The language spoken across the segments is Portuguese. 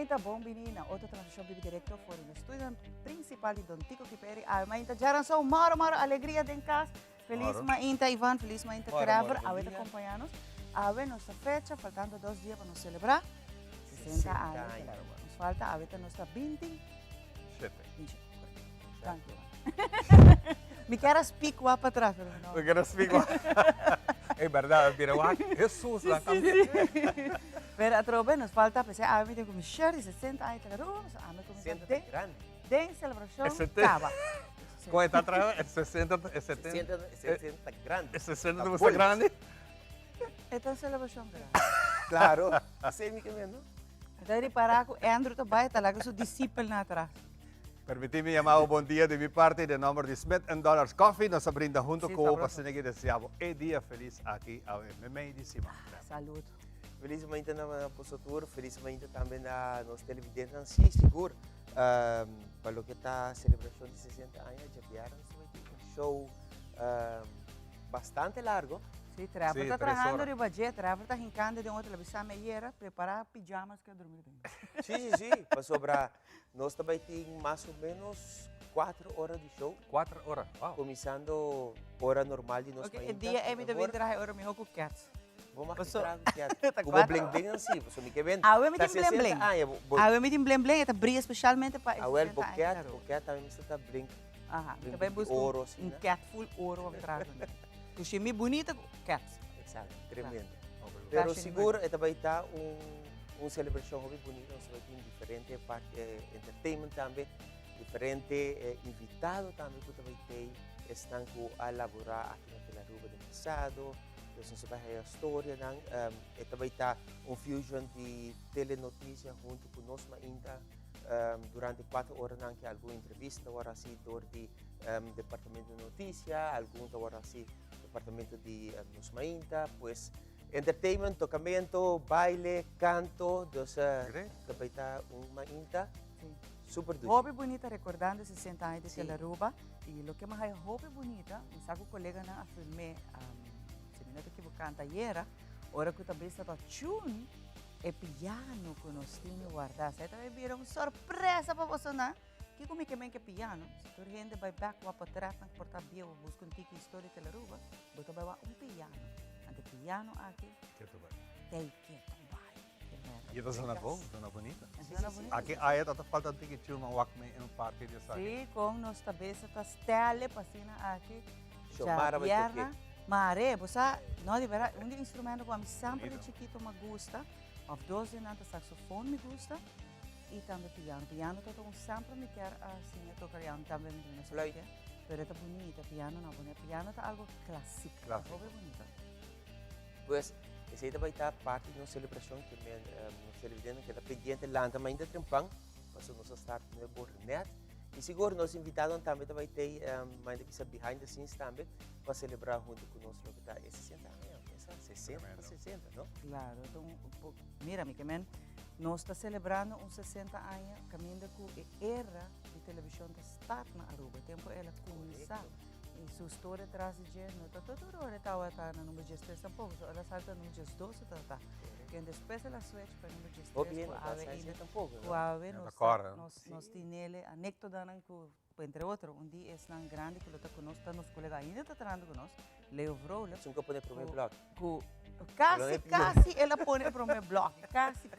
Mainta bom menina, outra transmissão vive direto fora no estúdio principal de Don Tico Kiperi. Mainta já são maro alegria de casa. Feliz Mainta Ivan, feliz Mainta Trevor, a ver acompanhar-nos. A ver nossa fecha, faltando 2 dias para nos celebrar 60 anos. Nos falta a ver nossa 27. Tranquilo. Me quero speak lá para trás, pero no. Me quero speak lá. É verdade, pero Jesus lá também. Pero a trobe nos falta, pues, a mí tengo mi share de 60 años, a mí como de grande. De celebración, cava. Como está atrás, é 60, é 70. 60 grande. É 60 de você grande? Esta é celebração grande. Claro. Sei me que não? Então, ele parar com Andrew também, está lá com seu discípulo na atrás. Permíteme llamar un buen día de mi parte de nombre de Smith & Dollars Coffee. Nos brinda junto sí, con o paciente que deseamos el día feliz aqui a Medicina. Saúde. Felizmente na postura, felizmente também na nos televidentes, sim, seguro. Para o que está a celebração de 60 anos, já vieram um show bastante largo. Sim, Trevor está trabalhando de budget, Trevor está rincando de uma televisão meia, preparar pijamas que dormir bem. Sim, para sobrar. Nós também temos mais ou menos 4 horas de show. 4 horas, uau. Começando hora normal de nós. Ok, o dia é me também trazer hora melhor com cats. Vamos trazer o cats. Como bling bling assim, você me quer ver? Ah, eu me tem bling bling. Ah, eu me tem bling bling, é brilha especialmente para o cat também está bling. Aham, também busco ouro, cat full ouro atrás. Porque me bonita cats. Exato, tremendo. Pero seguro também está uma celebração muito bonita, nós temos diferente parte entertainment também, diferente invitado também que também tem, estão a elaborar aqui na Ruba do passado, nós vamos ver a história, também está fusion de telenotícia junto com nós ainda durante 4 horas que alguma entrevista agora assim do departamento de notícia, algum agora assim departamento de nós ainda, pues entertainment, tocamento, baile, canto, também está uma inta super duro. Hobby bonita recordando 60 anos de Telaruba e o que mais é hobby bonita, me sabe o colega na filme, se me não estou equivocando, ayer, hora que eu também estava tune, é piano que nós tínhamos guardado. Aí também viram uma surpresa para você, não? Que como que é piano, se tu gente vai back lá para trás, não portar bem, busca um tique história de Telaruba, você vai piano. De piano aqui. Tem que E essa zona boa, zona bonita. Zona bonita. Aqui a esta falta de que tinha uma walkman em parque de saque. Sim, com nossa cabeça está stelle passina aqui. Chomara vai tocar. Mare, você não de verdade, instrumento que a mim sempre de chiquito me gusta, of 12 anos saxofone me gusta e também piano. Piano todo sempre me quer assim tocar também me gusta. Pero está bonita, piano não bonita. Piano está algo clássico, algo bonito. Pues, esse também está parte de uma celebração que nós celebramos que está pendiente lá também ainda tempão, mas nós estamos no Bornet. E seguro nós invitados também ter mais que está behind the scenes também para celebrar junto conosco que está 60 anos, 60, não? Claro, então, mira, mi que nós está celebrando 60 anos caminhando com a era de televisão da start na Aruba, tempo ela começar. E sua história traz de não está todo hora estava no número 13 tampouco, ela salta no número 12 tá. Que depois ela switch para o número 13, ave ainda tampouco. Ave nós tem ele anecdota entre outros, dia é tão grande que ele está conosco, nos colega ainda está trabalhando conosco, Leo Vrola. Nunca põe para o meu blog. Casi ela põe para o meu blog, casi.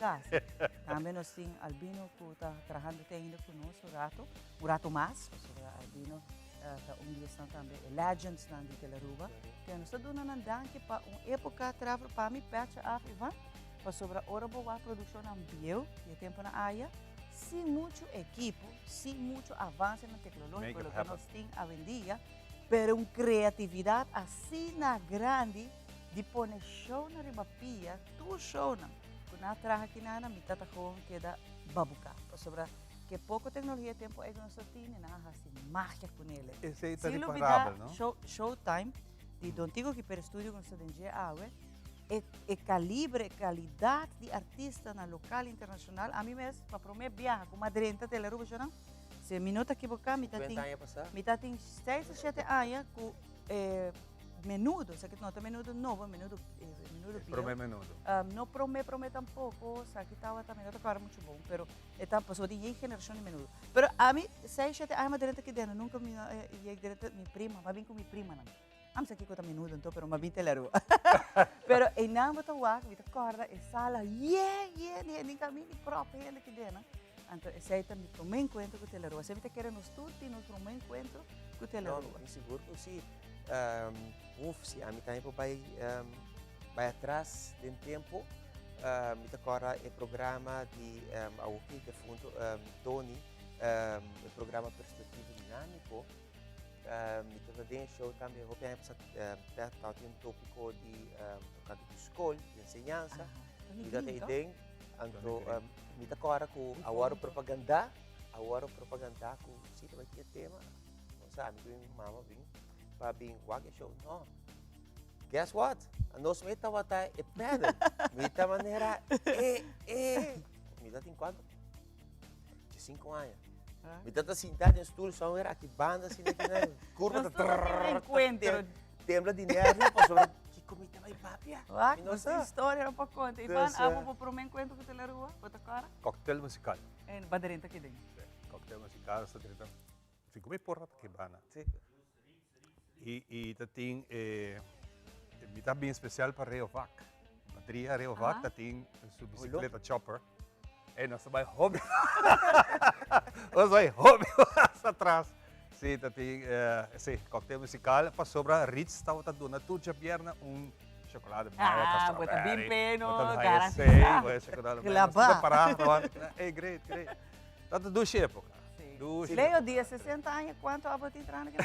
Também nós temos Albino que está trabalhando ainda conosco, o rato mais, Albino. Dia estão também legends na de Telaruba, que nós estamos dando danke para uma época travel para mim pecha af Ivan, para sobre a hora boa produção ambiente e tempo na área, sem muito equipo, sem muito avanço na tecnologia, pelo que nós temos a vendia, pero uma criatividade assim na grande de pôr show na ribapia, tu show na, quando a traja aqui na mitad da com que da babuca, para sobre que pouco tecnologia tempo é que nós temos na assim mágica com ele. Esse aí está imparável, não? Showtime de Don Tico que per estúdio com o DNG Aue é calibre, qualidade de artista na local internacional. A mim mesmo para prometer viajar com Madrid até Telaruba, não? Se minuto equivocar, me tá tem 6 ou 7 anos com menudo, sa que nota menudo novo, menudo Pro bio. menudo. No promé tampoco, sa que estaba también otro cara muito bom, pero etapa pasó de generación de menudo. Pero a mí, 6, 7 anos direto aqui dentro, nunca me ia direto minha prima, mas vim com minha prima não. Am sa que conta menudo então, pero mas vim telero. Pero em não botar o ar, me acorda, e sala, nem caminho próprio ainda aqui dentro. Então, esse aí também promé encontro com o telero. Você me quer nos tutti, nos promé encontro com o telero. Não, em seguro que sim. Se a mim também vai atrás do tempo, me agora é programa de aqui de fundo Tony, o programa Perspectiva Dinâmico. Me também show também, eu penso tem um tópico de tocado de escola, de ensinança. Me dá ideia, então me agora com a hora propaganda com se vai ter tema, não sabe, minha mama vem para vir wag show, não. Guess what? Nós me estava até pedra, me estava maneira me dá tem quanto? De 5 anos. Me dá sentado no estúdio, só era que banda assim aqui na curva da encontro. Tembla de nervo, passou que comida vai papia. Ah, nossa história não para conta. Ivan, amo para o meu encontro com o Telerua, bota cara. Cocktail musical. En Baderenta aqui dentro. Cocktail musical sa direto. Fico me porra que bana. Sim. E tem me tá bem especial para Reovac. Bateria Reovac tem sua bicicleta chopper. E nós vai hobby. Nós vai hobby atrás. Sim, tem cocktail musical para sobra Ritz estava dando tudo a perna chocolate. Bota bem peno, garantia. Sim, chocolate. Glabá. É great. Tanto duas épocas. Leio dia 60 anos, quanto a botar entrando aqui?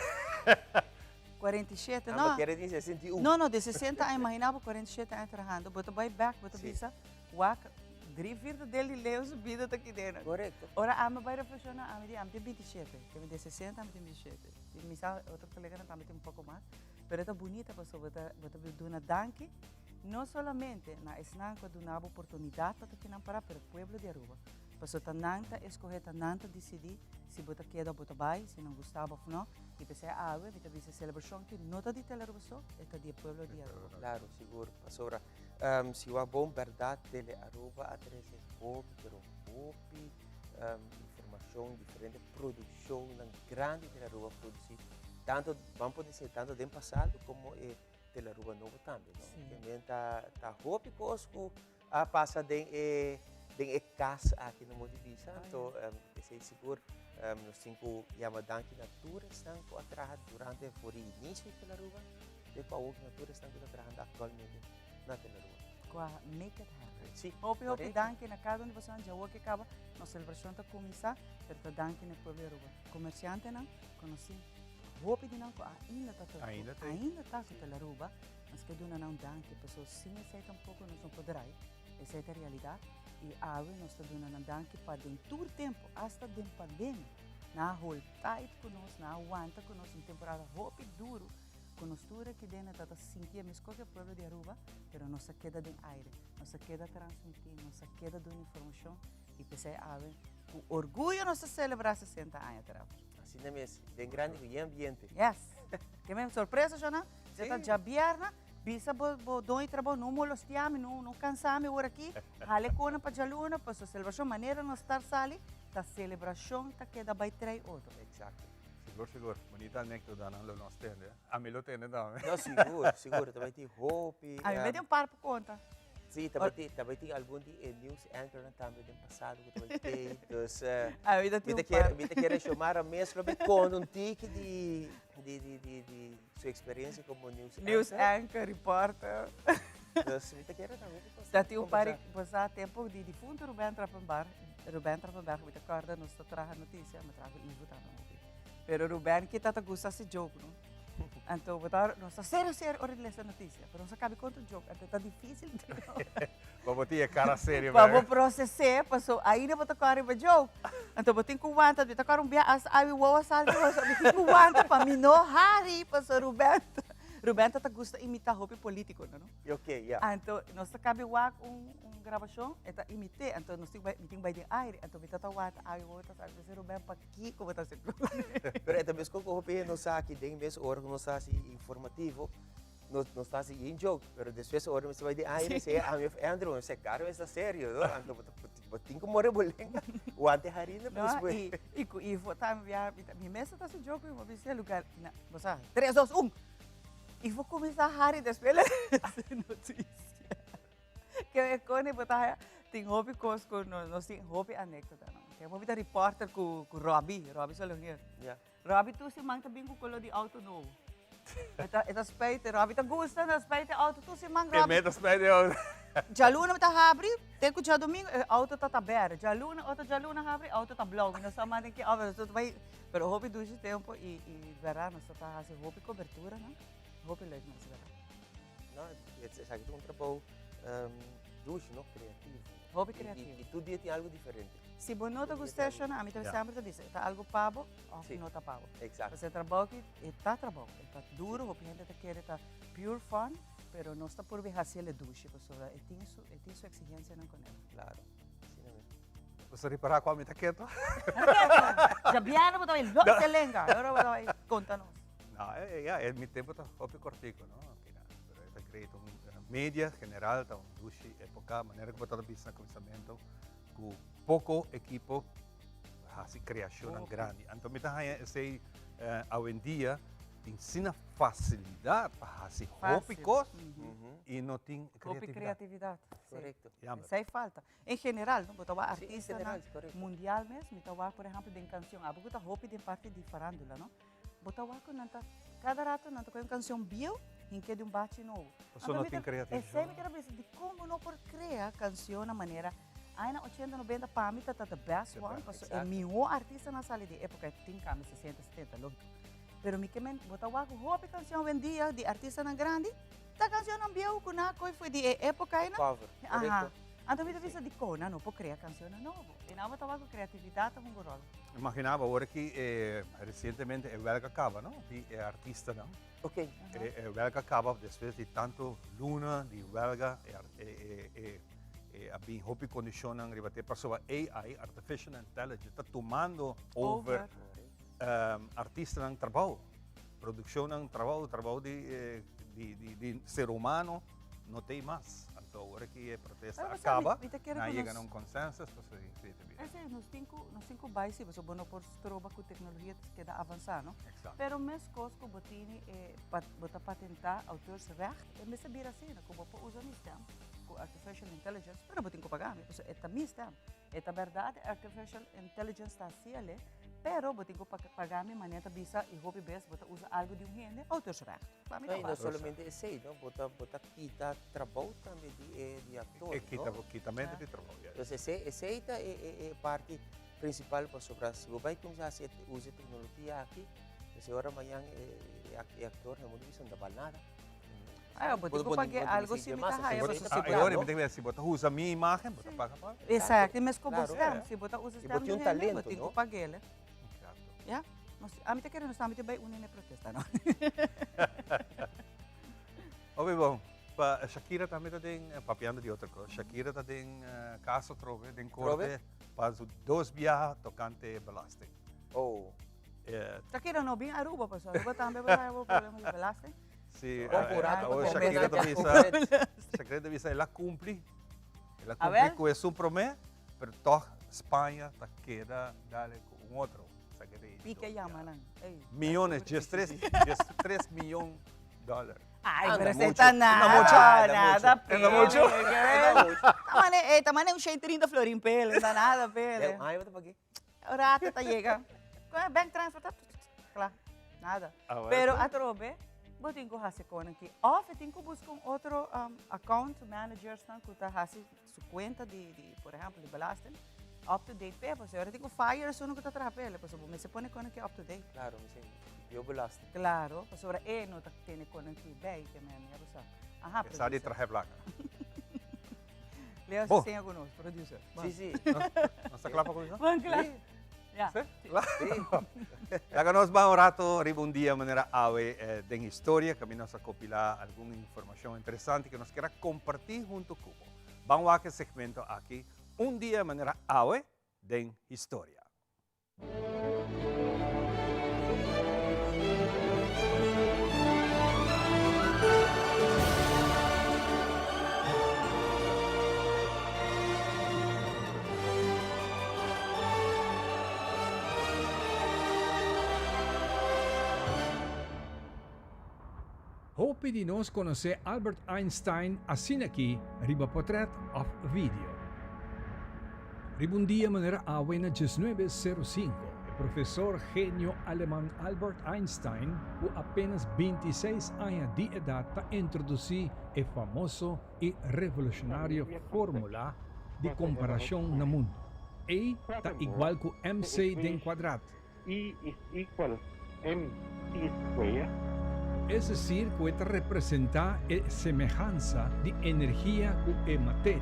47, não? Quer dizer 61. Não, de 60 anos, imaginava 47 anos trabalhando. Bota back, bota visa, waka. Drivir dele leu subida aqui dentro. Correto. Ora, a me vai reflexionar, a me tem 27, tem de 60, a me tem 27. E me sabe, outro colega também tem pouco mais. Pero é bonita, pessoa, bota duna danke, não somente na esnanco de uma oportunidade para que não para o povo de Aruba. Pessoa tananta escolher, tananta decidir se bota queda bota vai, se não gostava ou não. E pensei, me tem visto celebração que não está de Telerua só, é de povo de Aruba. Claro, seguro. Pastora, se o bom verdade dele Aruba através de hopi, informação diferente, produção grande de Aruba produzir. Tanto, vamos dizer, tanto do passado como de Aruba novo também. Também está hopi conosco, passa de casa aqui no Monte Visa, então, é seguro. Nós temos Yamadan que natura estão atrás durante o início da Aruba, depois a natura estão atrás atualmente na Aruba. Make it happen. Sim. Hopi, danke na cada um de vocês, já que acaba, nossa celebração está começar, pero danke na povo de Aruba. Comerciante não, conheci. Hopi de não, ainda está com Telerua, mas que duna não danke, pessoas sim aceitam um pouco, nós não poderão, aceita a realidade. E nós estamos dando danke para dentro do tempo, até da pandemia. Na hold tight conosco, na aguanta conosco, em temporada hopi duro, conosco que dentro está sentir mesmo qualquer povo de Aruba, mas não queda de aire, não queda transmitir, não queda de informação. E pensei, com orgulho nós celebrar 60 anos atrás. Assim mesmo, bem grande e ambiente. Yes. Que mesmo surpresa, Jona? Você está já vierna? Bisa doi trabalho não molestiame, não cansame por aqui. Hale cona para jaluna, para sua celebração maneira não estar sali, ta celebração ta queda by tray outro. Exato. Seguro. Bonita anécdota não nós temos. A mim lo tem também. Não, seguro. Também tem hopi. A mim tem par por conta. Sim, também tem algum de news anchor também do passado que também tem. Então, me quer chamar a mesma com um tique de sua experiência como news anchor, repórter. Então, me quer também. Já tem passar tempo de defunto Ruben Trappenberg, me acorda nos traga notícia, me traga Ivo também. Pero Ruben que tá gosta de jogo, não? Então, botar, nossa, sério, orelha essa notícia, mas não sabe quanto jogo, então tá difícil. Vamos ter cara séria, vamos processar, passou, ainda botar cara para jogo. Então, botar com guanta, botar cara bias, aí o asal, botar com guanta para mim não hari, passou Ruben tá gosta imitar roupa político, não? Ok, yeah. Então, nós cabe gravação, eta imite, então nós temos vai de aire, então kita tawat, aí o outro sabe se Ruben para aqui como tá sendo. Pero também com o roupa não sabe que tem mesmo hora não sabe informativo, não está assim em jogo, mas depois a hora você vai dizer, não sei, Andrew, você é caro, isso é sério, não? Então, tem que morrer bolenga, o ante harina, No, depois. y votar mi mesa está su jogo, eu vi lugar, você 3, 2, 1. E vou começar a rir después de notícia. Que é quando botar tem hobby conosco, não tem hobby anécdota, não. Que eu vou virar repórter com Robbie Solonguer. Yeah. Robbie tu se manta bem com o de auto novo. Eta spijt, Robbie, ta gusta na spijt auto tu se mang Que Robbie. metas bij de Já luna tá abri, tem que já domingo auto tá aberto. Já luna abre, auto tá blog. Não sabe mais que abre, tudo vai. Pero hobby do tempo e verão só tá assim hobby cobertura, não? Hobby leuk mas verão. Não, é aqui um trabalho ducho, não criativo. Hobby criativo. E todo dia tem algo diferente. Se você não gostar, a mim também sempre diz, tá algo pago ou Sim. não está pago. Exato. Você trabalha que está trabalho, está duro, o gente te quer tá pure fun, pero não está por ver fazer ele duche, pessoa. Tem sua exigência não com ele. Claro. Assim mesmo. Você reparar qual me tá quieto? Já viaram para ele, não se lenga, agora vai conta-nos. No, en mi tiempo está hobby cortico, ¿no? Pero está creído media general, está un dushi, época, manera como está business comienzamiento, con poco equipo, así creación grande. Entonces, está ese hoy en día, tiene facilidad para hacer hobby cosas y no tiene Hobby criatividade. Correcto. Isso aí falta. Em geral, não botar Sim, artista em general, correto. mundial mesmo, botar por exemplo, de canção. A botar hobby de parte de farándula, não? Botar com nanta cada rato nanta com canção bio, em que de bate novo. Eso no tiene creatividad. É sempre que eu de como não por criar canção na maneira aí na 80, 90 para mim tá the best one, porque é melhor artista na sala de época tem câmera 60, 70, lógico. Pero mi que botar com hobby canção vendia de artista na grande. Ta canção não bio com na coi foi de época aí, não? Cover. Aha. Correcto. Então, me visa de cona, não pode criar canções novas. E não estava com criatividade, com o rol. Imaginaba ahora que recientemente el belga acaba, ¿no? Y artista, ¿no? Ok. El belga acaba después de tanto luna de belga, abin hobby condicionan ribate paso AI, artificial intelligence, está tomando over artista ng trabajo, production ng trabajo de ser humano, no tem más. Então, agora que a protesta acaba, não chega a um consenso, pues Esse, nos cinco países, você não pode trocar com tecnologia que dá avançar, não? Exato. Pero mes coisas botini bota patentar autores recht, e me sabia assim, como pode usar isso com artificial intelligence, pero botin ko pagar, então é também está. É a verdade, artificial intelligence está assim ali, pero botin ko pagar me maneira bisa e hobby best bota usa algo de gente, autores recht. No, no solamente esse, ¿no? Bota quita trabalho também de ator, ¿no? Quitamento de trabajo. Então, essa é a parte principal para sobrar. Se você vai começar a usar tecnologia aqui, você agora amanhã é ator, não é visão da balada. Eu botin ko pagar algo similar a Bota- isso. Agora, Agora, me se você usa a minha imagem, você paga para. Exato, mas como Claro. você se bota usa E botin stem um talento, botin ko no? pagar ele. Exato. Ja, a mim te querendo estar, a mim te vai unir na protesta, não? Ok, bom. Pa Shakira também tem papiando de outra coisa. Shakira tem caso trove, tem corte para os dois viajes tocante belaste. Oh, Shakira não bem Aruba, pessoal. Aruba também vai ter problema de belasting. Sim, Shakira Shakira avisa, ela cumpre A ver. com isso promete, mas toch Espanha tá queda dale com outro. Pique llama, não? Millones, just 3 milhões de dólares. Ai, Anda pero você mucho. tá Anda nada, mucho, anda nada mucho. pele. Anda mucho. Tamane um cheio 30 florim pele, não dá nada pele. ai, eu paguei. O rato tá chega. Bank transfer, tá claro, nada. Ah, bueno. Pero a trobe, botin ko hasi ko aqui. Off, tem que buscar outro account managers que tá hasi su conta de, por exemplo, de belasting. Up to date pe, pues ahora tengo fire so no que tá trapele, pues me se pone con que up to date. Claro, eu belasto. Claro, pues ahora no tá tiene con que bem que me ya sabe. Ajá, Essa de traje blanca. Leo Bom. se tem conosco, producer. Sim, sim. Não está claro com isso? Vamos claro. Ya. Laga nós vamos um rato, riba um dia, maneira ave de história, que nós a compilar alguma informação interessante que nós queira compartilhar junto com você. Vamos a aquele segmento aqui, um dia, maneira ave de história. Hope di nos conocer Albert Einstein assim aqui, riba portrait of video. Ribundia manera awe na 1905, o professor genio alemão Albert Einstein, com apenas 26 anos de idade, para introduzir o famoso e revolucionário fórmula de comparação no mundo. E está igual que MC den quadrado. E is equal mc square. Es decir, que representa a semejanza de energia com a matéria.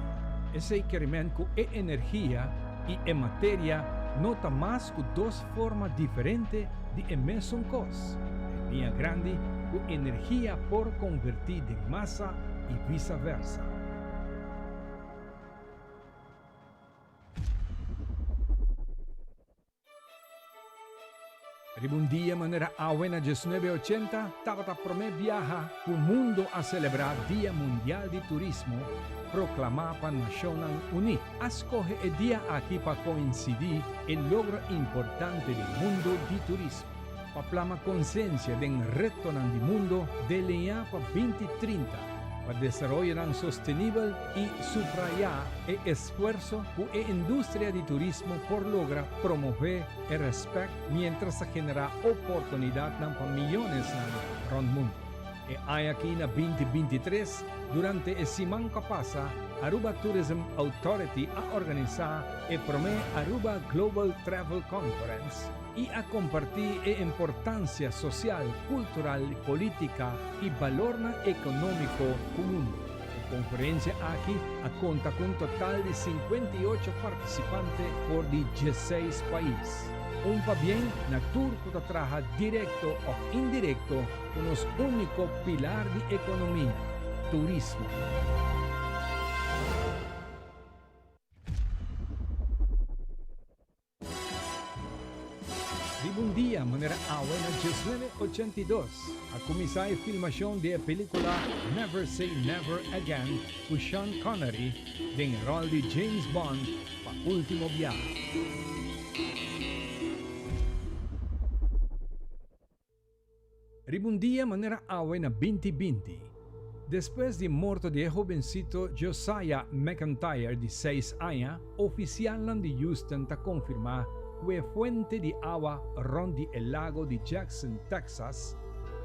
Esse requerimento que a energia e a matéria nota mais que duas formas diferentes de a mesma coisa. Energia grande com energia por convertir em massa e vice-versa. Ribundia manera awe na 1980, estava a prometer viajar o mundo a celebrar Dia Mundial de Turismo, proclamar para Naciones Unidas. Escoge o dia aqui para coincidir el logro importante do mundo de turismo. Para plasmar consciência do reto do mundo de linha para 2030. Para desarrollo sostenible y subrayar el esfuerzo que la industria de turismo por lograr promover el respeto mientras se genera oportunidad para millones en el mundo. Y hay aquí en 2023, durante el semana que pasa, Aruba Tourism Authority ha organizado el primer Aruba Global Travel Conference y a compartir la importancia social, cultural, política y valor económico común. La conferencia aquí cuenta con un total de 58 participantes por 16 países. Un bien na tour que trabaja directo o indirecto con los únicos pilares de economía, turismo. Un día, manera abuela 1982, a comenzar la filmación de la película Never Say Never Again con Sean Connery en el rol de James Bond para Último Viaje. Ribundia manera abuela 2020. Después de muerto de jovencito Josiah McIntyre de 6 años, oficial de Houston está confirmar que fuente de agua ronde el lago de Jackson, Texas,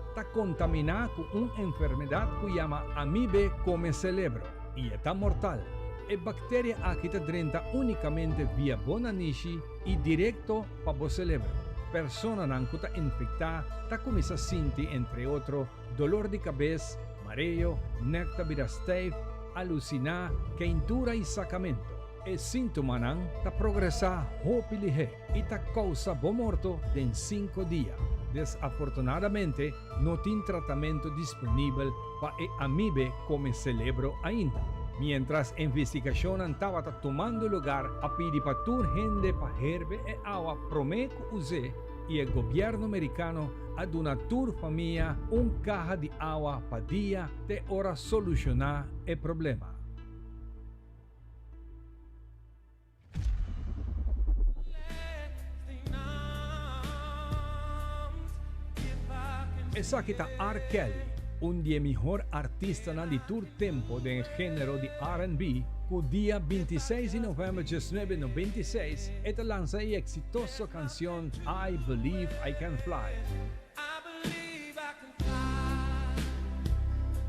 está contaminada con una enfermedad que se llama amibe come cerebro y está mortal. La bacteria aquí está drena únicamente vía bonanishi y directo para el cerebro. Persona que está infectada está comienza a sentir, entre otros, dolor de cabeza, mareo, nectabirasteif, alucinar, quentura y sacamento. El síntoma está progresando rápidamente y ta causa bom morto en 5 días. Desafortunadamente, no tiene tratamiento disponible para el amibe come cerebro ainda. Mientras la investigación estaba tomando lugar, a pedir para toda gente para herbe e agua promete usar y el gobierno americano a donar a toda familia una caja de agua para día de hora solucionar el problema. Esa aquí está R. Kelly, un de mejor artista de todo tiempo del género de R&B, que día 26 de noviembre de 1996 esta lanza la exitosa canción I Believe I Can Fly.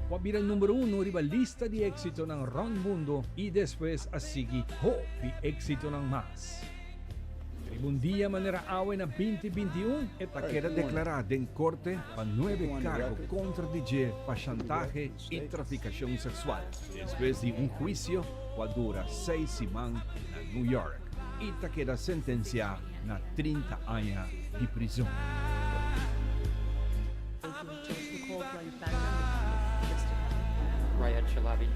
Può avere il numero 1 riva lista di éxito ng Ron Mundo y después a seguir Hope éxito ng mas. Un día manera awe na 2021 esta queda declarada en corte para 9 cargos contra DJ para chantaje y traficación sexual. Después de un juicio que dura 6 semanas en New York. Esta queda sentenciada a 30 años de prisión. Rayad Shalabi.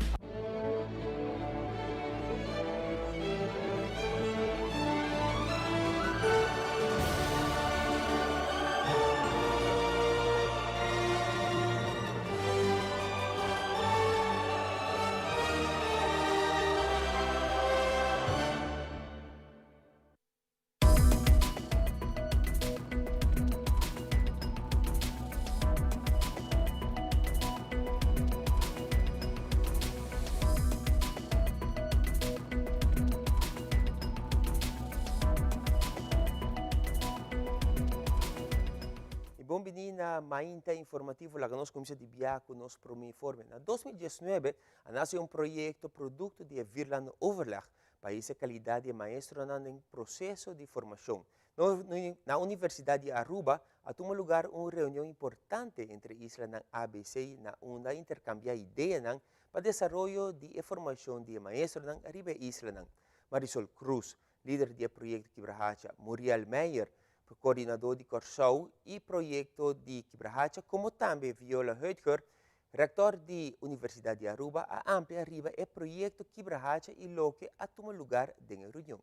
bom na mainta informativo lá que nós começamos a viajar com nós para o informe. Na 2019, a nasce projeto produto de Virland Overleg, país de qualidade de maestro em processo de formação. Na Universidade de Aruba, a tomar lugar uma reunião importante entre Isla e ABC, na onde intercambiar ideias para o desenvolvimento de formação de maestro na Arriba Isla. Marisol Cruz, líder do projeto Quibrahacha, Muriel Meyer, coordenador de Corsou e projeto de Quibrahacha, como também Viola Huitger, rector da Universidade de Aruba, a amplia arriba o projeto Quibrahacha e lo que a tomar lugar na reunião.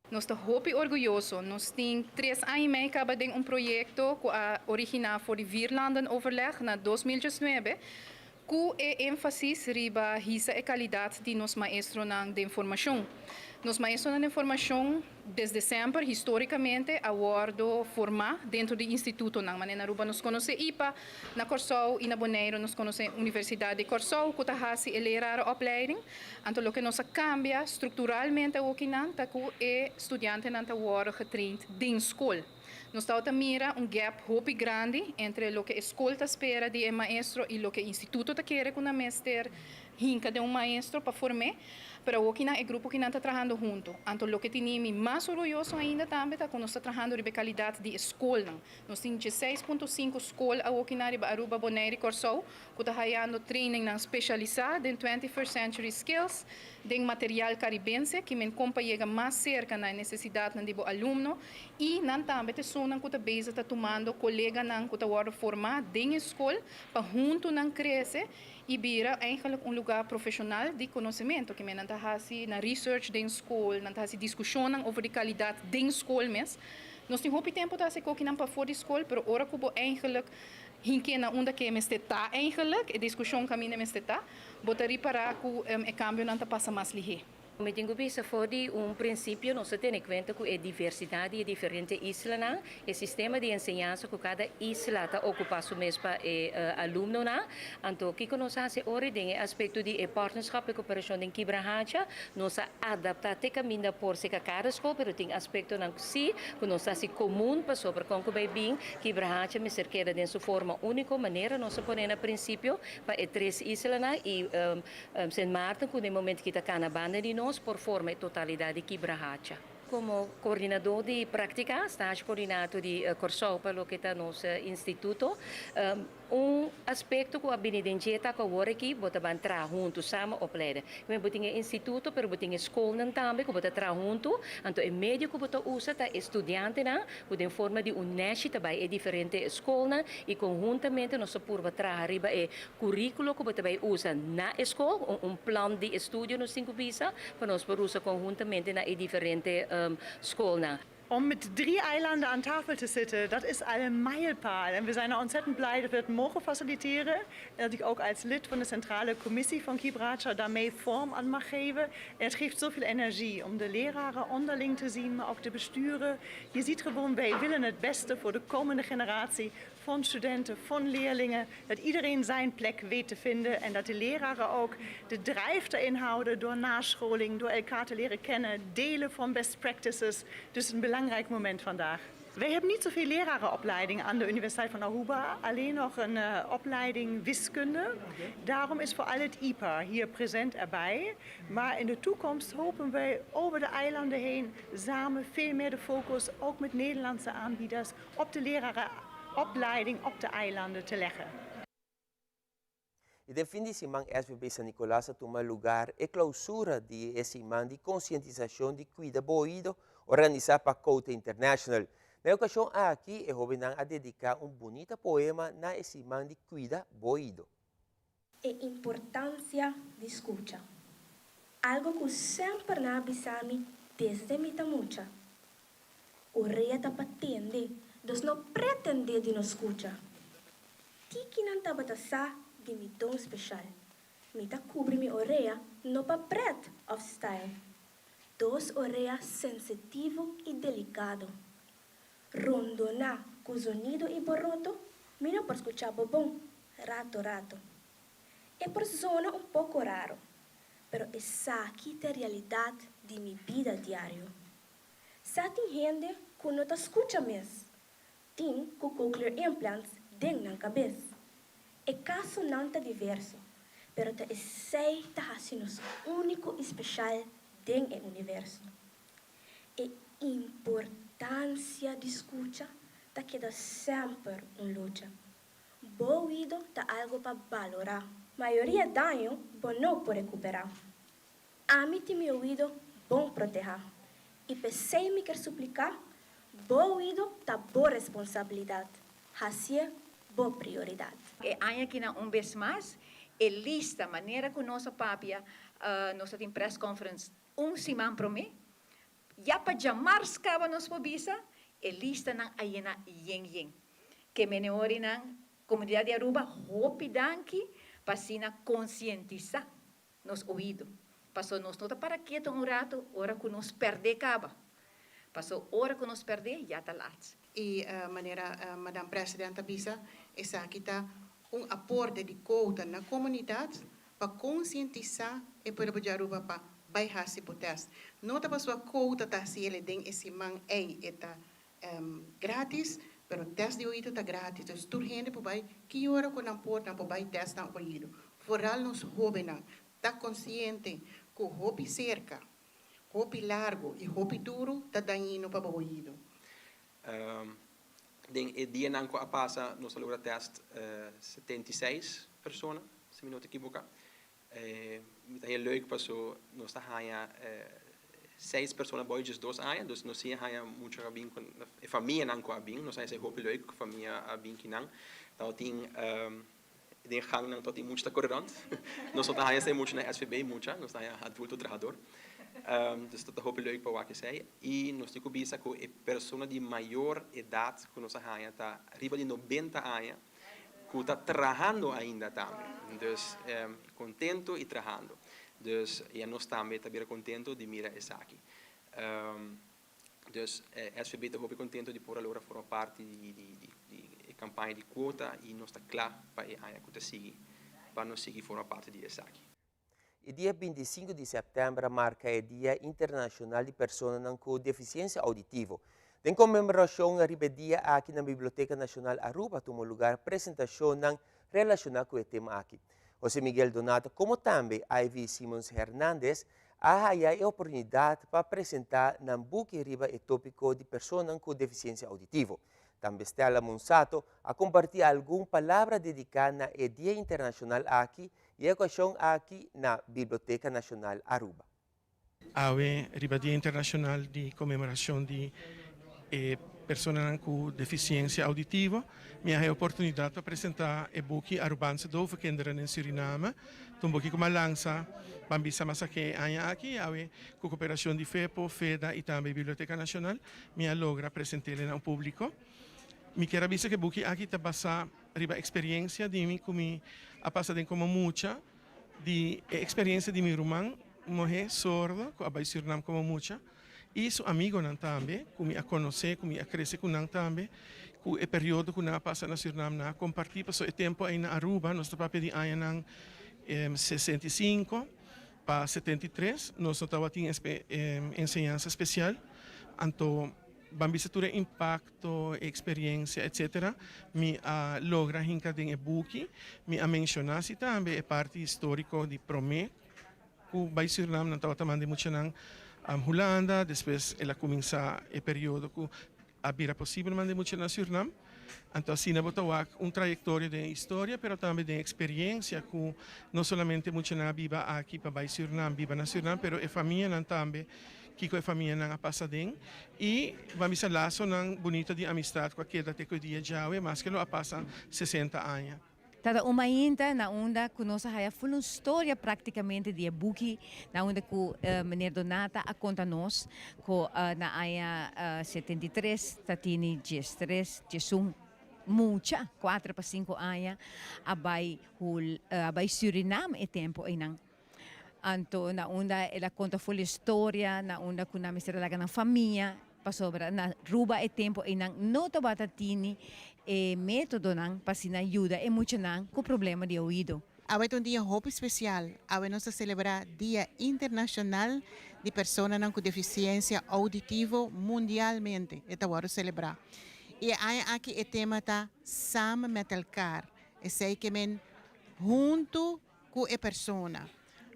Nós estamos muito orgulhosos. Nós temos 3 anos e meio acaba de projeto que original for de Virlanden Overleg na 2019, com ênfase riba hisa e qualidade de nos maestros de informação. Nos maestros de informação, desde sempre, historicamente, abordo formar dentro do instituto. Na Aruba nos conhece IPA, na Corsou e na Bonaire nos conhece Universidade de Corsou, que está a opleiding. Então, o que nos cambia estruturalmente aqui é estudante que está getraind na escola. Nós estamos a mirar gap muito grande entre o que a escola espera de maestro e o que o instituto quer com o mestre hinca de maestro para formar. Pero aqui é grupo que está trabalhando junto. Então, o que temos mais orgulhoso ainda também é que nós estamos trabalhando com a qualidade de escola. Nós temos 6.5 escolas aqui na Aruba, Bonaire e Corsou, que estão fazendo training especializado em 21st Century Skills, de material caribense, que me acompanha mais cerca na necessidade do aluno, e também a zona que está tomando colega que está formado na escola, para junto crescer e vira eigenlijk lugar profissional de conhecimento, que men na research da escola, na discussão over de qualidade da escola mesmo. Nós temos muito tempo para para fora da escola, mas agora que eigenlijk hinkena onde que está eigenlijk, a discussão caminha está, botaria para que o câmbio não passa mais ligeiro. Me tengo vista fora princípio, nós temos em conta que a diversidade de diferentes islas, o sistema de ensinança que cada isla está ocupando o mesmo aluno, então o que nós fazemos hoje é o aspecto de partnership e cooperação em Quibrahacha, nós adaptamos até caminho por se cada escola, mas tem aspecto que nós fazemos comum para sobre como bem Quibrahacha me cerqueira de sua forma única maneira, nós ponemos no princípio para 3 islas e Saint Martin, que no momento que está na banda de nós por forma e totalidade de Quibrahacha. Como coordenador de prática, estágio coordenador de Corsou para o que está nosso instituto, aspecto que a Benedicta que agora aqui bota entrar junto sama opleida. Como botinha instituto, pero botinha escola também que bota entrar junto. Então, o médio que bota usa tá estudante na, que em forma de neste também é diferente escola e conjuntamente nós por entrar arriba é currículo que bota usa na escola, plano de estudo nos 5 visa, para nós por usa conjuntamente na é diferente escola. Mit 3 eilanden aan tafel te zitten, dat is al een mijlpaal. En we zijn ontzettend blij dat we het mogen faciliteren. En dat ik ook als lid van de centrale commissie van Quibrahacha daarmee vorm aan mag geven. En het geeft zoveel energie om de leraren onderling te zien, maar ook de besturen. Je ziet gewoon, wij willen het beste voor de komende generatie van studenten, van leerlingen. Dat iedereen zijn plek weet te vinden en dat de leraren ook de drijf erin houden door nascholing, door elkaar te leren kennen, delen van best practices. Dus een belangrijk moment vandaag. Wij hebben niet zoveel lerarenopleiding aan de Universiteit van Aruba, alleen nog een opleiding wiskunde. Daarom is vooral het IPA hier present erbij. Maar in de toekomst hopen wij over de eilanden heen samen veel meer de focus, ook met Nederlandse aanbieders, op de lerarenopleiding op de eilanden te leggen. E de fim de semana, SBB San Nicolás toma lugar a clausura de semana de conscientização de cuida boído organizada para Cote International. Na ocasião aqui, o jovem a dedicar bonito poema na semana de cuida boído. A importância de escuta. Algo que sempre na bisami desde mita mucha. O rei tá patente, dos não pretende de nos escuta. Tiki não tá batasa de mi dom especial. Mita cubre mi orelha no pa pret of style. Dos orelha sensitivo e delicado. Rondona com sonido e borroto, mi não por escuchar bom, rato. É por zona pouco raro, pero essa aqui é a realidade de minha vida diária. Sa tem gente que não te escuta mesmo, tem com cochlear implants dentro na cabeça. É caso não tá diverso, pero tá sei tá assim único e especial dentro do universo. E importância de escuta tá queda sempre luta. Bom ouvido tá algo para valorar. Maioria danho, bom não pode recuperar. A mim tem meu ouvido bom proteger. E pensei me quer suplicar, bom ouvido tá boa responsabilidade. Assim é boa prioridade. E aí que na vez mais, é lista maneira que nossa papia, nossa tem press conference, semana para mim, já para chamar scava nos pobisa, é lista na ayena yen. Que menori na comunidade de Aruba, hopi danki, para sina conscientizar nos ouvidos. Passou nós não tá para quieto rato, hora que nos perde caba. Passou hora que nos perde, já tá lá. E maneira, Madame Presidenta Bisa, essa aqui está aporte de cota na comunidade para conscientizar e para poder Aruba para baixar esse protesto. Não tá para sua cota tá se ele tem esse man está grátis, pero teste de ouvido tá grátis. Então, tudo gente para vai que hora que não pode não vai testar o ouvido. Foral nos jovens tá consciente que o hobby cerca, hobby largo e hobby duro tá dañino para o ouvido. E dia não a passa nós logra teste 76 pessoas, se me não te equivocar. Muito leuk passou nós tá ganha 6 pessoas boy just 2 anos, dus nós ia ganha muito bem com a família não com a bem, nós ia hoop leuk com a família a bem que não. Então tem den gang não tot muito correndo. Nós só tá ganha muito na SVB muito, nós tá adulto trabalhador. Dus dat hoop leuk para o que sei. E nós temos que que a pessoa de maior idade que nós ganha tá riba de 90 anos, que está trabalhando ainda também. Dus contento e trabalhando. Dus e nós também tá bem contento de mirar essa aqui. Dus SVB tá hoop contento de por agora formar parte de campanha de quota e nós tá claro para a que seguir, para nós seguir formar parte de essa aqui. O dia 25 de setembro marca o Dia Internacional de Pessoas com Deficiência Auditiva. Em comemoração, arriba dia aqui na Biblioteca Nacional Aruba tomou lugar a apresentação relacionada com o tema aqui. José Miguel Donato, como também Ivy Simons Hernandes, há a oportunidade para apresentar na book arriba o tópico de pessoas com deficiência auditiva. Também Stella Monsato a compartilhar alguma palavra dedicada ao Dia Internacional aqui e a ocasião aqui na Biblioteca Nacional Aruba. Awe riba Dia Internacional de comemoração de pessoas com deficiência auditiva, me há a oportunidade para apresentar o book Arubanse Dove Kinderen in Suriname. Um book como lança, bambisa masake anya aqui, awe com cooperação de FEPO, FEDA e também Biblioteca Nacional, me logra apresentar ao público. Me quero dizer que o book aqui está passando riba experiência de mim como a passar como muita de experiência de meu irmão, morrer sordo, que abai Suriname como muita. E seu amigo não também, como a conhecer, como a crescer com não também, com o período que não passa na Suriname, na compartilhar passou o tempo aí na Aruba, nós estamos pedindo aí na 65 para 73, nós estamos tendo ensinança especial, então vamos ter impacto, experiência, etc. Me logra hincar em e-book, me a mencionar se também a parte histórica de Promé, que vai Suriname não estava tomando muito não. Holanda, depois ela começa o período que era possível mandar muito na Suriname. Então, assim, nós temos uma trajetória de história, mas também de experiência que não somente muito na viva aqui para Suriname, viva na Suriname, mas a família também, que a família não passa bem. E vamos a laço bonito de amistade com aquele até que o dia já é, mas que ela passa 60 anos. Tada uma inta na onda que nós haya full história praticamente de buki na onda que meneer Donata a conta nos que na aya 73 tatini 13 jesum mucha 4 para 5 anos abai Suriname e tempo inang anto na onda ela conta full história na onda que na mistura laga na família pasobra na ruba e tempo inang no tabata tini e método nang pasina ajuda e muito nang com problema de ouvido. Hoy es un día muy especial. Hoy nos celebra Día Internacional de Personas con Deficiencia Auditiva mundialmente. Esta hora celebrar. E aí aqui o tema tá samen met elkaar. E sei que men junto com a pessoa.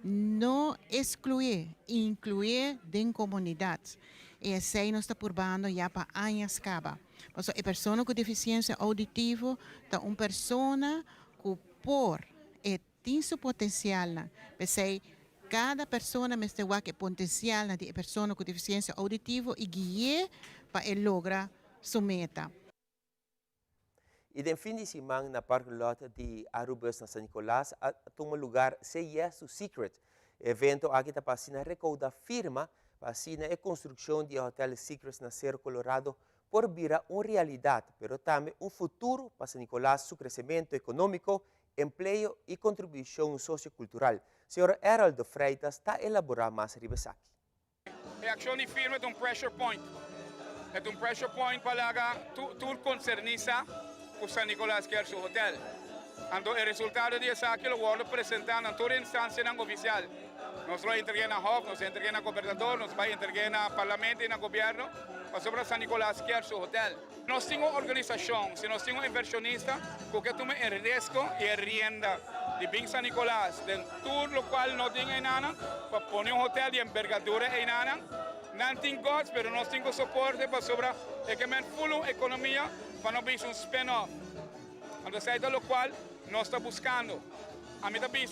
Não excluir, incluir dentro da comunidade. E assim nós estamos urbando já para anos acaba. Mas a pessoa com deficiência auditiva é uma pessoa que por tem seu potencial. Porque cada pessoa tem o potencial de pessoa com deficiência auditiva e guiar para ele lograr sua meta. E no fim de semana, na parque lot de Arubus na San Nicolás, toma lugar CES Secret. Evento aqui está para recauda firma para a construção de hotel Secret na Cerro Colorado por virar uma realidade, mas também um futuro para San Nicolás, seu crescimento econômico, emprego e contribuição sociocultural. Senhor Heraldo Freitas está elaborando mais ribesaki. A ação de firma é pressure point. É pressure point para tudo concerniza o San Nicolás quer seu hotel. Então, o resultado disso aqui lo vamos apresentar na toda instância oficial. Nós vamos entregar na HOF, nós entregar na governador, nós vamos entregar na parlamento e na governo, para sobre San Nicolás quer seu hotel. Nós temos uma organização, se nós temos um inversionista, porque toma o risco e a renda de Bing San Nicolás, de tudo o qual nós temos em Nana, para pôr um hotel de envergadura em Nana. Não tem gosto, mas nós temos suporte para sobre a full economia, para não ter um spin-off. Então, é o qual nós estamos buscando. A mim também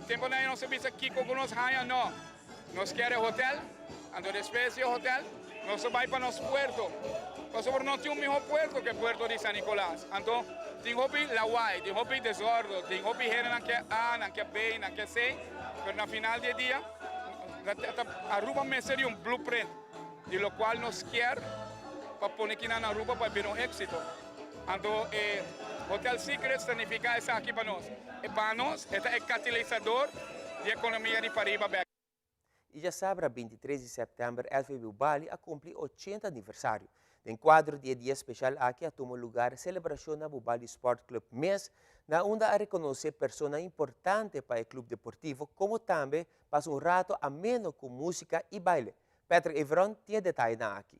tempo não se pensa que com nós ganha não. Nós queremos hotel, então depois do hotel, nós vamos para nosso puerto. Nós não temos o mesmo puerto que o puerto de San Nicolás. Então, tem hobby la guai, tem hobby desordem, tem hobby gente não quer A, não quer B, não quer C, mas no final do dia, Aruba me seria um blueprint, de lo qual nós queremos para pôr aqui na Aruba para ter um êxito. Então, Hotel Secret significa isso aqui para nós. E para nós, é o catalisador da economia de Paraíba. E já sabe, 23 de setembro, FEB Bali cumpre 80 aniversário. Em quadro de dia especial aqui, toma lugar a celebração na Bali Sport Club MES, na onde a reconhecer pessoas importantes para o clube deportivo, como também passa um rato ameno com música e baile. Pedro Evron tem detalhes aqui.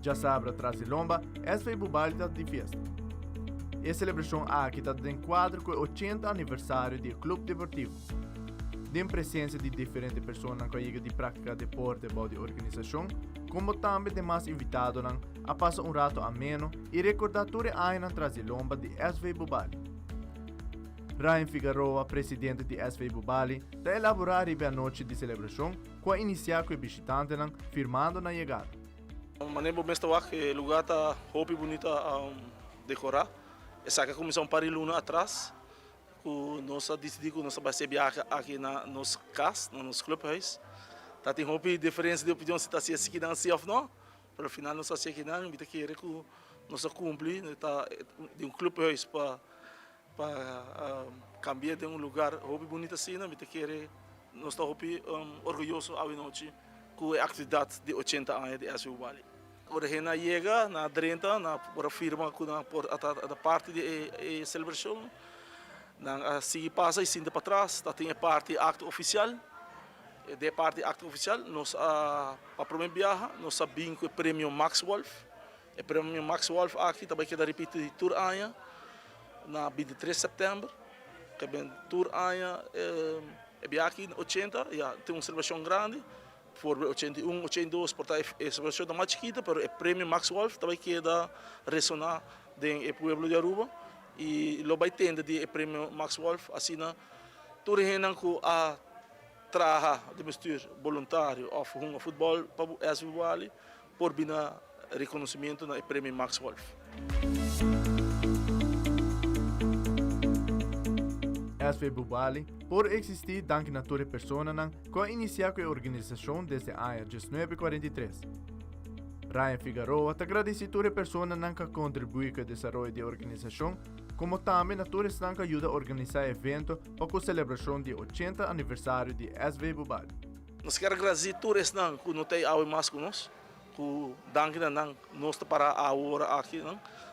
Já sabe, atrás de Lomba, essa foi Bali de festa. E a celebração aqui está de enquadro com o 80 aniversário do Clube Deportivo. Tem presença de diferentes pessoas que chegam de prática de deporte ou de organização, como também de mais invitados a passar um rato ameno e recordar tudo ainda atrás de Lomba de SV Bali. Ryan Figueroa, presidente de SV Bali, está elaborando a noite de celebração, com iniciar com os visitantes firmando na chegada. Maneiro bom estar aqui, o lugar está muito bonito a decorar. Essa começou um par de luna atrás, que nós decidimos que nós vamos ser viagem aqui na nossa casa, no nosso clubhouse. Tá tem uma diferença de opinião se está se aqui não se ou não, para o final nós estamos aqui não, então querer que nós cumprir, tá de um clubhouse para cambiar de um lugar muito bonito assim, então querer nós estamos orgulhosos a noite com a atividade de 80 anos de SV Bali. Ora na chega na 30 na por firma com a parte de celebração, na se passa e sinta para trás, tá tem a parte acto oficial, de parte acto oficial nós a primeira viagem nós sabemos que o prêmio Max Wolf, o prêmio Max Wolf aqui também queda repetir de tour aia na 23 de setembro, que bem tour aia é aqui 80, já tem uma celebração grande. Por 81, 82, portanto, é celebração mais chiquita, mas o prêmio Max Wolf também queda ressonar no povo de Aruba e lo vai tender de prêmio Max Wolf, assim na tudo que a trabalha de mistura voluntário ou um futebol para o SV Bali por bina reconhecimento no prêmio Max Wolf. SV Bali, por existir danke na toda persona que iniciar com a organização desde o ano 1943. Ryan Figueroa agradece a toda persona que contribui com o desenvolvimento da organização, como também a todos que ajudam a organizar eventos para a celebração do 80 aniversário de SV Bali. Nós queremos agradecer a todos que não têm algo mais conosco, que danke nós para a hora aqui,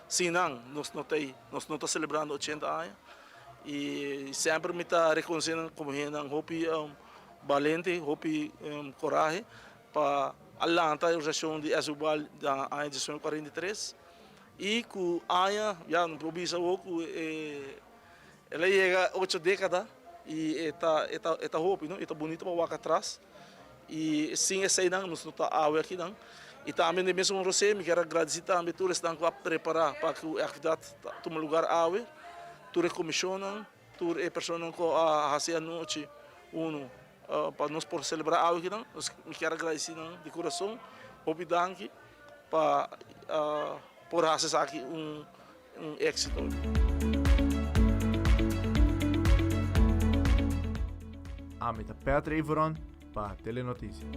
se nós não estamos celebrando 80 anos. E sempre me está reconhecendo como um hopi valente, hopi coragem para alantar a organização de Asubal da ano de 1943. E com a ANHA, já não provisa pouco, ela chega 8 décadas e está hopi, não? Está bonito para o atrás. E sim, essa aí não está água aqui não. E também mesmo você me quero agradecer também todos estão a preparar para que a atividade tome lugar água. Todos comissionam, todos pessoas que a fazer a noite para nós por celebrar água aqui não. Me quero agradecer de coração, obrigado para por fazer aqui êxito. Amita Petra Ivoron para Telenotícias.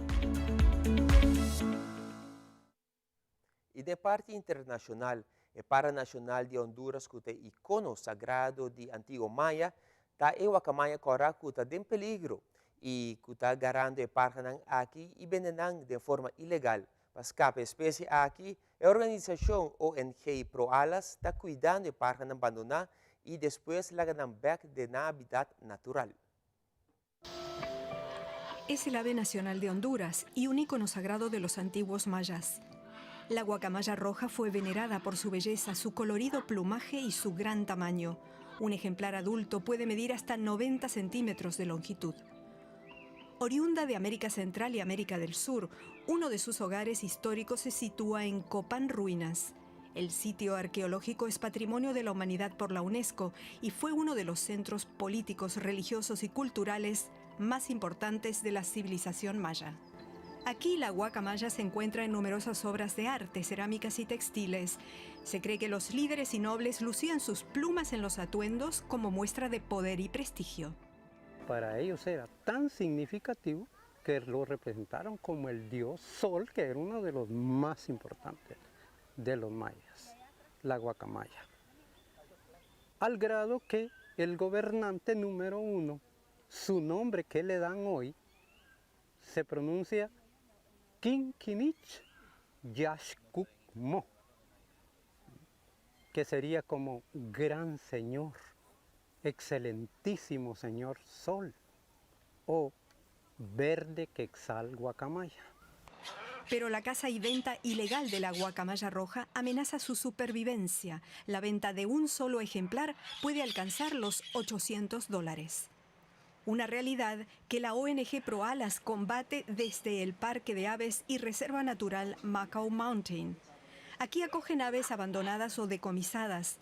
E de parte internacional, o Paranacional de Honduras, que é icono sagrado de Antigo Maya, está em Guacamaya Cora, que está em peligro e que está garando o Parnanan aqui e venenando de forma ilegal. Para escapar a espécie aqui, a organização ONG Pro Alas está cuidando do Parnanan abandonado e depois la ganan back de na hábitat natural. Es el ave nacional de Honduras y un ícono sagrado de los antiguos mayas. La guacamaya roja fue venerada por su belleza, su colorido plumaje y su gran tamaño. Un ejemplar adulto puede medir hasta 90 centímetros de longitud. Oriunda de América Central y América del Sur, uno de sus hogares históricos se sitúa en Copán Ruinas. El sitio arqueológico es Patrimonio de la Humanidad por la UNESCO y fue uno de los centros políticos, religiosos y culturales más importantes de la civilización maya. Aquí la guacamaya se encuentra en numerosas obras de arte, cerámicas y textiles. Se cree que los líderes y nobles lucían sus plumas en los atuendos como muestra de poder y prestigio. Para ellos era tan significativo que lo representaron como el dios Sol, que era uno de los más importantes de los mayas, la guacamaya. Al grado que el gobernante número 1, su nombre que le dan hoy, se pronuncia Quinquinich Yaxcucmo, que sería como gran señor, excelentísimo señor Sol, o verde quetzal guacamaya. Pero la caza y venta ilegal de la guacamaya roja amenaza su supervivencia. La venta de un solo ejemplar puede alcanzar los $800. Una realidad que la ONG Pro Alas combate desde el Parque de Aves y Reserva Natural Macao Mountain. Aquí acogen aves abandonadas o decomisadas.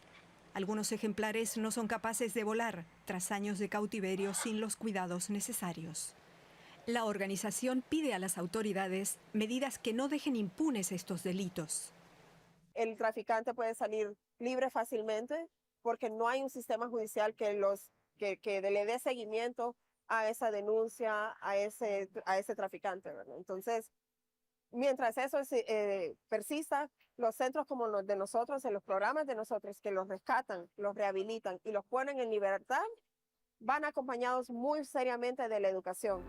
Algunos ejemplares no son capaces de volar tras años de cautiverio sin los cuidados necesarios. La organización pide a las autoridades medidas que no dejen impunes estos delitos. El traficante puede salir libre fácilmente porque no hay un sistema judicial que le dé seguimiento a esa denuncia, a ese traficante, ¿verdad? Entonces, mientras eso persista, los centros como los de nosotros, en los programas de nosotros que los rescatan, los rehabilitan y los ponen en libertad, van acompañados muy seriamente de la educación.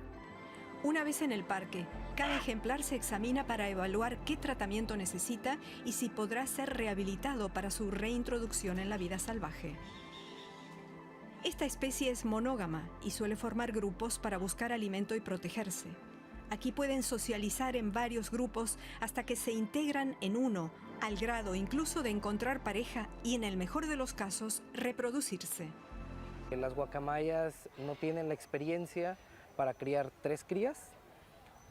Una vez en el parque, cada ejemplar se examina para evaluar qué tratamiento necesita y si podrá ser rehabilitado para su reintroducción en la vida salvaje. Esta especie es monógama y suele formar grupos para buscar alimento y protegerse. Aquí pueden socializar en varios grupos hasta que se integran en uno, al grado incluso de encontrar pareja y, en el mejor de los casos, reproducirse. Las guacamayas no tienen la experiencia para criar 3 crías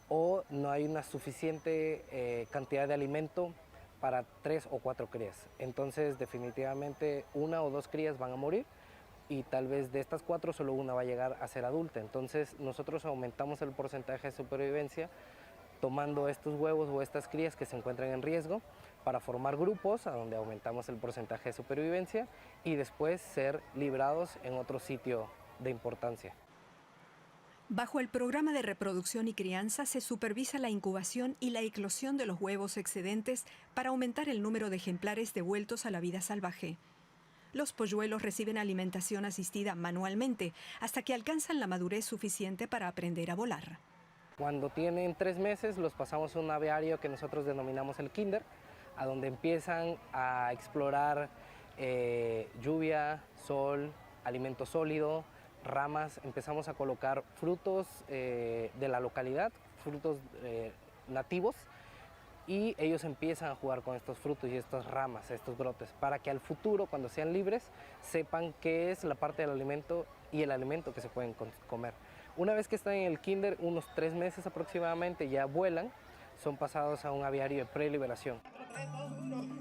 o no hay una suficiente cantidad de alimento para 3 o 4 crías. Entonces, definitivamente, 1 o 2 crías van a morir y tal vez de estas 4 solo una va a llegar a ser adulta. Entonces nosotros aumentamos el porcentaje de supervivencia tomando estos huevos o estas crías que se encuentran en riesgo para formar grupos a donde aumentamos el porcentaje de supervivencia y después ser librados en otro sitio de importancia. Bajo el programa de reproducción y crianza se supervisa la incubación y la eclosión de los huevos excedentes para aumentar el número de ejemplares devueltos a la vida salvaje. Los polluelos reciben alimentación asistida manualmente hasta que alcanzan la madurez suficiente para aprender a volar. Cuando tienen 3 meses los pasamos a un aviario que nosotros denominamos el kinder, a donde empiezan a explorar lluvia, sol, alimento sólido, ramas, empezamos a colocar frutos de la localidad, frutos nativos, y ellos empiezan a jugar con estos frutos y estas ramas, estos brotes, para que al futuro, cuando sean libres, sepan qué es la parte del alimento y el alimento que se pueden comer. Una vez que están en el kinder, unos 3 meses aproximadamente, ya vuelan, son pasados a un aviario de preliberación.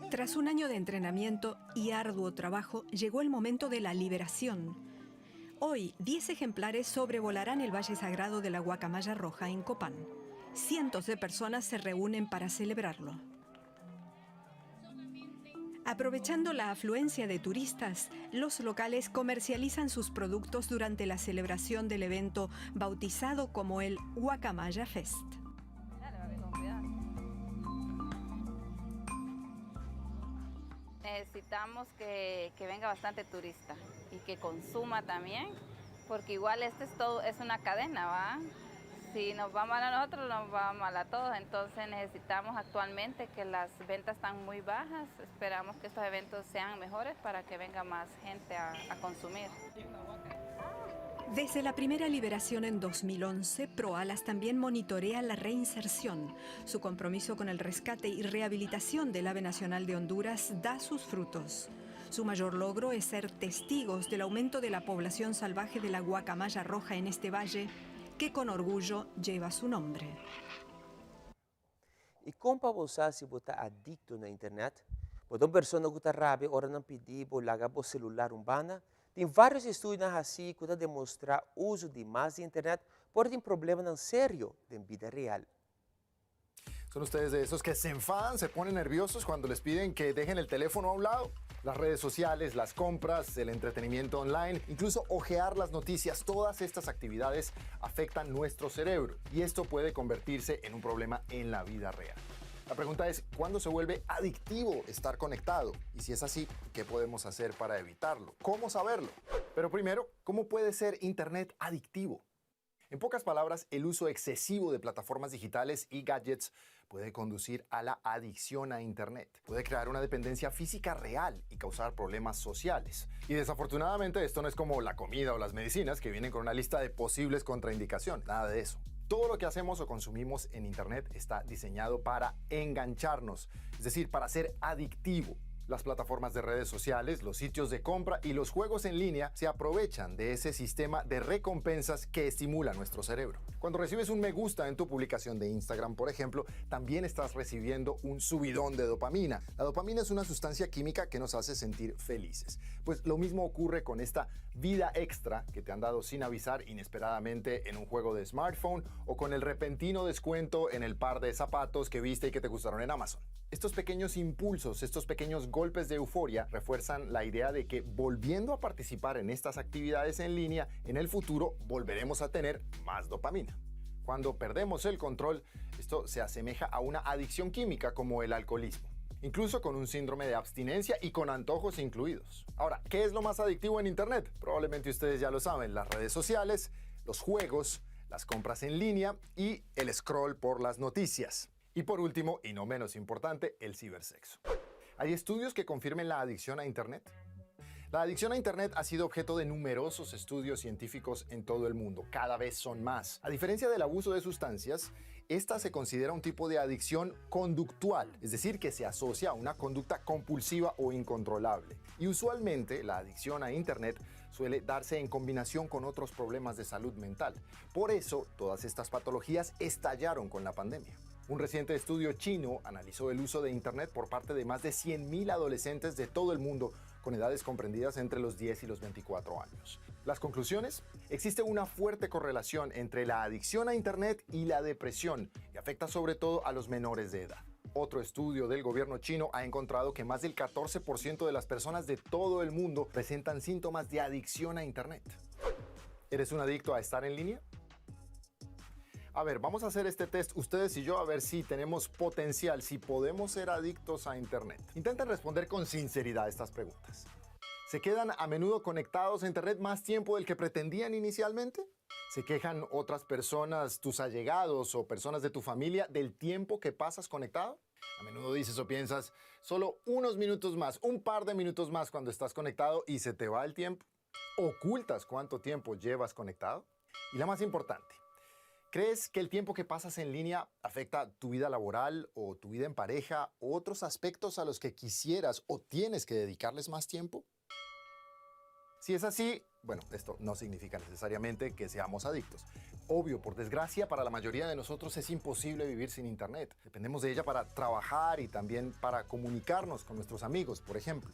Tras un año de entrenamiento y arduo trabajo, llegó el momento de la liberación. Hoy, 10 ejemplares sobrevolarán el Valle Sagrado de la Guacamaya Roja en Copán. Cientos de personas se reúnen para celebrarlo. Aprovechando la afluencia de turistas, los locales comercializan sus productos durante la celebración del evento bautizado como el Guacamaya Fest. Necesitamos que venga bastante turista y que consuma también, porque igual es una cadena, ¿va? Si nos va mal a nosotros, nos va mal a todos. Entonces necesitamos actualmente que las ventas están muy bajas. Esperamos que estos eventos sean mejores para que venga más gente a consumir. Desde la primera liberación en 2011, ProAlas también monitorea la reinserción. Su compromiso con el rescate y rehabilitación del ave nacional de Honduras da sus frutos. Su mayor logro es ser testigos del aumento de la población salvaje de la guacamaya roja en este valle, que con orgullo lleva su nombre. E como para você, se você está adicto na internet, uma pessoa que está rápida, ora não pedir, largar o celular urbana, tem vários estudos assim que demonstram o uso demais da internet pode ter problema sério na vida real. ¿Son ustedes de esos que se enfadan, se ponen nerviosos cuando les piden que dejen el teléfono a un lado? Las redes sociales, las compras, el entretenimiento online, incluso ojear las noticias, todas estas actividades afectan nuestro cerebro y esto puede convertirse en un problema en la vida real. La pregunta es, ¿cuándo se vuelve adictivo estar conectado? Y si es así, ¿qué podemos hacer para evitarlo? ¿Cómo saberlo? Pero primero, ¿cómo puede ser Internet adictivo? En pocas palabras, el uso excesivo de plataformas digitales y gadgets puede conducir a la adicción a Internet. Puede crear una dependencia física real y causar problemas sociales. Y desafortunadamente esto no es como la comida o las medicinas que vienen con una lista de posibles contraindicaciones. Nada de eso. Todo lo que hacemos o consumimos en Internet está diseñado para engancharnos, es decir, para ser adictivo. Las plataformas de redes sociales, los sitios de compra y los juegos en línea se aprovechan de ese sistema de recompensas que estimula nuestro cerebro. Cuando recibes un me gusta en tu publicación de Instagram, por ejemplo, también estás recibiendo un subidón de dopamina. La dopamina es una sustancia química que nos hace sentir felices. Pues lo mismo ocurre con esta vida extra que te han dado sin avisar inesperadamente en un juego de smartphone o con el repentino descuento en el par de zapatos que viste y que te gustaron en Amazon. Estos pequeños impulsos, estos pequeños golpes de euforia refuerzan la idea de que volviendo a participar en estas actividades en línea, en el futuro volveremos a tener más dopamina. Cuando perdemos el control, esto se asemeja a una adicción química como el alcoholismo, incluso con un síndrome de abstinencia y con antojos incluidos. Ahora, ¿qué es lo más adictivo en Internet? Probablemente ustedes ya lo saben, las redes sociales, los juegos, las compras en línea y el scroll por las noticias. Y por último, y no menos importante, el cibersexo. ¿Hay estudios que confirmen la adicción a Internet? La adicción a Internet ha sido objeto de numerosos estudios científicos en todo el mundo. Cada vez son más. A diferencia del abuso de sustancias, esta se considera un tipo de adicción conductual, es decir, que se asocia a una conducta compulsiva o incontrolable. Y usualmente la adicción a Internet suele darse en combinación con otros problemas de salud mental. Por eso, todas estas patologías estallaron con la pandemia. Un reciente estudio chino analizó el uso de Internet por parte de más de 100.000 adolescentes de todo el mundo con edades comprendidas entre los 10 y los 24 años. Las conclusiones: existe una fuerte correlación entre la adicción a Internet y la depresión, y afecta sobre todo a los menores de edad. Otro estudio del gobierno chino ha encontrado que más del 14% de las personas de todo el mundo presentan síntomas de adicción a Internet. ¿Eres un adicto a estar en línea? A ver, vamos a hacer este test ustedes y yo a ver si tenemos potencial, si podemos ser adictos a Internet. Intenten responder con sinceridad estas preguntas. ¿Se quedan a menudo conectados a Internet más tiempo del que pretendían inicialmente? ¿Se quejan otras personas, tus allegados o personas de tu familia del tiempo que pasas conectado? A menudo dices o piensas, solo unos minutos más, un par de minutos más cuando estás conectado y se te va el tiempo. ¿Ocultas cuánto tiempo llevas conectado? Y la más importante, ¿crees que el tiempo que pasas en línea afecta tu vida laboral o tu vida en pareja o otros aspectos a los que quisieras o tienes que dedicarles más tiempo? Si es así, bueno, esto no significa necesariamente que seamos adictos. Obvio, por desgracia, para la mayoría de nosotros es imposible vivir sin Internet. Dependemos de ella para trabajar y también para comunicarnos con nuestros amigos, por ejemplo.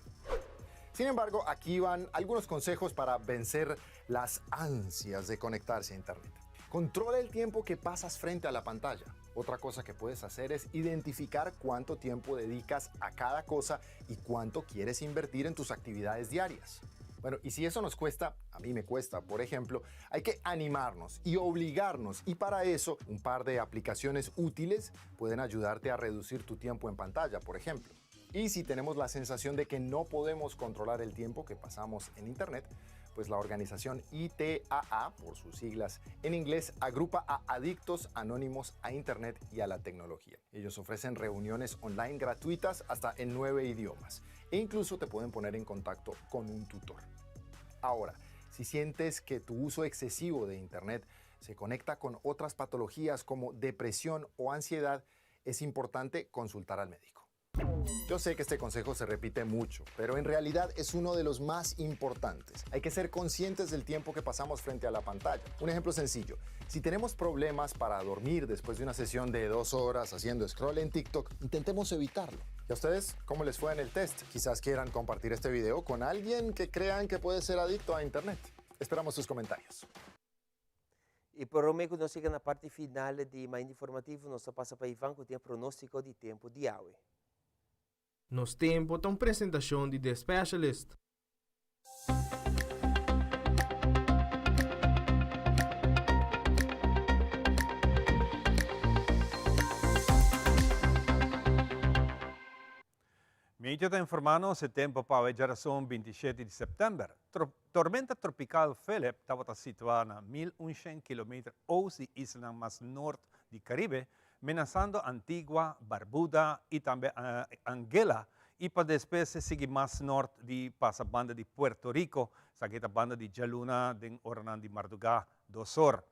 Sin embargo, aquí van algunos consejos para vencer las ansias de conectarse a Internet. Controla el tiempo que pasas frente a la pantalla. Otra cosa que puedes hacer es identificar cuánto tiempo dedicas a cada cosa y cuánto quieres invertir en tus actividades diarias. Bueno, y si eso nos cuesta, a mí me cuesta, por ejemplo, hay que animarnos y obligarnos, y para eso un par de aplicaciones útiles pueden ayudarte a reducir tu tiempo en pantalla, por ejemplo. Y si tenemos la sensación de que no podemos controlar el tiempo que pasamos en Internet, pues la organización ITAA, por sus siglas en inglés, agrupa a adictos anónimos a Internet y a la tecnología. Ellos ofrecen reuniones online gratuitas hasta en 9 idiomas e incluso te pueden poner en contacto con un tutor. Ahora, si sientes que tu uso excesivo de Internet se conecta con otras patologías como depresión o ansiedad, es importante consultar al médico. Yo sé que este consejo se repite mucho, pero en realidad es uno de los más importantes. Hay que ser conscientes del tiempo que pasamos frente a la pantalla. Un ejemplo sencillo: si tenemos problemas para dormir después de una sesión de 2 horas haciendo scroll en TikTok, intentemos evitarlo. ¿Y a ustedes cómo les fue en el test? Quizás quieran compartir este video con alguien que crean que puede ser adicto a Internet. Esperamos sus comentarios. E por o meio que nós chegamos na parte final de mais informativo, nós passa para Ivan que tem pronóstico de tempo de hoje. Nos tempo tem apresentação de The Specialist. Mídia está informando o tempo para a geração 27 de setembro. Tormenta tropical Philip estava situada a 1.100 km oeste de isla mais norte do Caribe, ameaçando Antigua, Barbuda e também Anguila, e para depois seguir mais norte de passa a banda de Puerto Rico, essa banda de Jaluna, de Ornan de Mardugá do Sur.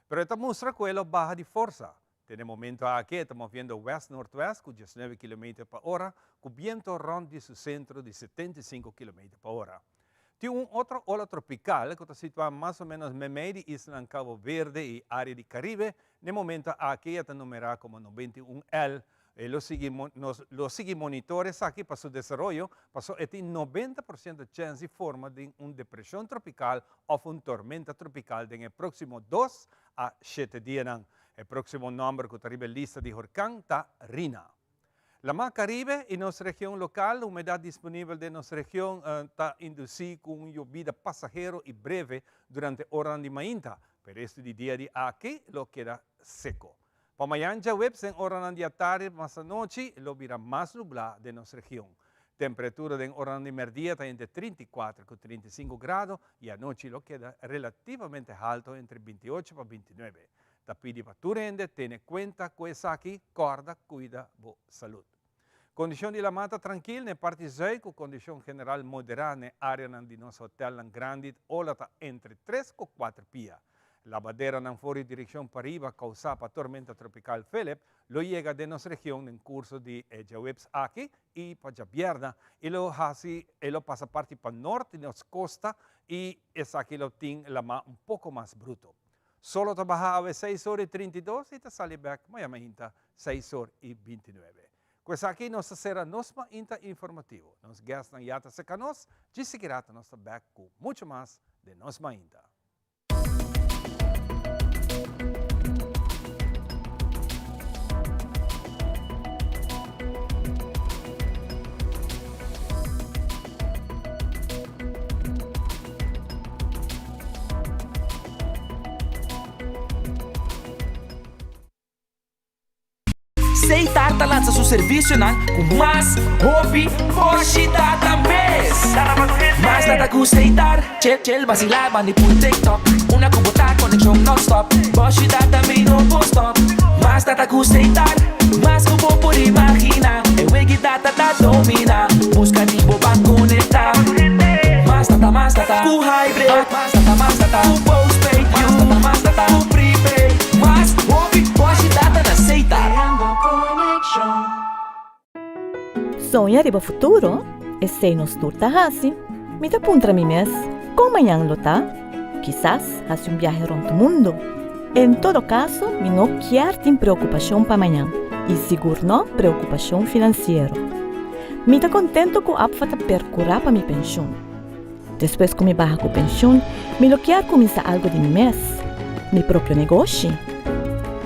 Pero esta mostra que ela baja de força. Tem momento aqui, estamos vendo west-northwest, com 19 km por hora, com viento ronde do centro de 75 km por hora. Tem outra ola tropical que está situada mais ou menos no meio de isla em Cabo Verde e área do Caribe. No momento aqui está numerada como 91L. Los seguimos monitores aqui para seu desenvolvimento, passou tem 90% de chance de forma de uma depressão tropical ou uma tormenta tropical no próximo 2 a 7 dias. O próximo nome que está na lista de huracán está Rina. La Mar Caribe e nossa região local, a umidade disponível de nossa região está induzida com llovida passageiro e breve durante a hora de mainta, pero este dia de aqui lo queda seco. Para amanhã, webs em hora de tarde, mais à noite, lo virá mais nublado de nossa região. Temperatura de hora de merdia está entre 34 e 35 graus e à noite lo queda relativamente alto entre 28 e 29. Te pedi para tu rende, tenha conta com isso aqui, corda, cuida, boa saúde. Condição de la mata tranquila, na parte zuid, com condição general moderada na área de nosso hotel grande, ola está entre 3 e 4 pia. La badeira não fora em direção para riba, causada por tormenta tropical Philip, lo llega de nossa região em curso de Jawebs aqui e para Javierna, e lo passa parte para norte, nas costas, e essa aqui lo tem la mar um pouco mais bruto. Solo trabalhava 6 horas e 32 e te sale back, amanhã 6 horas e 29. Questa aqui nossa será nossa informativo. Nos gastam e até seca nós, de seguirá nossa back com muito mais de nossa ainda. Seitarta lança seu serviço com mais hobby, hoje data mês. Mais nada com Seitar, chill, vacilar, bandi por TikTok. Uma cubota, conexão non-stop. Hoje data me no stop. Mais nada com Seitar, mais cubo por imaginar. Eu que data domina, busca tipo para conectar. Mais nada, com hybrid. um postpaid, mas data um prepaid. Mas ouve, hoje data na aceitar. Sonha riba futuro? E sei nos turta hasi? Me dá puntra mi mes? Com manhã lota? Quizás hace um viaje around o mundo. Em todo caso, me não quer ter preocupação para amanhã. E seguro não preocupação financeira. Me dá contento com a app para percurar para minha pensão. Depois que me barra com a pensão, me lo quer começar algo de mi mês. Mi próprio negócio.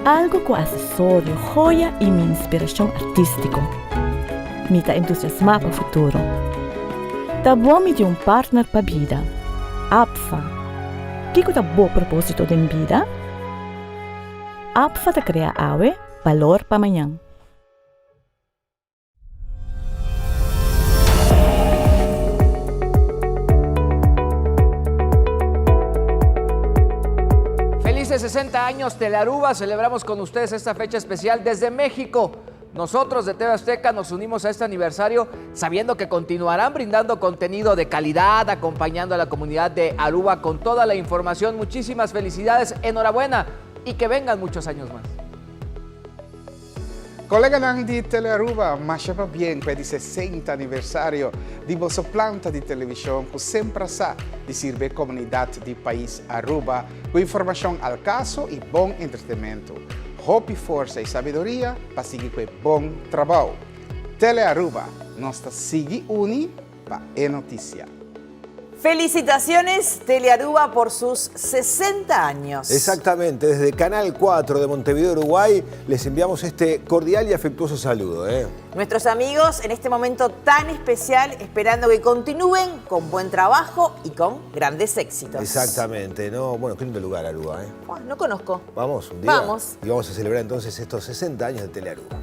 Algo com acessório, joia e minha inspiração artística. Me dá entusiasmar para o futuro. Tá bom me ter um partner para a vida. APFA. Que é o bom propósito da vida? APFA te cria awe, valor para amanhã. Felices 60 años Telearuba, celebramos con ustedes esta fecha especial desde México. Nosotros de TV Azteca nos unimos a este aniversario sabiendo que continuarán brindando contenido de calidad, acompañando a la comunidad de Aruba con toda la información. Muchísimas felicidades, enhorabuena y que vengan muchos años más. Colega lang di Telearuba, masya pa bien per il 60 anniversario di vostra planta di televisione che sempre sa di servire comunità di paese Aruba con informazione al caso e buon intrattenimento. Hopi forza e sabiduria para seguir con buen trabajo. Telearuba, nostra sigue uni pa e noticia. Felicitaciones Telearuba por sus 60 años. Exactamente, desde Canal 4 de Montevideo, Uruguay, les enviamos este cordial y afectuoso saludo. Nuestros amigos en este momento tan especial, esperando que continúen con buen trabajo y con grandes éxitos. Exactamente, ¿no? Bueno, qué lindo lugar Aruba, Oh, no conozco. Vamos, un día. Vamos. Y vamos a celebrar entonces estos 60 años de Telearuba.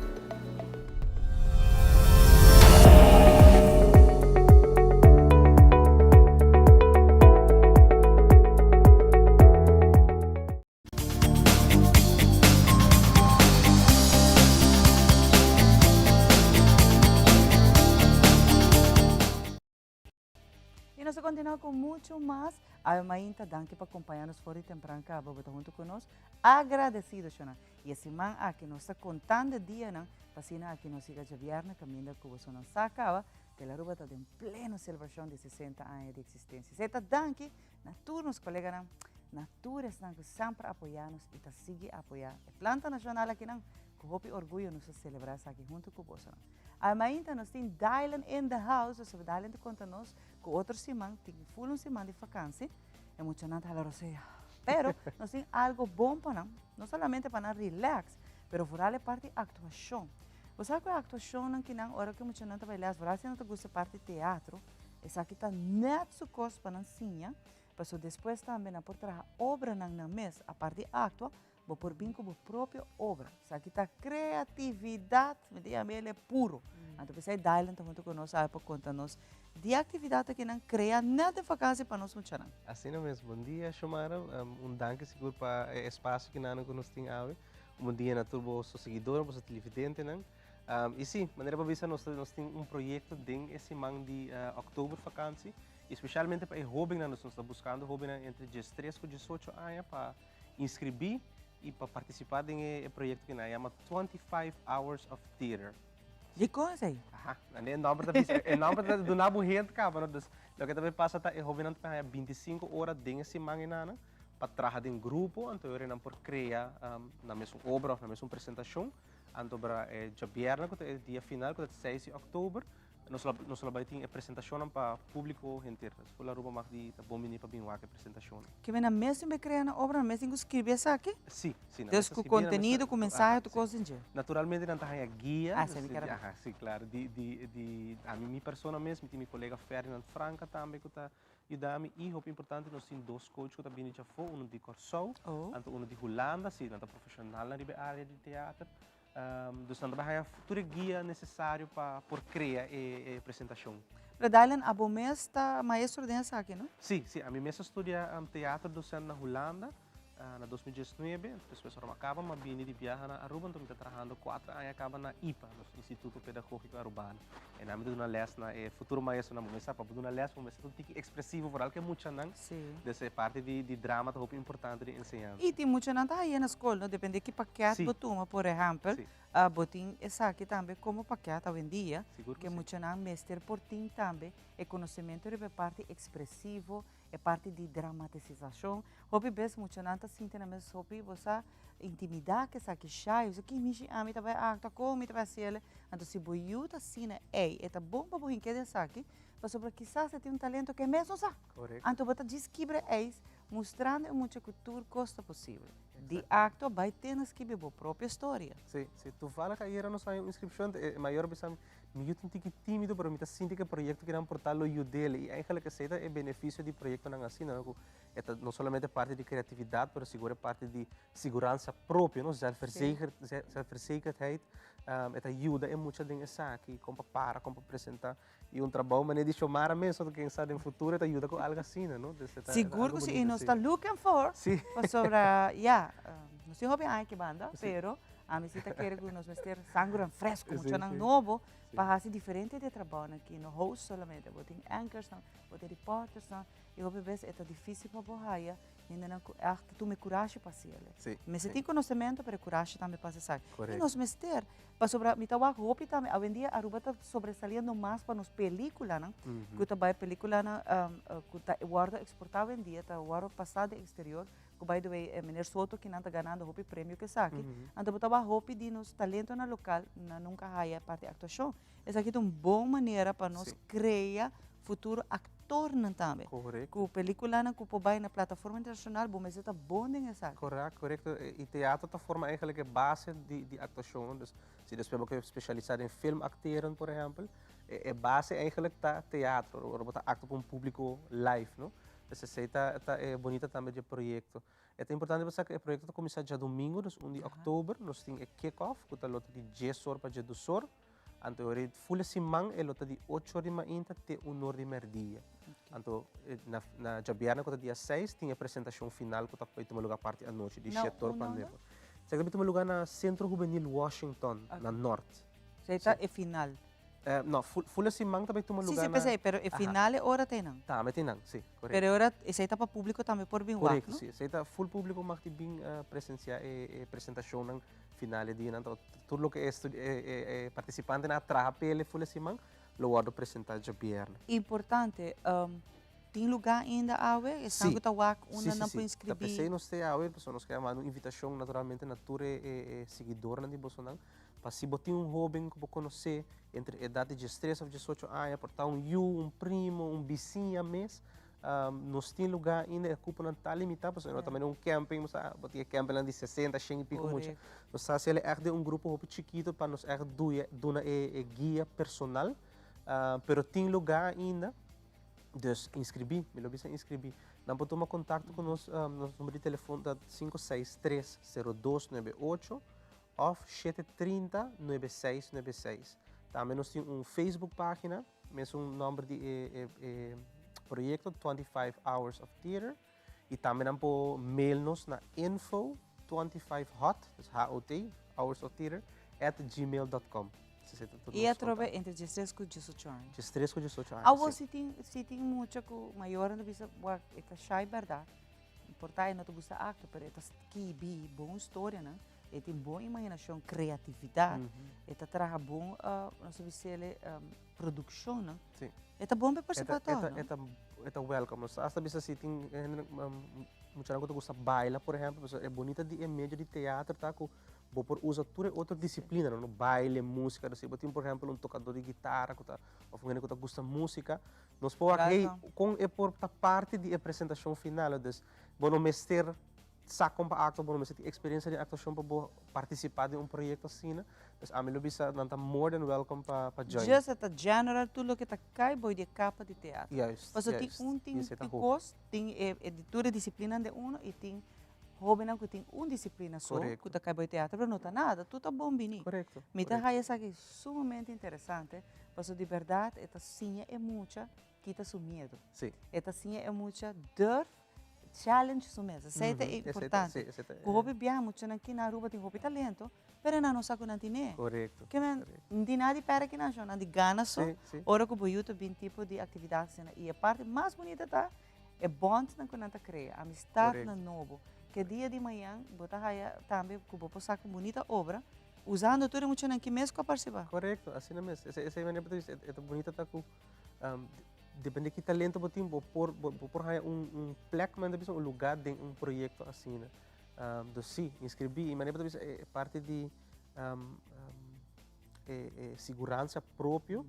Nós continuamos com muito mais. A Mainta, danke por acompanhar-nos fora de temprano, que está junto conosco. Agradecido, Xana. E esse man aqui nós está contando dia, não? Passina aqui nós siga de viernes, caminho que você não sacava. Telearuba está em plena celebração de 60 anos de existência. Zeta danke, na turnos, colega, não? Na turnos, não, que sempre apoiar-nos e está seguir a apoiar. A planta nacional aqui, não? Com hope orgulho nos celebrar aqui junto com você, não? A Mainta nós temos Dylan in the house, ou seja, Dylan te conta nós com outro semana, tem full semana de vacância, é muito nada a roceia. Pero nós temos algo bom para nós, não somente para nós relax, pero for a parte atuação. Você sabe que a atuação não que não, hora que muito nada vai lá, se não te gosta parte teatro, essa aqui está net su costo para nós sim, mas depois também na por trabalhar obra na mês, a parte de atua, vou por bem com a própria obra. Isso aqui está criatividade, me diga ele é puro. Então, você dá ele junto conosco, para contar-nos de atividade que não cria nada de vacância para nós muito. Assim mesmo. Bom dia, Xomara. Danke seguro para o espaço que nós temos. Bom dia na turbo seguidor, para televidente. E sim, maneira para ver nós temos projeto esse mês de outubro vacância, especialmente para o jovem nós estamos buscando jovem entre 13 e 18 anos para inscrever e para participar em projeto que nós chama 25 Hours of Theater. De coisa aí? Em nome do Nabu Gente, o que também passa é jovem para 25 horas de semana para trabalhar em grupo, então eu não por criar na mesma obra, na mesma apresentação, então para o viernes, que é o dia final, que é 6 de outubro, nós vamos ter apresentação para o público inteiro. Por Aruba mais de bom menino para vir a apresentação. Que vem na mesma criar na obra, na mesma escrever isso aqui? Sim. Desde com conteúdo, com mensagem, tu coisa em dia. Naturalmente não tem guia. Sim, claro. A minha pessoa mesmo, tem meu colega Ferdinand Franca também que está ajudando. E o importante nós temos dois coaches que também já foram, um de Corsou, um de Holanda, sim, um profissional na área de teatro. Dus dan heb je future guia necessário para criar a apresentação. Para Dylan, a bom mês está maestro dessa aqui, não? Sim. A minha mestra estuda teatro docente na Holanda na 2019, depois nós acaba, mas vim de viajar na Aruba, então estou trabalhando 4 anos, acaba na IPA, no Instituto Pedagógico Arubano. E na medida na les na futuro maestro na momento, para poder na les, mas é tudo expressivo, por algo que muito não. Dessa parte de drama, é muito importante de ensinar. E tem muito não tá aí na escola, não depende de que paquete botuma, por exemplo, botin essa aqui também como paquete hoje em dia, que muito não mestre por ti também, é conhecimento de parte expressivo, é parte de dramatização. Hobby bes muito não tá sentindo na mesma hobby, você intimidar que sabe chai, isso que me ami tá vai acta como tá vai ser, então se boiuta assim é bom para boin que dessa aqui, para sobre quizás você tem um talento que mesmo sabe. Correto. Então bota desquibre mostrando muita cultura costa possível. De acto vai ter nas que a própria história. Sim, se tu fala que aí era nossa inscrição, é maior pensar, me eu tenho que tímido, mas me sinto que o projeto que não portar o dele e aí que seja é benefício do projeto não assim, não somente parte de criatividade, mas segura parte de segurança própria, não zelfverzekerdheid, essa ajuda é muita dinheiro aqui, como para apresentar e um trabalho maneira de chamar mesmo quem sabe no futuro, ajuda com algo assim, não? Seguro que se nós está looking for, sobre não sei hobby ai que banda, pero a mim se tá querendo nós mestre sangue fresco, muito novo, para fazer diferente de trabalho aqui no host solamente, botem anchors, botem reporters, e o bebê é difícil para borraia, ainda não tu me coragem para ser ele. Mas se tem conhecimento para coragem também para ser. E nós mestre, para sobre me tá roupa também, hoje em dia a Aruba está sobressalendo mais para nos película, não? Que tá vai película na que tá guarda exportado em dia, tá guarda passado exterior, que vai do menino Soto que não está ganhando roupa prêmio que sabe. Então botava roupa de nos talento na local, na nunca raia parte de actuação. Essa aqui é uma boa maneira para nós criar futuro ator também. Correto. Com película na que vai na plataforma internacional, bom, mas está bom em essa. Correto. E teatro tá forma eigenlijk base de actuação. Dus, se nós que especializado em film acteren, por exemplo, é base eigenlijk tá teatro, ou botar acto com público live, não? Essa é bonita também de projeto. É importante pensar que o projeto começa já domingo, 1 de outubro, nós temos kick-off, que está lota de 10 horas para 12 horas. Então, full semana é lota de 8 horas de manhã até 1 hora de meio-dia. Então, na Jabiana, que dia 6, tem a apresentação final, que está para tomar lugar parte à noite, de 7 horas para 9. Você vai tomar lugar no Centro Juvenil Washington, na Norte. Você é final? Não, full semana também tomar lugar. Sim, pensei, pero o final é hora tem não? Tá, mas tem não, sim, correto. Pero hora, esse está para público também por bem lá, correto, sim. Esse está full público, mas tem bem presenciar a apresentação no final de ano. Então, tudo o que é participante na trapela full semana, lo vou apresentar já viernes. Importante, tem lugar ainda a ver? Estão que está uma não pode inscrever. Tá pensei não sei a ver, pessoal, nós queremos uma invitação naturalmente na tour seguidor de Bolsonaro. Para se botar um jovem que você conhecer entre a idade de 13 a 18 anos, portar um primo, um vizinho mês, nós temos lugar ainda, a culpa não está limitada, porque nós também um camping, botar camping de 60, 100 e pico, muito. Nós sabemos que é um grupo chiquito para nos dar uma guia personal, mas tem lugar ainda, dus inscrever, me lo bisa inscrever. Não pode tomar contato com nós, nosso número de telefone é 563-0298, of 730-9696. Também nós temos Facebook página, mesmo nome de projeto 25 Hours of Theater. E também não pode mail-nos na info25hot, HOT, Hours of Theater, @gmail.com. E a trova entre 13 e 18 anos. 13 e 18 anos. Algo se tem muito maior, não bisa, é shy verdade. Importante não te gusta acto, mas é que boa história, né? E tem boa imaginação, criatividade, e trabalha bom, não sei se ele produção, não? Sim. É bom para participar todo. É welcome. Hasta bisa se tem muita gente que gosta de bailar, por exemplo, é bonita de média de teatro, tá? Que por usa outra disciplina, não? Baile, música, assim, tem por exemplo um tocador de guitarra, ou alguém que gosta de música, nós podemos com por parte da apresentação final, dus, bom mestre sacam para acto, bom mestre experiência de actuação para participar de projeto assim, né? Dus a mim lo bisa nanta more than welcome para join. Just at general tudo que tá cai boi de capa de teatro. Yes. Mas tem curso, tem editora disciplina de e tem jovem que tem disciplina só, que tá cai boi teatro, mas não tá nada, tudo tá bom bem. Correto. Me tá aí essa aqui sumamente interessante, mas de verdade esta sim é muita quita seu medo. Sim. Esta sim é muita dor challenge su mesa. Isso é importante. O hobby bem, muito aqui na Aruba tem hobby talento, pero não sabe o que não. Correto. Que não tem nada para que não chama, não tem ganas só. Ora que o YouTube tem tipo de atividades e a parte mais bonita tá é bond na que não tá cria, amistade na novo. Que dia de manhã, botar aí também que vou passar com bonita obra. Usando tudo muito aqui mesmo para participar. Correto, assim mesmo. Essa é a maneira é bonita tá com depende que talento botim por plek mas também um lugar de projeto assim, né? Sim, inscrevi e maneira também é parte de segurança próprio.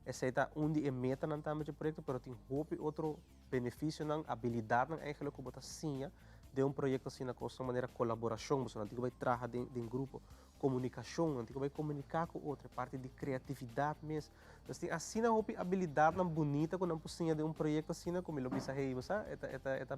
Essa é onde é meta não também de projeto, mas tem outro benefício não habilidade não eigenlijk como botar sim de projeto assim na coisa maneira colaboração, você não tem que vai trabalhar em grupo. Comunicação, não tem que comunicar com outra parte de criatividade mesmo. Então, tem assim a habilidade não bonita quando não possível de projeto assim, como ele pensa, hey, você,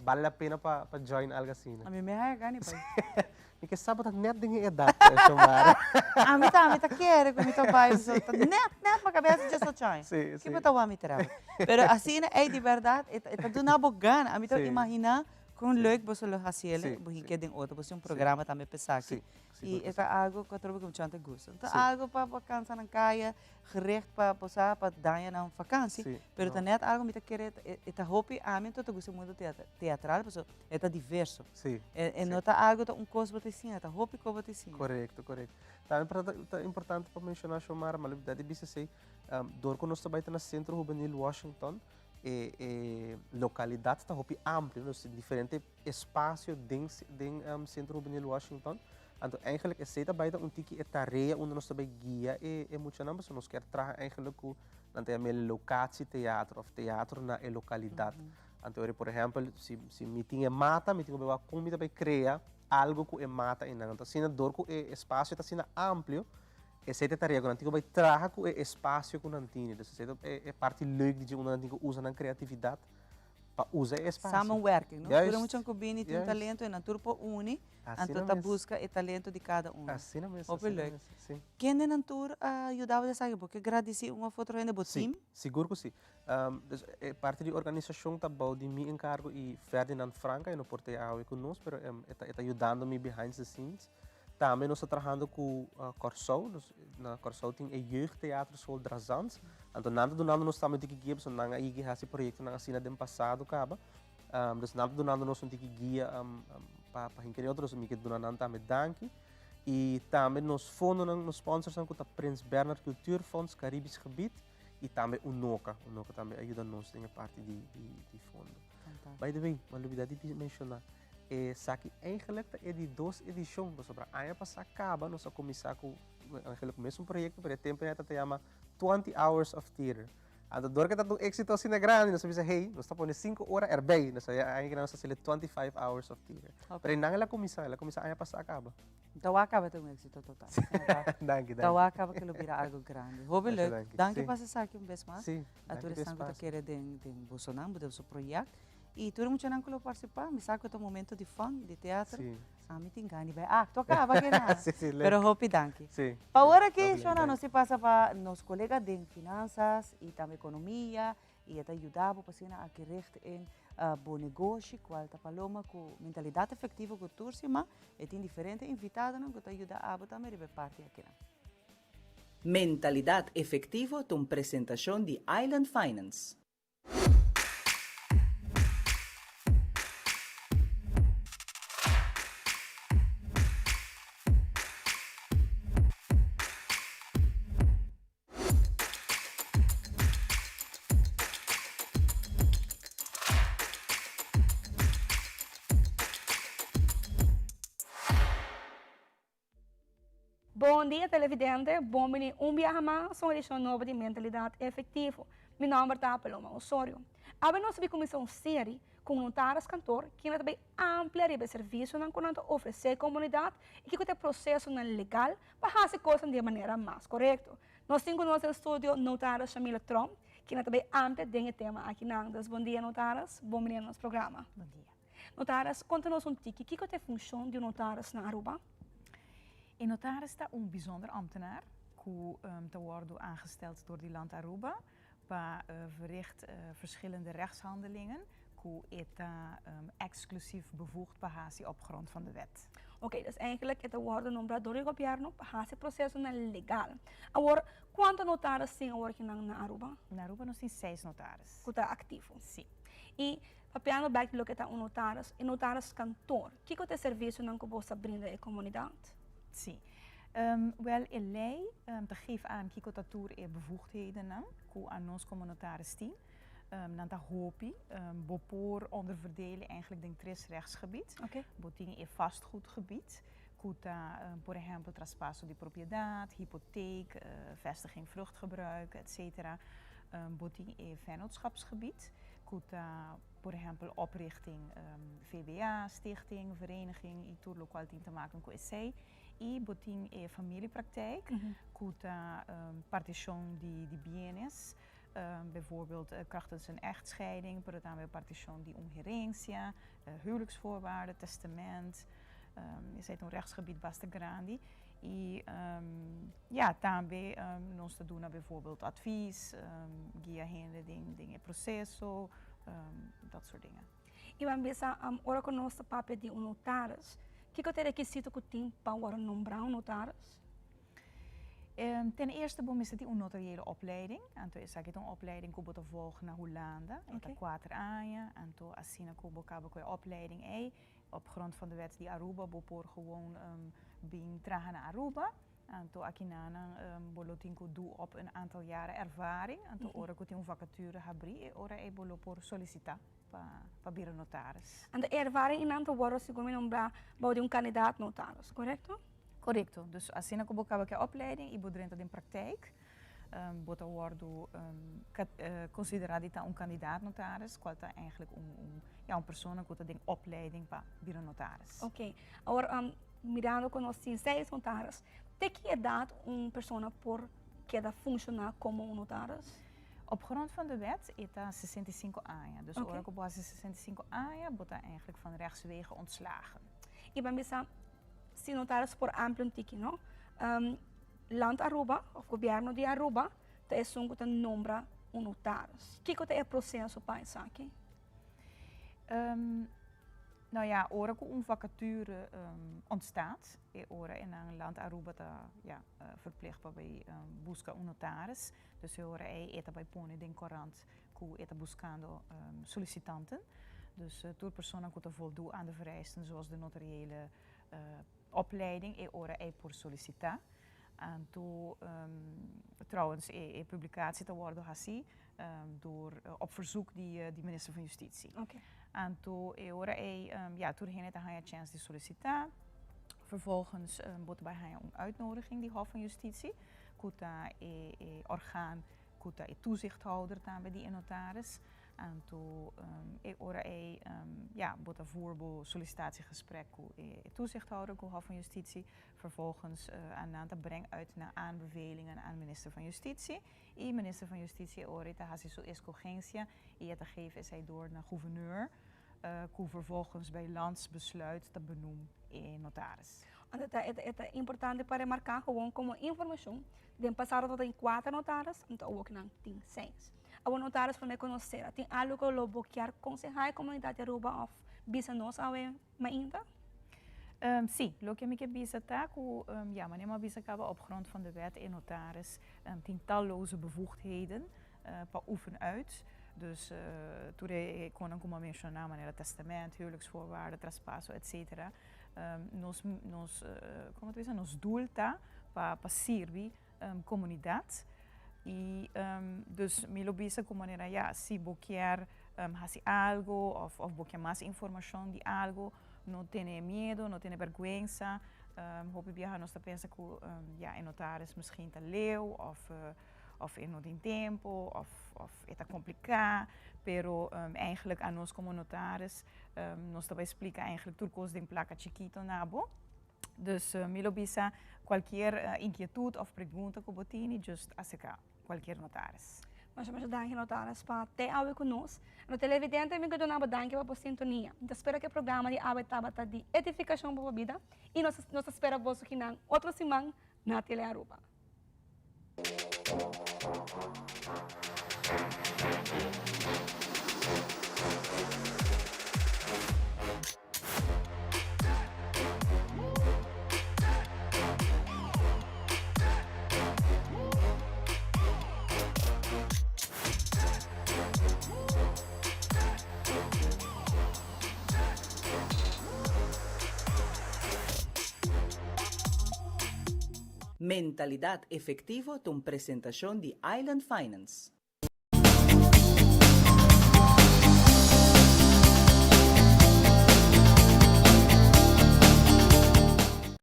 vale a pena para join algo assim. A mim me é gani pai. Me que sabe net de idade, chamar. A mim tá quer, como tá pai, net para cabeça de só chai. Sim. Que botar o ami terá. Pero assim é de verdade, é do na bogana. A mim tá imagina com leuk você lo haciele, porque tem outro, você programa também pensar aqui. E é algo que eu trouxe com muito gosto. Então, algo para vacança na caia, gerecht para passar para dar na vakantie. Pero tá net algo que querer, é hobby, a mim todo gosto muito teatral, porque é diverso. É não tá algo tá coisa para sim, tá hobby como para sim. Correto. Também é importante para mencionar chamar, mas deve bisa sei, dor que nós trabalhamos no Centro Juvenil Washington. Localidade está muito ampla, diferente espaço dentro do Centro Juvenil Washington. Então, eigenlijk é feita baita tiki tarefa onde nós também guia e muito não, mas nós queremos trabalhar eigenlijk com não tem a locatie teatro ou teatro na localidade. Então, por exemplo, se meeting é mata, meeting vai como também criar algo que é mata e não. Então, se na dor que o espaço está sendo amplo, essa tarefa que nanti vai trabalhar com o espaço que nanti, então é parte leuk de nanti usa na criatividade para usar espaço. Samenwerking, não? Por muito que bini tem talento e na turpo uni, então tá busca o talento de cada um. Assim mesmo. Sim. Quem na tur ajudava a sair porque agradeci uma foto ainda botim? Seguro que sim. Parte da organização tá bom de mim encargo e Ferdinand Franca e no portei a conosco, pero está ajudando me behind the scenes. Também nós estamos trabalhando com Corsou, na Corsou tem a jeugdteatro Sol Drazans. Então, nós estamos aqui guia, porque nós temos esse projeto na assina do passado, acaba. Nós temos que guia para quem outros, nós temos também danke. E também nós fundos, nos sponsors, com o Prins Bernhard Cultuurfonds, Caribisch Gebied, e também o NOCA. O NOCA também ajuda nós em parte de fundo. By the way, uma novidade de mencionar. Saki eigenlijk é de 2 edições, sobre a ano passado acaba, nós começamos com o mesmo projeto, pero tempo já se chama 20 Hours of Theater. Então, dor que está um êxito assim grande, nós pensamos, hey, nós estamos pondo 5 horas erbei, nós ainda fazer 25 Hours of Theater. Pero não ela começa a ano passado acaba. Então acaba de um êxito total. Então acaba que ele vira algo grande. Hobby leuk. Dank je para aqui vez mais. A tua lição que quer de Bolsonaro, do seu projeto. E tudo muito não quero participar, me saco do momento de fã, de teatro. A mim tem ganho, tu acaba que nada. Pero hope danke. Para agora que Shona não se passa para nos colegas de finanças e também economia e até ajudar para cena a que recht em bom negócio, qual tá paloma com mentalidade efetiva com tursima e tem diferente invitado não que te ajuda a também de parte aqui. Mentalidad efectivo tu presentación de Island Finance. Bom dia, televidente. Bom dia, viaje más, uma edição nova de Mentalidade Efetivo. Meu nome é Paloma Osório. Agora nós vamos começar uma série com notários cantor que também amplia o serviço que oferecer à comunidade e que tem processo legal para fazer coisas de maneira mais correta. Nós temos no estúdio notários Shamila Trom, que também amplia o tema aqui na Andas. Bom dia, notários. Bom dia no nosso programa. Bom dia. Notários, conta-nos tique. O que é a função de notários na Aruba? Een notaris is een bijzonder ambtenaar die te worden aangesteld door die land Aruba, waar verricht verschillende rechtshandelingen, eta exclusief bevoegd bahasi op grond van de wet. Oké, dus eigenlijk het worden nombrado door het governo bahasi processo legal. Agora, quantos notários tem agora na Aruba? Na Aruba nós temos 6 notários. Que está ativo. Sim. E papiano back lo que está notários e notários cantor. Que é o serviço não que você brinda à comunidade? Sim. Wel, in lei te geven aan Kiko Tatoer bevoegdheden aan ons como notaris team. Nanta hopi, bopoor onderverdelen eigenlijk denk tres rechtsgebied. Boting in vastgoedgebied. Kuta, por ejemplo, traspaso de propriedad, hypotheek, vestiging, vruchtgebruik, etc. Boting in vennootschapsgebied. Kuta, por ejemplo, oprichting VBA, stichting, vereniging, i tur lokaal team te maken com EC. E boting in familiepraktijk. Kuta, partition de bienes. Bijvoorbeeld krachtens een echtscheiding, maar dan weer partition die ongerencia, huwelijksvoorwaarden, testament. Je zit een rechtsgebied basta grandi. Ja, também nós te doen bijvoorbeeld advies, guia heen dingen processo, dat soort dingen. E vamos ver ora com nosso papel de notários. Que é o requisito que tem para nombrar notários? Ten eerste is het een notariële opleiding. En toen is het een opleiding die te volgen naar Hollanda. En toen 4 jaar. En toen asina kubo een opleiding op grond van de wet die Aruba bopor gewoon bin tragen naar Aruba. En toen akinana bolotinko doe op een aantal jaren ervaring. En toen ora kuti een vacature habri e ora bolo por sollicita pa bira notaris. En de ervaring in aantal woorden seguro nombrar de een kandidaat notaris, correcto? Correcto. Dus assim na kubo que opleiding e bodrenta in praktijk. Bota worden considerado een kandidaat notaris, qual tá eigenlijk een persoon die een opleiding para bira notaris. Ok. Agora mirando com nós 6 notaris, de que idade persoon por queda funcionar como notaris? Op grond van de wet is dat 65 jaar. Dus op basis 65 jaar wordt hij eigenlijk van rechtswege ontslagen. E vamos ver se notaris por amplo tiki, no? Land Aruba, of governo de Aruba, te é um que nombra notaris. Que é o processo para isso aqui? Nou ja, ora een vacature ontstaat, ora in een land Aruba verplicht bij busca un notaris. Dus ora eta bij pone den corant ku eta buscando sollicitanten. Dus door personen die voldoen aan de vereisten zoals de notariële opleiding e ora por sollicita. En toen trouwens publicatie te worden gezien door op verzoek die minister van Justitie. En toen ora toen heen het een chance de sollicita. Vervolgens wordt bij hij een uitnodiging die Hof van Justitie. Kuta orgaan, kuta toezichthouder dan bij die notaris. En toen wordt een voorbeeld sollicitatiegesprek met toezichthouder, met Hof van Justitie. Vervolgens aan brengen uit naar aanbevelingen aan minister van Justitie. En minister van Justitie heeft zo'n escogencia en het geven is hij door naar gouverneur. Die vervolgens bij landsbesluit te benoemen in notaris. Het is importante para marcar gewoon como informação de passado tot in 4 notaris, então ook naar 6. Alguns notaris para me conhecer, tem algo que lo bloquear concejal comunidade Aruba of bisa nos awe mainda? Sim, lo que me que bisa tá ku manema bisa kaba op grond van de wet in notaris talloze bevoegdheden pa oefen uit. Dus toen ik kon mencionar maneira testament, huwelijksvoorwaarden, traspasso, etc. Nos doel tá para servir comunidade. E dus me lobisa com maneira se bloquear hasi algo of bloquear mais informação de algo, não tem medo, não tem vergonha. Hoop ik nós te pensa que em notaris misschien te leeuw of in no tempo of é complicado, pero eigenlijk aan ons como notaris nós também explica eigenlijk turcos de placa chiquito nabo. Dus me lobisa qualquer inquietude of pergunta que botini just acerca qualquer notaris. Mas danke notaris para ter algo conosco. No televidente me donava danke para sintonia. Então espero que o programa de Ave Tabata de edificação para a vida e nós espera você que na outra semana na Tele Aruba. Mentalidad efectivo de una presentación de Island Finance.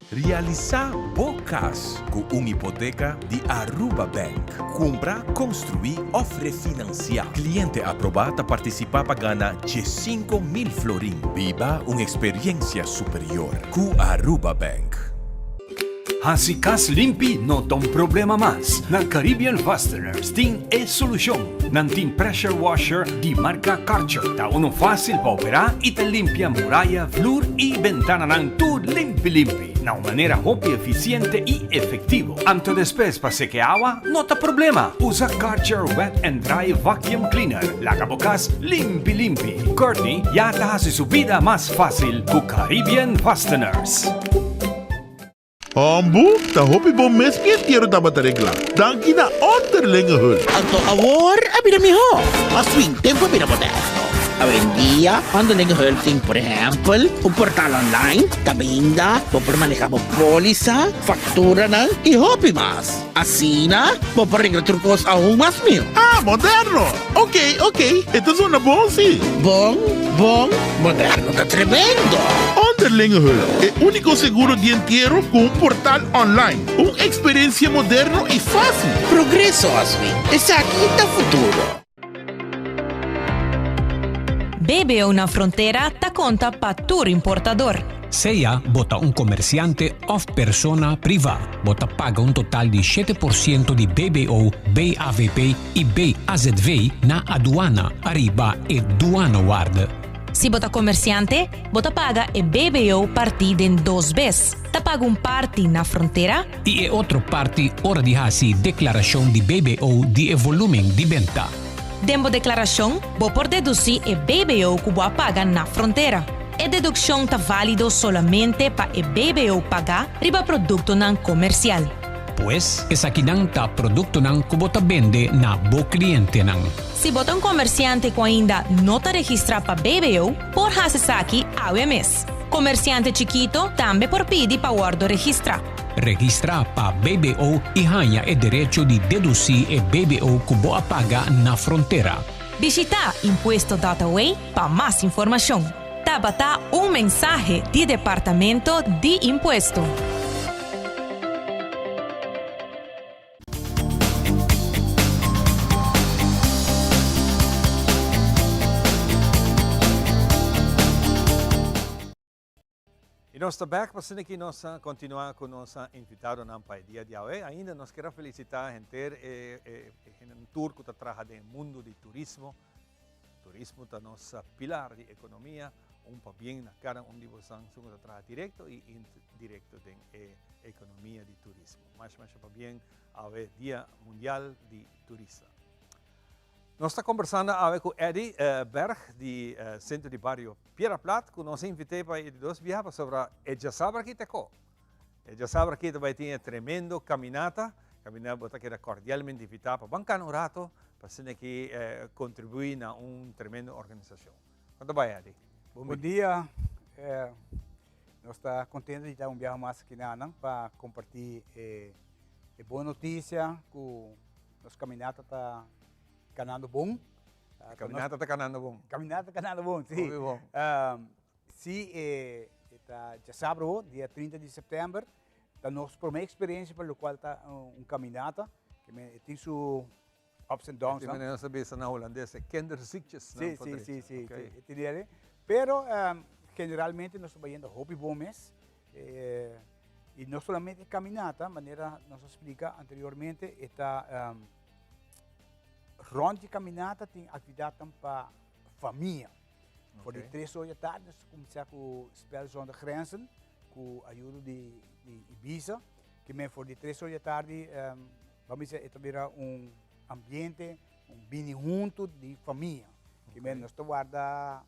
Realizar bocas com uma hipoteca de Aruba Bank. Comprar, construir ou refinanciar. Cliente aprovado participar para ganhar de 5.000 florim. Viva uma experiência superior com Aruba Bank. Hasikas limpi no tom problema mas. Na Caribbean Fasteners tem a solução. Nantin pressure washer de marca Karcher. Ta uno fácil para operar e te limpia muralla, flor e ventana nang tudo limpi. Na maneira rápida, eficiente e efetivo. Anto después para secar agua, no te problema. Usa Karcher Wet and Dry Vacuum Cleaner. Laga bocas limpi. Courtney ya te hace su vida más fácil con Caribbean Fasteners. Ambu, ta hopi bom mes que tiro ta bataregla. Danki na onderlinge hul. Anto awor, abira mi ho. Aswing tempo abira moderno. Avendia, onderlinge hulting, por ejemplo, un portal online, kabinda, por manejamos póliza, factura na y hopi más. Asina, por arreglar trucos aún más mío. Ah, moderno. Ok. Esto suena bom, sí. Bom, moderno, está tremendo. Onderlinge hul, el único seguro de entierro con un portal online. Una experiencia moderno y fácil. Progreso, Aswing. Es aquí el futuro. BBO na fronteira ta conta para tur importador. Seja bota um comerciante ou persona privada. Bota paga um total de 7% de BBO, BAVP e BAZV na aduana, arriba e duana guarda. Se bota comerciante, bota paga e BBO partida em 2 vezes. Ta paga parte na fronteira e outra parte hora de fazer declaração de BBO de volume de venda. Dembo declaração, bo por deduzir e BBO que boa paga na fronteira. E dedução tá válido solamente para e BBO pagar riba produto nan comercial. Pois, essa aqui não tá produto nan que bota vende na bo cliente nan. Se bota comerciante que ainda não tá registrado para BBO, por fazer aqui ao mês. Comerciante chiquito também por pedir para guardo registrar. Registrar para BBO e ganha o direito de deduzir e BBO que boa paga na fronteira. Visita Impuesto Dataway para mais informação. Tabata mensagem de Departamento de Impuesto. Nós estamos aqui para que nós continuar com nossa invitada na dia de hoje. Ainda nós queremos felicitar a gente em tour que está trabalhando no mundo do turismo. Turismo é nosso pilar de economia, para bem na cara onde você trabalha direto e indireto da economia de turismo. Mas para bem ao Dia Mundial de Turista. Nós estamos conversando com Eddie Berg, do Centro de Barrio Piedra Plata, que nos invitei para ir dois viajar sobre a Ejasabra que tecou. Ejasabra que vai ter tremendo caminata que era cordialmente invitado para bancar um rato, para que contribuir a uma tremenda organização. Quanto vai, Eddie? Bom dia. Nós estamos contentes de estar viagem mais aqui na Anang para compartilhar boa notícia que nossa caminata está canando bom. Caminata está canando bom. Caminata está canando bom, sim. Muito bom. Sim, já sábado, dia 30 de setembro, a nossa primeira experiência pelo qual está caminata, que tem seu ups and downs. Eu não sabia se na holandesa é kinderziektes. Sim. Pero, generalmente, nós estamos indo hobby bom mês. E não somente caminata, maneira nos explica anteriormente, está rond de caminata tem atividade para família. Voor de 3 uur da tarde, nós começamos com o Spel Zonder Grenzen, com a ajuda de Ibiza, que voor de 3 uur da tarde vamos estabelecer ambiente, bem junto de família. Que nós guarda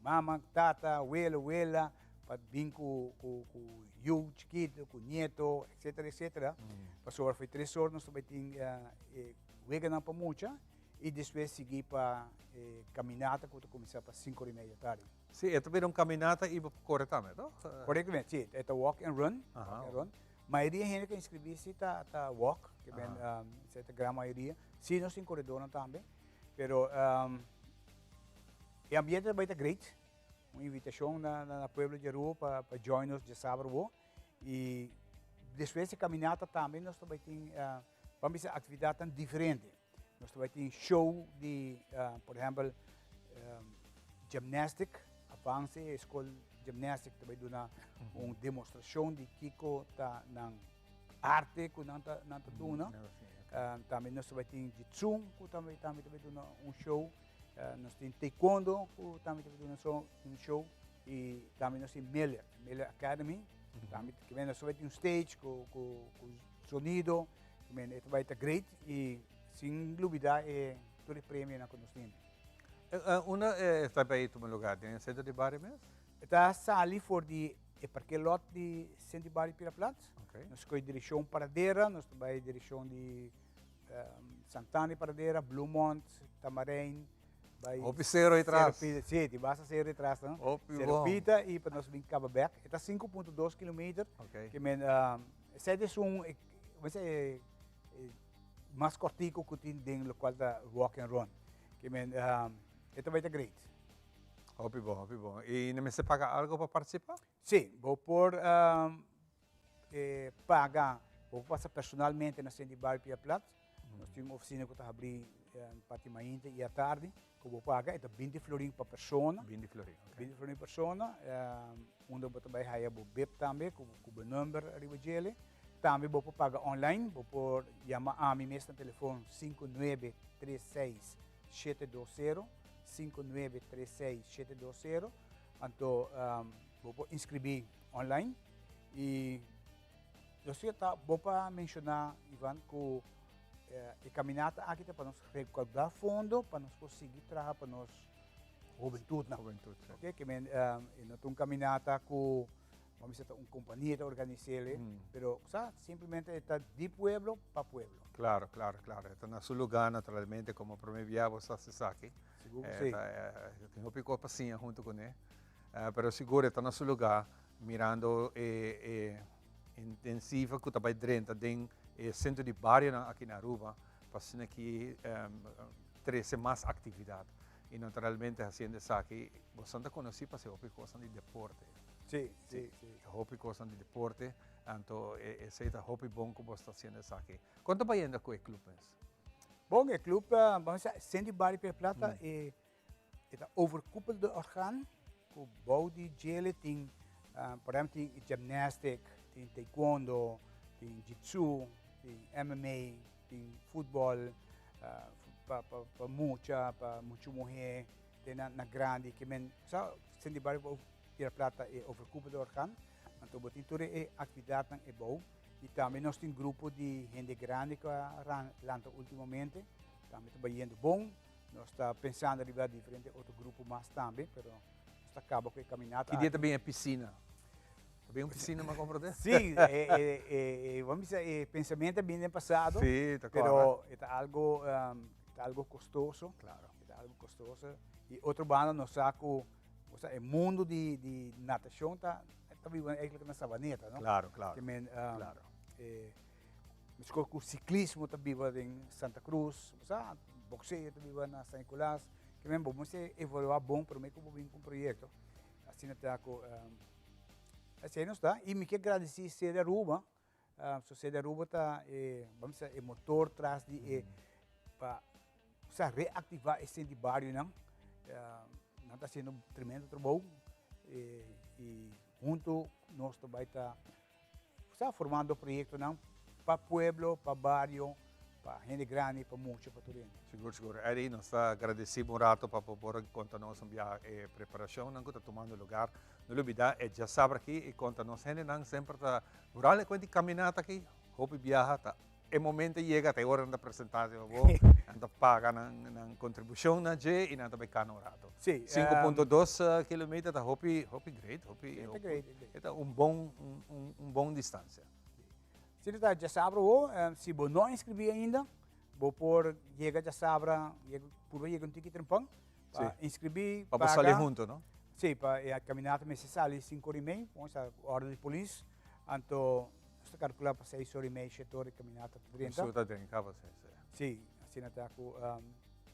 mama, tata, abuela, para vir com o chiquito, com o nieto, etc. Passou foi 3 horas, nós também temos wega para muita e depois seguir para caminata que começa para 5 da tarde. Sim, é também caminata e correr também, não? Corretamente, sim. É walk and run. maioria gente que inscrever-se tá walk, que bem, certa grande maioria. Sim, nós temos corredor também. Pero o ambiente vai estar great. Uma invitação na Pueblo de Rua para join us de sábado. E depois de caminhada também nós também tem vamos ter atividade diferente. Nós também tem show de, por exemplo, gymnastic, avance, escola gymnastic também dá uma demonstração de Kiko na arte que não tá dando. Também nós também tem jitsu, que também dá um show. Nós temos taekwondo, que também dá um show. E também nós temos Miller Academy. Também nós também temos um stage com sonido. Também vai estar great e sem dúvida é todo o prêmio que nós temos. Una está aí no lugar, tem centro de Bari mesmo? Está ali for de porque lot de centro de Bari Piraplatz. Nós temos direção Paradeira, nós temos direção de Santana Paradeira, Bluemont, Tamarém. Hopi zero atrás. Sim, de base zero atrás, não? Zero pita e para nós vir Cababec. Está 5.2 km. Que men, esse é mais cortico que tem dentro do qual da walk and run. Que men, isso vai estar great. Hopi bom. E não se paga algo para participar? Sim, vou por pagar, vou passar personalmente na Centro de Bari Piraplatz. Nós temos uma oficina que está abrindo para manhã e à tarde. Que vou pagar, é 20 florin por pessoa. 20 florin. 20 florin por pessoa. Onde eu também haya o BEP também, com o número arriba dele. Também vou pagar online, vou chamar a mim mesmo no telefone 5936-720, 5936-720. Então, vou inscrever online. E eu sei que vou mencionar, Ivan, que a caminhada aqui para nós recaudar fundo, para nós conseguir trabalhar para nós juventude. Okay? Que nós temos uma caminhada com vamos dizer, uma companhia que organiza ele, mas simplesmente está de pueblo para pueblo. Claro. Está no seu lugar, naturalmente, como promeviava você aqui. Seguro que sim. Tenho uma passinha junto com ele, mas seguro está no seu lugar, mirando intensiva que está bem dentro centro de Bari aqui na Aruba, passando aqui trazer mais atividade. E naturalmente, fazendo isso aqui, você está conhecido para ser uma coisa de deporte. Sim. Uma coisa de deporte, então é muito bom que você está fazendo isso aqui. Quanto vai indo com o clube? Bom, o clube, vamos dizer, Centro de Bari Piraplatz é overkoepeld de orgaan, com bouw die gele tem, por exemplo, tem gymnastic, tem taekwondo, tem jitsu, tem MMA, tem futebol, para mucha mulher, tem na grande, que men, Centro de Bari Piraplatz é overkoepeld de orgaan, então tem toda a atividade é bom. E também nós temos um grupo de gente grande que lança ultimamente, também está indo bom. Nós estamos pensando em diferentes outros grupos mais também, mas nós acabamos com a caminhada. Que dia também é piscina? Também uma piscina, mas compra dessa? Sim, vamos dizer, pensamento é bem passado, mas é algo custoso. Claro. É algo custoso. E outro bando, nós saco, o mundo de natação está vivendo na savaneta, não? Claro. Claro. Mas o ciclismo está vivendo em Santa Cruz, boxeio está vivendo na São Nicolás, que mesmo vamos evoluir bom para mim como um projeto. Assim está com assim não está. E me quero agradecer a Sede Aruba, a Sede Aruba está, vamos dizer, o motor atrás de para reativar esse de bairro, não? Não está sendo um tremendo trabalho e junto nós também está formando projetos para pueblo, para bairro, para gente grande, para muito, para tudo. Seguro. Aí nós agradecemos um rato para poder contar nós preparação, não está tomando lugar. Não olvidar, já sabe aqui e conta nós gente não sempre está rural com a caminhada aqui, hope viaja, tá. É momento chega até a hora da apresentação, anda paga na contribuição na G e nada becano um rato. 5.2 km da hope great, é um bom distância. Se está já sabe, se você não inscrever ainda, vou por chega já sabe, por chega um ticket trempão, para inscrever, para sair junto, não? Sim, para a caminhada me se sai 5h30, com a ordem de polícia, então se calcula para 6 horas y media, 7 horas caminata 30. Resulta de cabo, Sí, assim até que o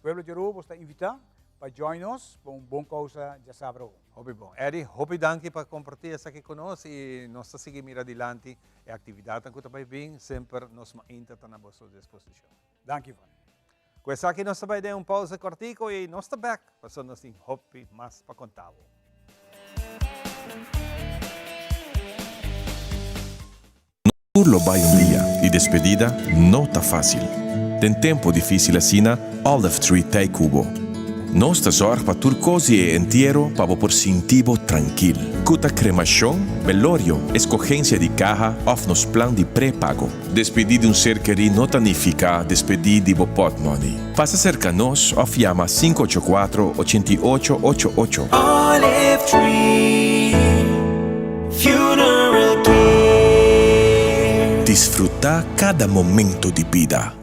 Pueblo de Aruba está invitado para join us para uma boa causa, já sabe. Hobby bom. Eddie, hobby danke para compartilhar isso aqui conosco e nós seguimos adiante. A atividade que também bem, sempre nós ainda está na vossa disposição. Danke, Ivan. Com isso aqui nós vai dar pausa cortico e nós estamos back, para nós ter hobby mais para contar. Urlo vai dia e despedida não tá fácil. Tem tempo difícil assim, Olive Tree Tay Cubo. Nós te zorg para turcosi e inteiro para por sentivo tranquilo. Cuta cremação, velório, escogência de caja of nos plan de pré-pago. Despedir de ser querido não significa despedir de pot money. Faça cerca nos of llama 584-8888. Olive Tree Funeral Care. Desfrutar cada momento de vida.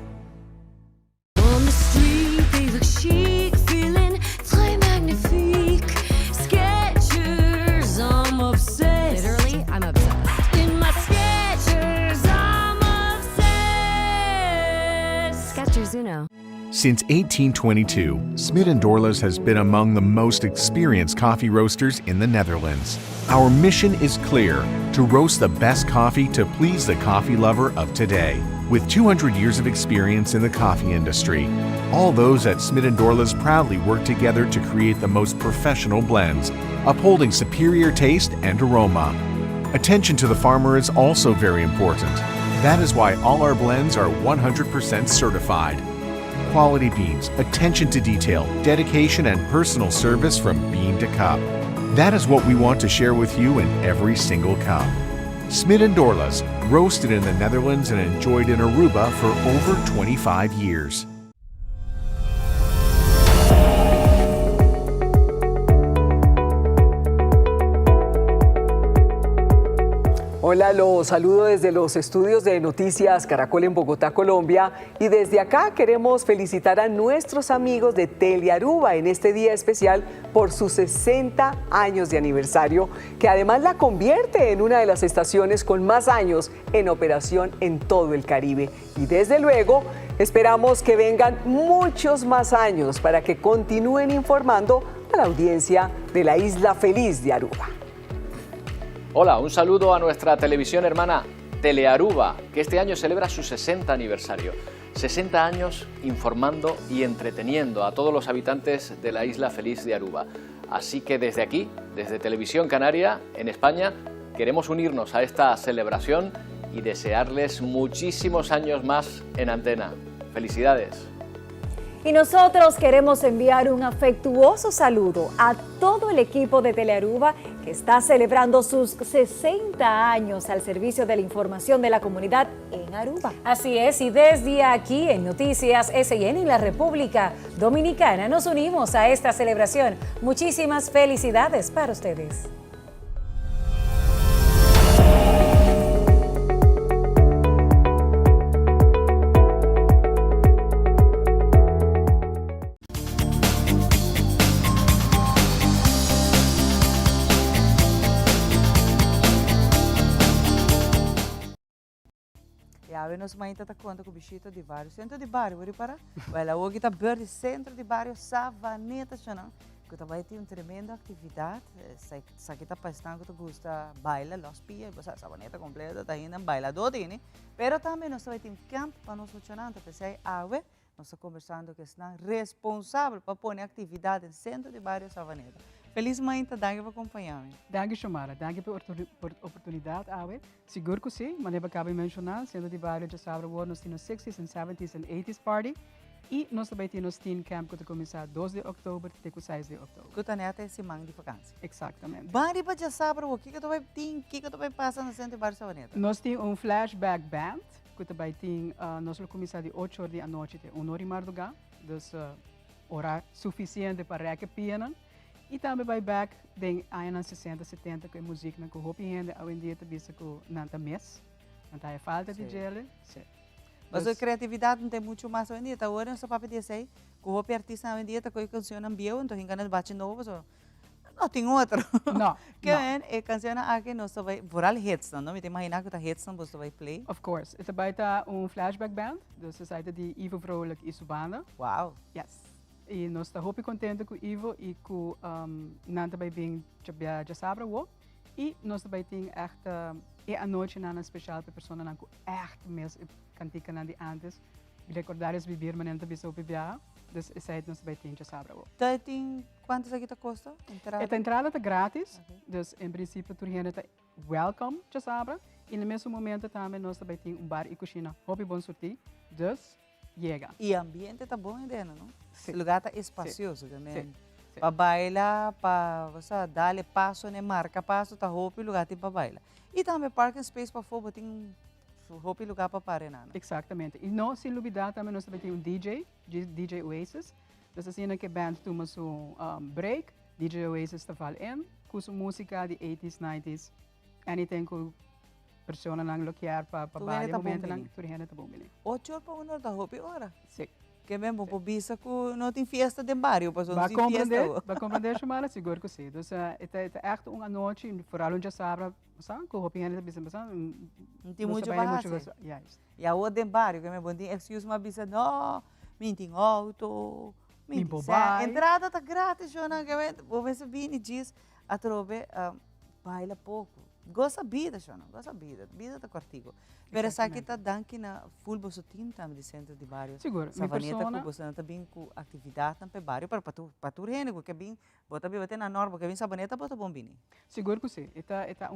Since 1822, Smit & Dorlas has been among the most experienced coffee roasters in the Netherlands. Our mission is clear: to roast the best coffee to please the coffee lover of today. With 200 years of experience in the coffee industry, all those at Smit & Dorlas proudly work together to create the most professional blends, upholding superior taste and aroma. Attention to the farmer is also very important. That is why all our blends are 100% certified. Quality beans, attention to detail, dedication, and personal service from bean to cup. That is what we want to share with you in every single cup. Smit & Dorlas, roasted in the Netherlands and enjoyed in Aruba for over 25 years. Hola, los saludo desde los estudios de Noticias Caracol en Bogotá, Colombia, y desde acá queremos felicitar a nuestros amigos de Telearuba en este día especial por sus 60 años de aniversario, que además la convierte en una de las estaciones con más años en operación en todo el Caribe. Y desde luego esperamos que vengan muchos más años para que continúen informando a la audiencia de la Isla Feliz de Aruba. Hola, un saludo a nuestra televisión hermana Telearuba, que este año celebra su 60 aniversario. 60 años informando y entreteniendo a todos los habitantes de la Isla Feliz de Aruba. Así que desde aquí, desde Televisión Canaria, en España, queremos unirnos a esta celebración y desearles muchísimos años más en antena. ¡Felicidades! Y nosotros queremos enviar un afectuoso saludo a todo el equipo de Telearuba que está celebrando sus 60 años al servicio de la información de la comunidad en Aruba. Así es, y desde aquí en Noticias SIN en la República Dominicana nos unimos a esta celebración. Muchísimas felicidades para ustedes. Nos mainta tá conta com o bichito de vários centro de bairro, ori para. Ela hoje está de centro de bairro Savaneta, chama. Que também tem uma tremenda atividade. Se aqui tá passando que gosta baila, los pia, você Savaneta completa, tá indo bailador né. Pero também nós vai ter um campo para nós funcionar, para ser ave. Nós estamos conversando que estão responsável para pôr atividade no centro de bairro Savaneta. Feliz mãe, danke por acompanhar-me. Danke, Shomara. Danke por oportunidade, Awe. Seguro que sim, mas eu acabei de mencionar, sendo de bairro de Sabra, nós temos 60s, 70s e 80s party. E nós também temos teen camp que começa 2 de outubro até 6 de outubro. Que está até semana de vacância. Exatamente. Bari para já Sabra, o que tu vai passar no centro de bairro Savaneta? Nós temos flashback band, que também tem, nós começamos de 8 horas da noite até 1 hora e madrugada, então hora suficiente para recuperar. E também vai back em anos 60, 70, que a música não corrompe ainda, hoje em dia também se com nanta mês, não tem falta de gelo. Mas a criatividade não tem muito mais hoje em dia. Agora não só para dizer, corrompe artista hoje em dia, tá com canção ambiente, então engana bate novo, não tem outro. Não. Que é canção aqui nós vai vooral hits não, me imagina que tá hits não você vai play. Of course. Ito ba ita flashback band, da society de Ivo Vrolijk e Subana. Wow. Yes. E nós está hopi contente com Ivo e com nanta vai bem já sabra wo. E nós também tem echt a noite nana especial para pessoa nana com echt mes cantica nandi antes. E recordar es vivir manenta bisa bibia. Dus essa aí nós também tem já sabra wo. Tem quanto aqui custa? Esta entrada está grátis. Dus em princípio tu gente está welcome já sabra. E no mesmo momento também nós também tem bar e cozinha. Hopi bom sorti. Dus chega. E o ambiente está bom dentro, não? Sim. O lugar está espacioso também. Sim. Para bailar, para você dar passo, né, marca passo, tá roupa e lugar para bailar. E também parking space para fora, tem roupa e lugar para parar, não? Exatamente. E não se olvidar também nós também tem um DJ Oasis. Dus assim que band toma um break, DJ Oasis está falando, com sua música de 80s, 90s, anything que persona nang lokiar para vários momentos nang turihana tá bom bem. 8 horas para 1 hora da roupa e hora. Sim. Que mesmo por bisa que não tem festa de barrio, para não tem festa. Vai compreender chamar seguro que sim. Dus é echt uma noite, vooral onde sabra, sabe, com roupa ainda bisa, não tem muito base. E a outra de barrio, que mesmo tem excuse uma bisa, não, tem auto, entrada tá grátis, Joana, que mesmo, você vem e diz, a trobe baila pouco. Gosta vida, Joana, gosta vida tá cortigo. Pero essa aqui tá dando na full bosotim também de centro de bairro. Seguro. Savaneta com você também com atividade também bairro para tu rene que bem bota bem na norma que bem savaneta bota bom bem. Seguro que sim. Eta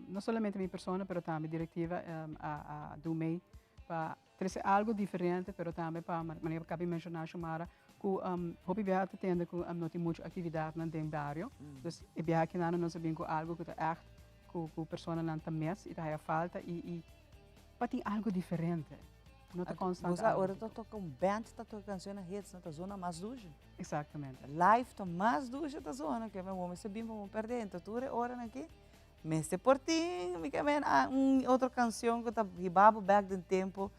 não somente minha pessoa, pero também diretiva a do MEI para trazer algo diferente, pero também para maneira que bem mencionar chamara ku hopi viaja tende ku não tem muita atividade no bairro. Dus e viaja que não sabem com algo que tá echt com pessoa não tá mes e tá falta e para tem algo diferente. Não tá constante. Você agora tá tocando band, tá tocando canções hits na zona mais duja. Exatamente. Live tá mais duja da zona que meu homem sabia vamos perder então tudo hora aqui. Mas se portinho, me que outra canção que tá ribabo back do tempo.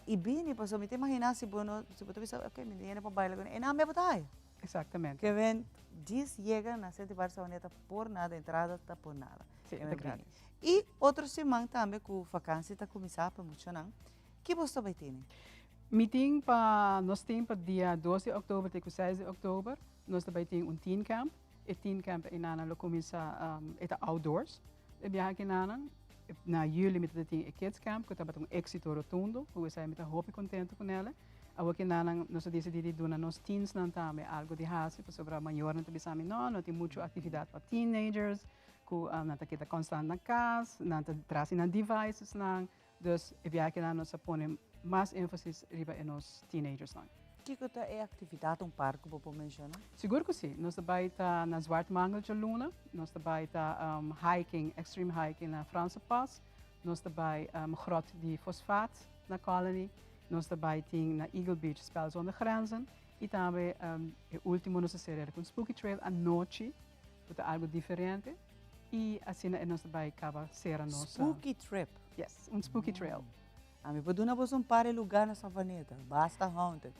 E bem, posso me imaginar se você pensar, ok, me dinheiro para bailar, e não me botar. Exatamente. Que vem, diz chega na Sete Barceloneta por nada, entrada tá por nada. Sim, é grátis. E outro semana também com vacância tá começar para muito não. Que você vai ter? Meeting para nós tem para dia 12 de outubro até 6 de outubro, nós também tem teen camp. E teen camp em nana lo começa eta outdoors. E viaja que nana na juli met tem kids camp que tá um éxito rotundo, o sai met hopi contento com ela. A que nana nós decidi dona nos teens não também algo de hasi para sobre maior não também sabe não tem muita atividade para teenagers, que não tá que tá constante na casa, não tá trazendo devices não. Dus e viaja que nana nós põe mais ênfase riba em nos teenagers não. Que é atividade parque para mencionar? Seguro que sim. Nós também está na Zwarte Mangel de Luna, nós também está hiking, extreme hiking na Franse Pass, nós também grot de fosfaat na Colony, nós também tem na Eagle Beach Spel zonder grenzen e também o último nós será com Spooky Trail à noite, que é algo diferente e assim nós também acaba ser a nossa Spooky Trip. Yes, Spooky Trail. A minha paduna você um par de lugar na Savaneta, basta haunted.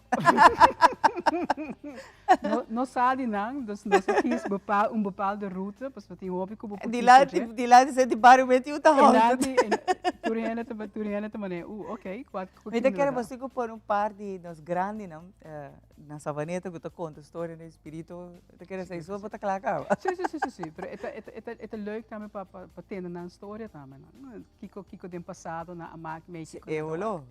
Não sabe não, nós quis bepal de route, pois você tem hobby como de lá de ser de bairro meti o haunted. Turiana também, ok, quatro. Me te quero você por um par de nos grandes não na Savaneta que te conta história no espírito, te quero sair só para clacar. Sim, pero é leuk também para ter na história também, não? Kiko tem passado na amak meio Eolo.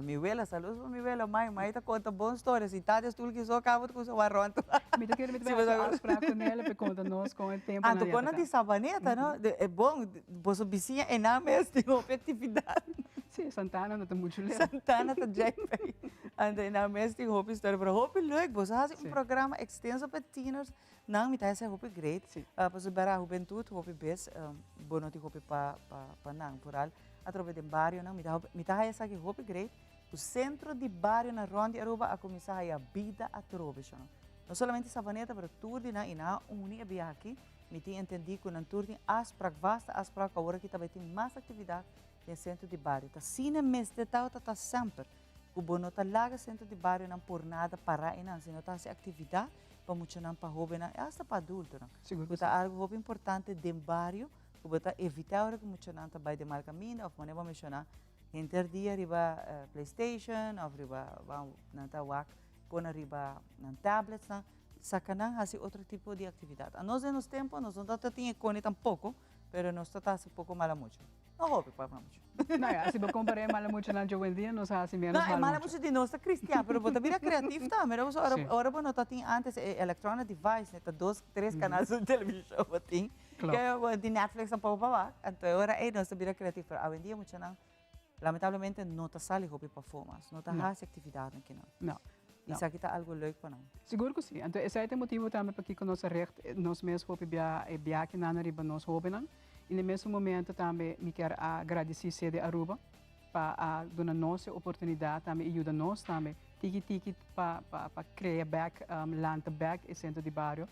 Mi abuela, saludos para mi abuela, mãe tá conta boas histórias. E tá des tudo que só acaba com o arronto. Me te quero falar com ela para contar nós com o tempo. Ah, tu conta de Savaneta, não? É bom, você vizinha é na mesma tem uma atividade. Sim, Santana não tá muito legal. Santana tá já bem. Anda na mesma tem roupa história para roupa leuk. Você faz programa extenso para teenagers. Não, me tá essa roupa great. Para subir a juventude, roupa best, bom não tem roupa para não por al. Através do bairro, não, me dá essa aqui roupa great. O centro de bairro na Ronde Aruba a começar a vida a trobe, não somente Savaneta, mas tudo na ina unia bia aqui. Me tem entendido que na tudo as para vasta as para agora que também tem mais atividade no centro de bairro. Tá cine mês de tal tá sempre. O bono tá larga centro de bairro não por nada parar e não, se não tá essa atividade para mucho para jóvenes, hasta para adultos. Seguro que Porque algo muito importante do barrio, que evitar que mucho vai de mal caminho, ou maneira mencionar, gente dia riba PlayStation, ou riba nanta wak, pôr riba nan tablets, sacanang hasi outro tipo de atividade. A nós nos tempos, nós não tínhamos cone tampouco, pero nós tratamos pouco mal muito. Não roupa para muito. Não, se eu comparar mal muito na juventude, nós hacemos menos mal. Não, é mal muito de nós, cristiano, pero você vira criativo também. Agora não tinha antes electronic device, né, 2, 3 canais de televisão, tem. Que de Netflix não pode falar. Então agora nós vira criativo, pero hoje em dia muito não. Lamentavelmente não está sali roupa performance, não está fazendo atividade aqui não. Isso aqui está algo leuk para nós. Seguro que sim. Então esse é o motivo também para que nós recht, nós mesmos roupa bia que nana riba nós roupa não. E no mesmo momento também me quero agradecer a de Aruba para dar nossa oportunidade também ajuda nós também tiki para criar back land back e centro de bairro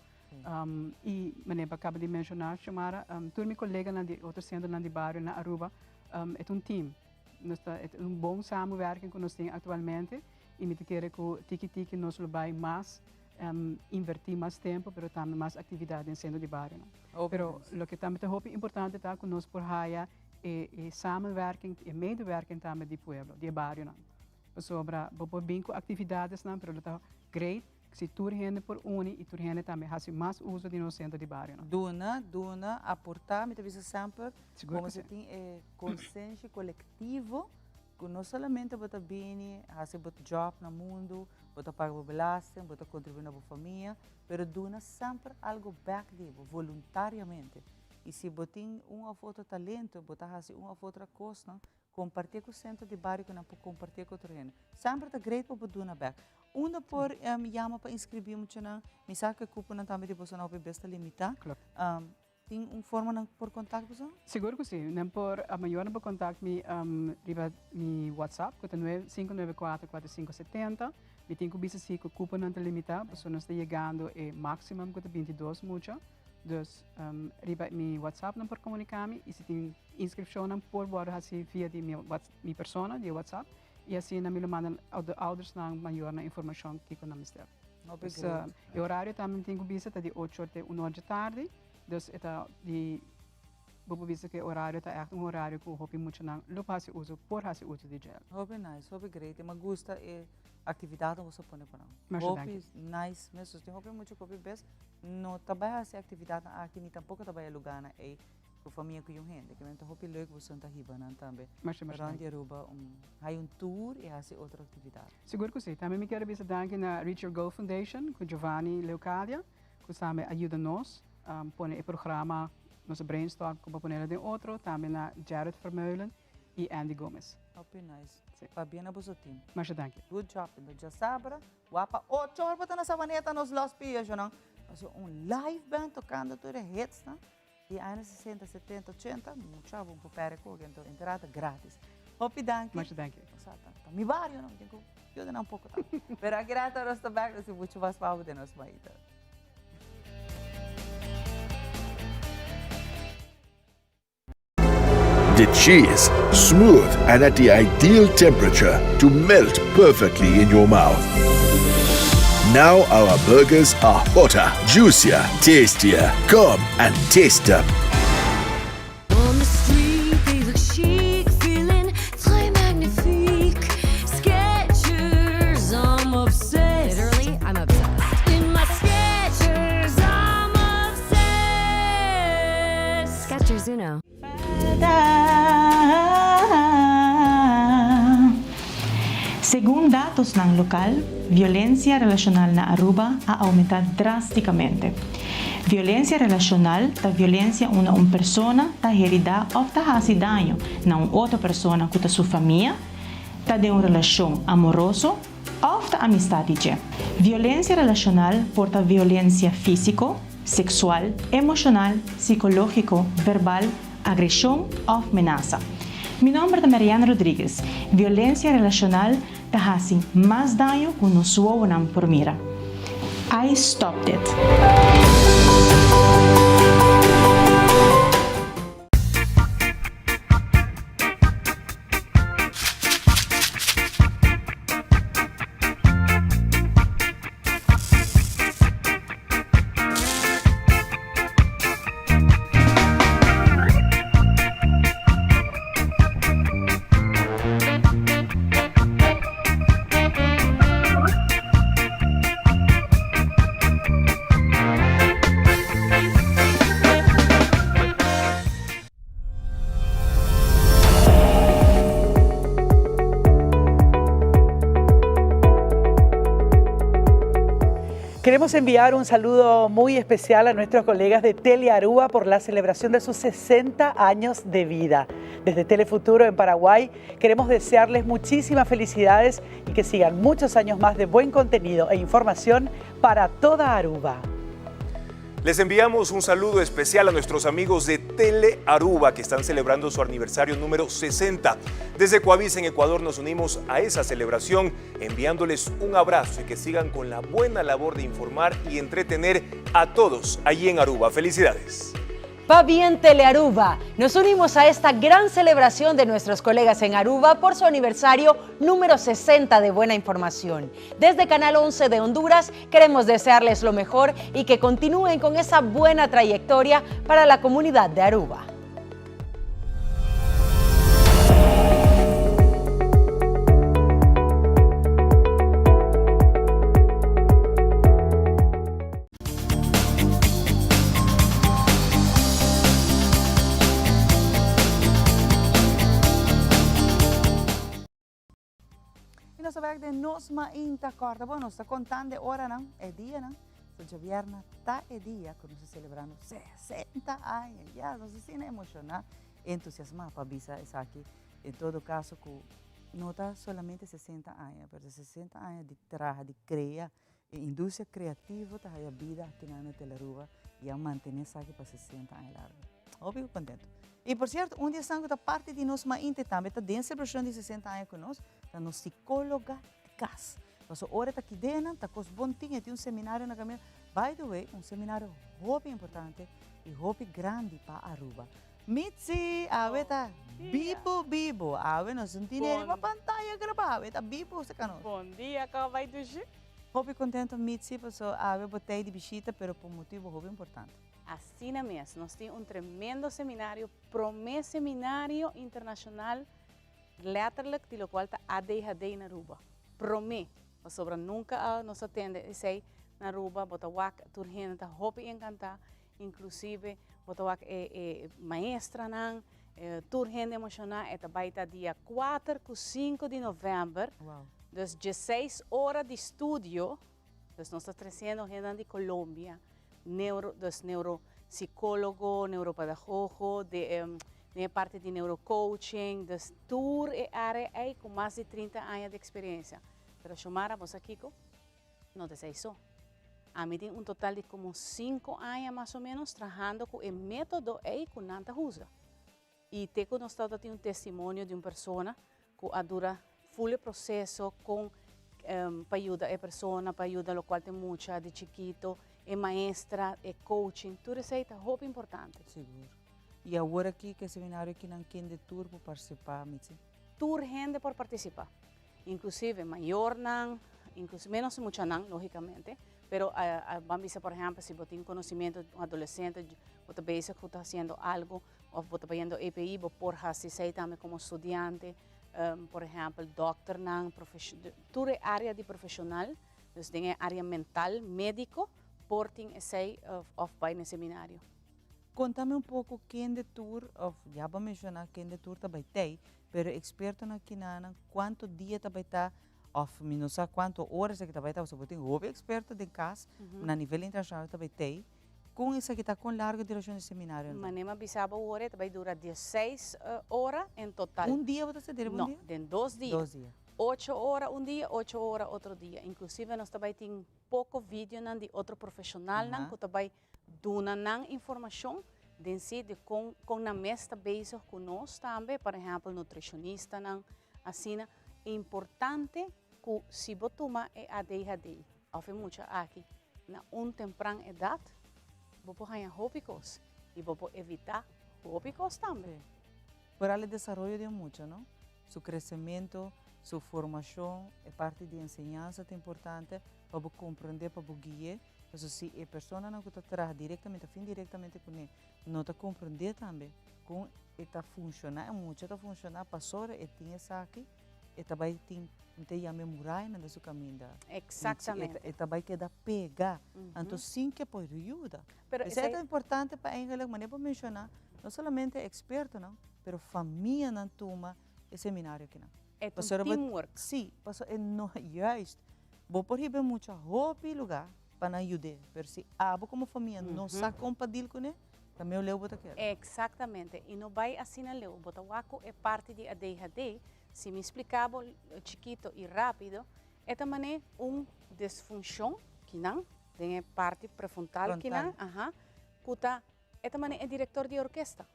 e maneira acaba de mencionar chamara todo meu colega na de outro centro na de bairro na Aruba é team nós é bom samenwerking que nós temos atualmente e me quero que tiki nós vai mais invertir mais tempo, pero também mais atividade em centro de bairro. Pero o que também é importante está que nós por raia e samenwerking e medewerking também de pueblo, de bairro não. Sobre por bem com atividades não, pero está great se tur gente por uni e tur gente também faz mais uso de no centro de bairro não. Dona aportar, me teve sempre como se tem consciência coletivo. Não somente você bem, fazer um job no mundo, você paga o belasting, você contribui na família, mas dona sempre algo back de voluntariamente. E se você tem ou outro talento, você faz uma ou outra coisa, compartilhar com o centro de bairro que não pode compartilhar com outro gente. Sempre está great para dona back. Uma por chama para inscrever muito na, me sabe que cupo não também de você não vai besta limitar. Tem forma por contato com você? Seguro que sim. Nem por a maior por contato me riba mi WhatsApp que é 594-4570. Me tenho que ver se o cupo não está limitado, porque nós está chegando e máximo que 22 muito. Dus riba mi WhatsApp não por comunicar-me e se tem inscrição não por bora assim via de mi persona de WhatsApp e assim não me mandam ouders na maior na informação que nós temos. O horário também tenho que ver se de 8 até 1 hora da tarde. Dus ita di bubu-bisa que horário está é horário que o hopi muito não lo passe uso por passe uso de gel. Hopi nice, hopi great. Me gusta atividade você põe para não. Hopi nice, mesmo tem hopi muito hopi best. Não trabalha essa atividade aqui nem tampouco trabalha lugar na com família com gente. Que então hopi leuk você não tá riba não também. Mas Randi Aruba hay tour e hace outra atividade. Seguro que sim. Também me quero bisa danke na Reach Your Goal Foundation com Giovanni Leucadia, que também ajuda nós. Põe o programa, nosso brainstorm, como põe de outro, também na Jared Vermeulen e Andy Gomes. Hopi nice. Fabiana Bozotin. Mas danke. Good job. Já sabra, guapa. 8 horas para na sabaneta nos Los Pias, não? Mas live band tocando todos os hits, não? E anos 60, 70, 80, muito bom para perder, então entrada grátis. Hopi danke. Mas danke. Mi barrio, não? Eu não pouco tá. Pero a grata nós tá back, se muito mais para de nós maíta. The cheese, smooth and at the ideal temperature to melt perfectly in your mouth. Now our burgers are hotter, juicier, tastier. Come and taste them. On the street, they look chic, feeling très magnifique. Skechers, I'm obsessed. Literally, I'm obsessed. In my Skechers, I'm obsessed. Skechers Uno. Segundo dados ng lokal, violência relacional na Aruba ha aumentado drasticamente. Violência relacional é violência onde uma pessoa está herida ou está fazendo dano na outra pessoa que está sua família, está de uma relação amorosa ou está amizade. Violência relacional porta violência física, sexual, emocional, psicológico, verbal, agressão ou ameaça. Meu nome é Mariana Rodrigues. Violência relacional está fazendo mais dano que nos suam por mira. I stopped it. Queremos enviar un saludo muy especial a nuestros colegas de Telearuba por la celebración de sus 60 años de vida. Desde Telefuturo en Paraguay queremos desearles muchísimas felicidades y que sigan muchos años más de buen contenido e información para toda Aruba. Les enviamos un saludo especial a nuestros amigos de Telearuba que están celebrando su aniversario número 60. Desde Coavís en Ecuador nos unimos a esa celebración enviándoles un abrazo y que sigan con la buena labor de informar y entretener a todos allí en Aruba. ¡Felicidades! Va bien Telearuba. Nos unimos a esta gran celebración de nuestros colegas en Aruba por su aniversario número 60 de Buena Información. Desde Canal 11 de Honduras queremos desearles lo mejor y que continúen con esa buena trayectoria para la comunidad de Aruba. Nós werk de nos ma inta corda. Bom, nós está contando de hora não, é dia não. O governo tá é dia quando se celebrando 60 anos. Já, nós se emocionar, entusiasmar para avisar isso aqui. Em todo caso, não está solamente 60 anos, mas 60 anos de trabalho, de criar, indústria criativa, tá a vida aqui na Telearuba e a manter isso aqui para 60 anos largo. Óbvio, contento. E, por certo, dia sangue da parte de nós mais inte também está dentro da celebração de 60 anos conosco, está no psicóloga de casa. Nossa hora está aqui dentro, está com os bonitinhos, tem seminário na caminho. By the way, seminário muito importante e muito grande para Aruba. Mitzi, tá bibo. Nós não temos uma pantalla gravada, está bibo, você conosco. Bom dia, como vai do jeito? Muito contente, Mitzi, porque botei de visita, mas por motivo muito importante. Assim mesmo, nós temos tremendo seminário, primeiro seminário internacional, letterlijk, de qual está ADHD na Aruba. Primeiro, sobre nunca nos atende, sei, na Aruba, botawak, turhen, está hopi encantar, inclusive, botawak maestra nang, turhen emocional, eta baita dia 4 e 5 de novembro, dus 16 horas de estúdio, dus nós estamos trazendo gente de Colômbia, neuropsicólogo, neuropedagogo, de parte de neurocoaching, dus tour e área com mais de 30 anos de experiência. Pero Xomara, vos aqui, não te sei só. A mim tem total de como 5 anos mais ou menos trabalhando com o método que nanta usa. E teco nós tem testemunho de uma pessoa que adora full processo com para ajudar a pessoa, para ajudar o qual tem muita de chiquito, é maestra, é coaching, tudo isso é muito importante. Seguro. E agora aqui, que seminário aqui não tem de tour para participar, Mitzi? Tour gente por participar. Inclusive, maior não, inclusive menos mucho não, logicamente, pero vamos a por exemplo, se você tem conhecimento de um adolescente, você veja que está fazendo algo, ou você está vendo EPI, você pode ser também como estudante, por exemplo, doctor não, toda área de profissional, dus tem área mental, médico, porting essay of by no seminário. Contame um pouco quem de tour, já vou mencionar quem de tour também tem, pero experto na Kinana, quanto dia também está, não sei quanto horas que também está, você tem um experto de casa, na nível internacional também tem, com isso aqui está com larga duração de seminário. Manema bisaba hora, também dura 16 horas em total. Dia você tem? Não, em 2 dias. 2 dias. 8 horas um dia, 8 horas outro dia. Inclusive, nós também temos pouco vídeo de outro profissional que também dão informação de si, de com na mesa base conosco também, por exemplo, nutricionista, assim, é importante que se você toma ADHD, ou muito aqui, na temprana idade, você pode ganhar hópicos e você pode evitar hópicos também. Por el desarrollo de mucho, ¿no? Su crecimiento, su formación, es parte de enseñanza es importante para comprender, para guiar. Pero si la persona no está trabaja directamente, indirectamente con él, no está comprender también, con está funcionando, mucho está funcionando, pasó y tiene esa aquí, y también tem a memorar na sua caminho. Exatamente. E também queda pegar. Então, sim que pode ajudar. Isso é importante para a maneira para mencionar, não somente experto, não, mas família não toma esse seminário aqui. É um teamwork. Sim, é justo. Vou por aí muito roupa e lugar, para ayudar. Pero si abo como familia no sabe compartir con él, também o leu bota quer. Exatamente. E não vai assim na leu. Botawaco é parte de ADHD. Se me explicava chiquito e rápido, é também disfunção que não tem parte prefrontal que não, kuta é também é diretor de orquestra.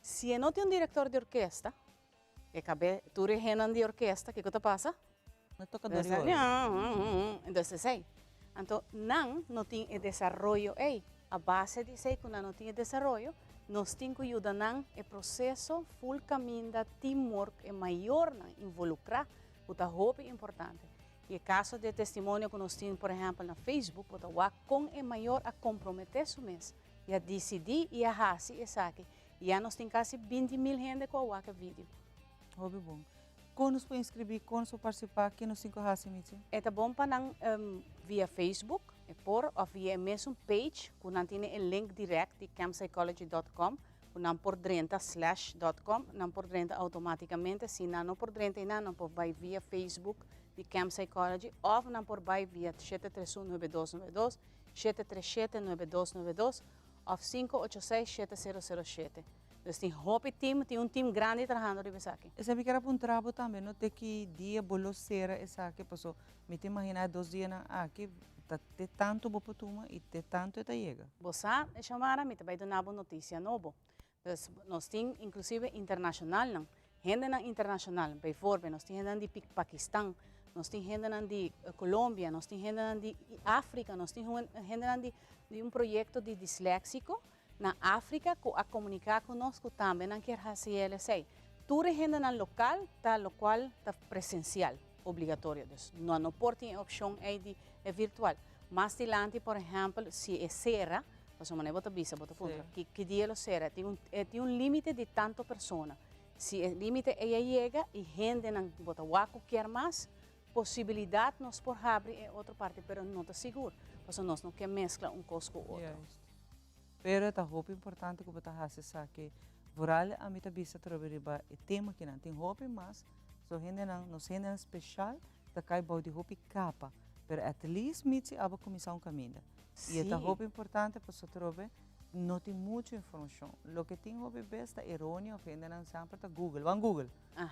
Se não tem diretor de orquestra, é cabe tu regenan de orquestra, que coisa passa? Não toca dois horas. Então sei. Então não tem desenvolvimento aí. A base de sei que não tem desenvolvimento, nós temos que ajudar o processo full caminho da teamwork é maior involucrar, o que é importante. E o caso de testemunho que nós temos, por exemplo, na Facebook, o que é maior a comprometer-se mesmo, e a decidir e a fazer isso aqui. E já nós temos quase 20.000 gente com o vídeo. Hobby bom. Como nos pode inscrever, como nos pode participar, que nos cinco raças, é bom para via Facebook, ou via mesmo page, que não tem o link direto de campsychology.com, que não por dentro /.com, não por dentro automaticamente, se não por dentro não por vai via Facebook de Camp Psychology, ou não por vai via 731-9292, 737-9292, ou 586-7007. Então, tem Hope Team, tem time grande trabalhando nisso aqui. Eu sabia que era para um trabalho também, não tem que dia bolocera isso aqui, passou. Me te imaginar 2 dias aqui, tem tanto boa tuma e tem tanto eta chega. Você chamara, me vai dar uma notícia nova. Então, nós temos inclusive internacional, gente internacional, por exemplo, nós temos gente de Paquistão, nós temos gente de Colômbia, nós temos gente de África, nós temos gente de projeto de disléxico. Na África, a comunicar conosco também, não quer fazer LSA. Tudo gente na local, está presencial, obrigatório. Não pode ter opção de virtual. Mais adiante, por exemplo, se é serra, você não bota visa, bota ponto. Que dia é serra? Tem limite de tanto pessoas. Se o limite chega e gente não bota waco quer mais, possibilidade nós por abrir é outra parte, mas não está seguro. Porque nós não quer mesclar coisa com outro. Pero é roupa importante que você faça que voral a mim também se trabalha o tema que não tem roupa mas só gente não especial da cai de roupa capa, pero at least miti aba começar caminho. E é roupa importante para você trabalhar não tem muita informação. O que tem roupa besta errôneo, gente não sempre tá Google, van Google.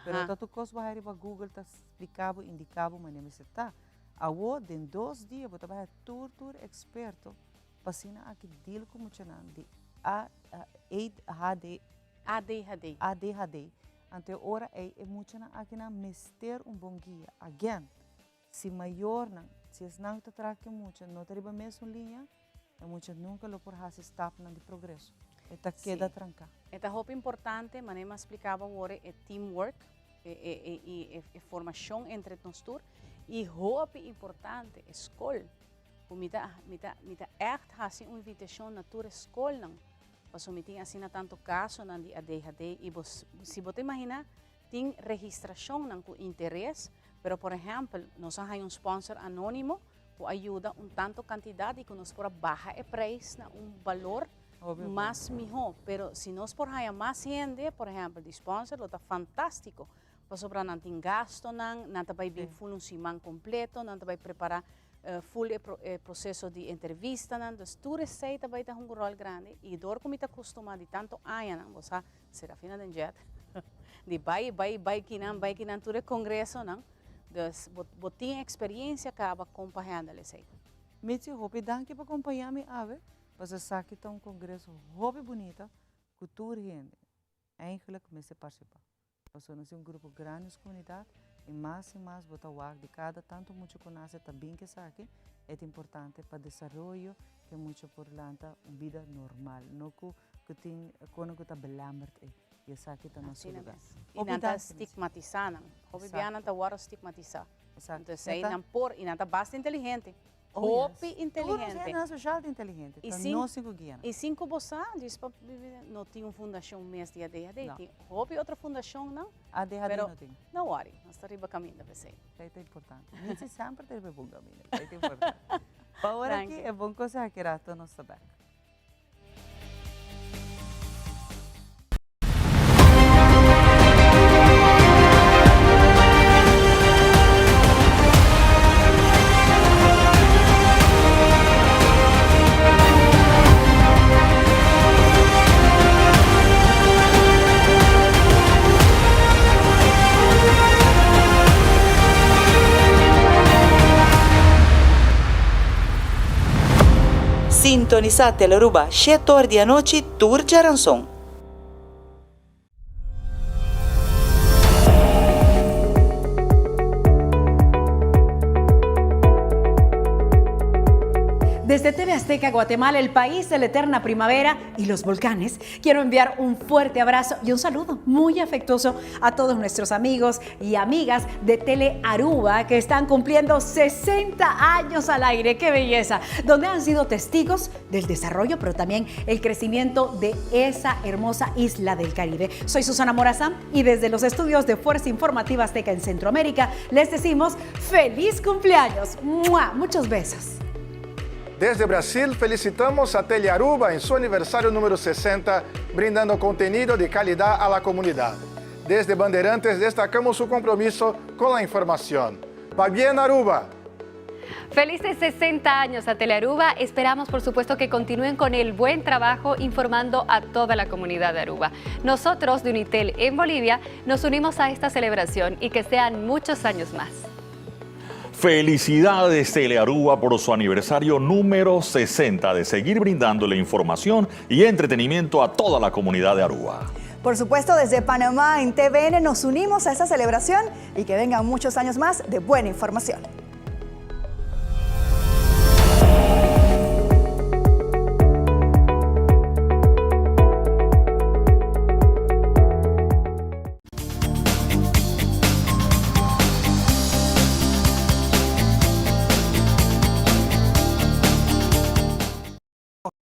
Pero tá tu coisa vai para Google tá explicado, indicado, mas nem se tá. Awo em 2 dias você vai tur experto. Pasina aqui deal como chama de ADHD. Ante ora é muito na aqui na mister bom guia. Again, se maior não, se es não te traque muito, não teriba mesmo linha, é muito nunca lo por hacer stop na de progresso. Eta queda tranca. Eta roupa importante, mas nem explicava agora é teamwork, e formação entre nós todos, e roupa importante, escola. Mita echt hasi uma invitação na tua escola não, porque me tem assim tanto caso na de ADHD e se você imaginar tem registração não com interesse, pero por exemplo nós temos sponsor anônimo que ajuda tanto quantidade que nós por baixar o preço na valor mais melhor, pero se nós por mais gente, por exemplo, de sponsor, está fantástico, porque não tem gasto não vai bem full semana completo, não vai preparar full processo de entrevista, então tu receita vai ter rol grande e dor como está acostumado de tanto anos, você será fina de jet, de vai que não tu congresso não, então botinha experiência acaba acompanhando eles aí. Me te roupa danke para acompanhar me ave, você sabe que está congresso roupa bonita, cultura gente, eigenlijk me se participar, porque nós temos grupo grande na comunidade. E mais botar o ar de cada tanto muito conhece também que sabe é importante para o desenvolvimento que muito por lanta vida normal não que tem quando que está belambert e sabe que está no seu lugar e não está estigmatizado hobby bem não está agora estigmatizado então sei não por e não está bastante inteligente hobby inteligente não é social inteligente e cinco você diz para não tem uma fundação mesmo de ADHD tem hobby outra fundação não ADHD não tem não worry nós está riba caminho da você é importante nem sempre tem bom caminho é importante agora aqui é bom coisa que era todo nosso back. sintonizar Telearuba 7 horas de noche, Tour Jaranson. Desde TV Azteca Guatemala, el país de la eterna primavera y los volcanes, quiero enviar un fuerte abrazo y un saludo muy afectuoso a todos nuestros amigos y amigas de Tele Aruba que están cumpliendo 60 años al aire. ¡Qué belleza! Donde han sido testigos del desarrollo, pero también el crecimiento de esa hermosa isla del Caribe. Soy Susana Morazán y desde los estudios de Fuerza Informativa Azteca en Centroamérica les decimos ¡feliz cumpleaños! ¡Mua! Muchos besos. Desde Brasil, felicitamos a Tele Aruba em seu aniversário número 60, brindando contenido de calidad a la comunidad. Desde Bandeirantes, destacamos su compromiso con la información. ¿Va bien, Aruba? Felices 60 años a Telearuba. Esperamos, por supuesto, que continúen con el buen trabajo informando a toda la comunidad de Aruba. Nosotros de Unitel en Bolivia nos unimos a esta celebración y que sean muchos años más. Felicidades Telearuba por su aniversario número 60 de seguir brindándole información y entretenimiento a toda la comunidad de Aruba. Por supuesto, desde Panamá en TVN nos unimos a esta celebración y que vengan muchos años más de buena información.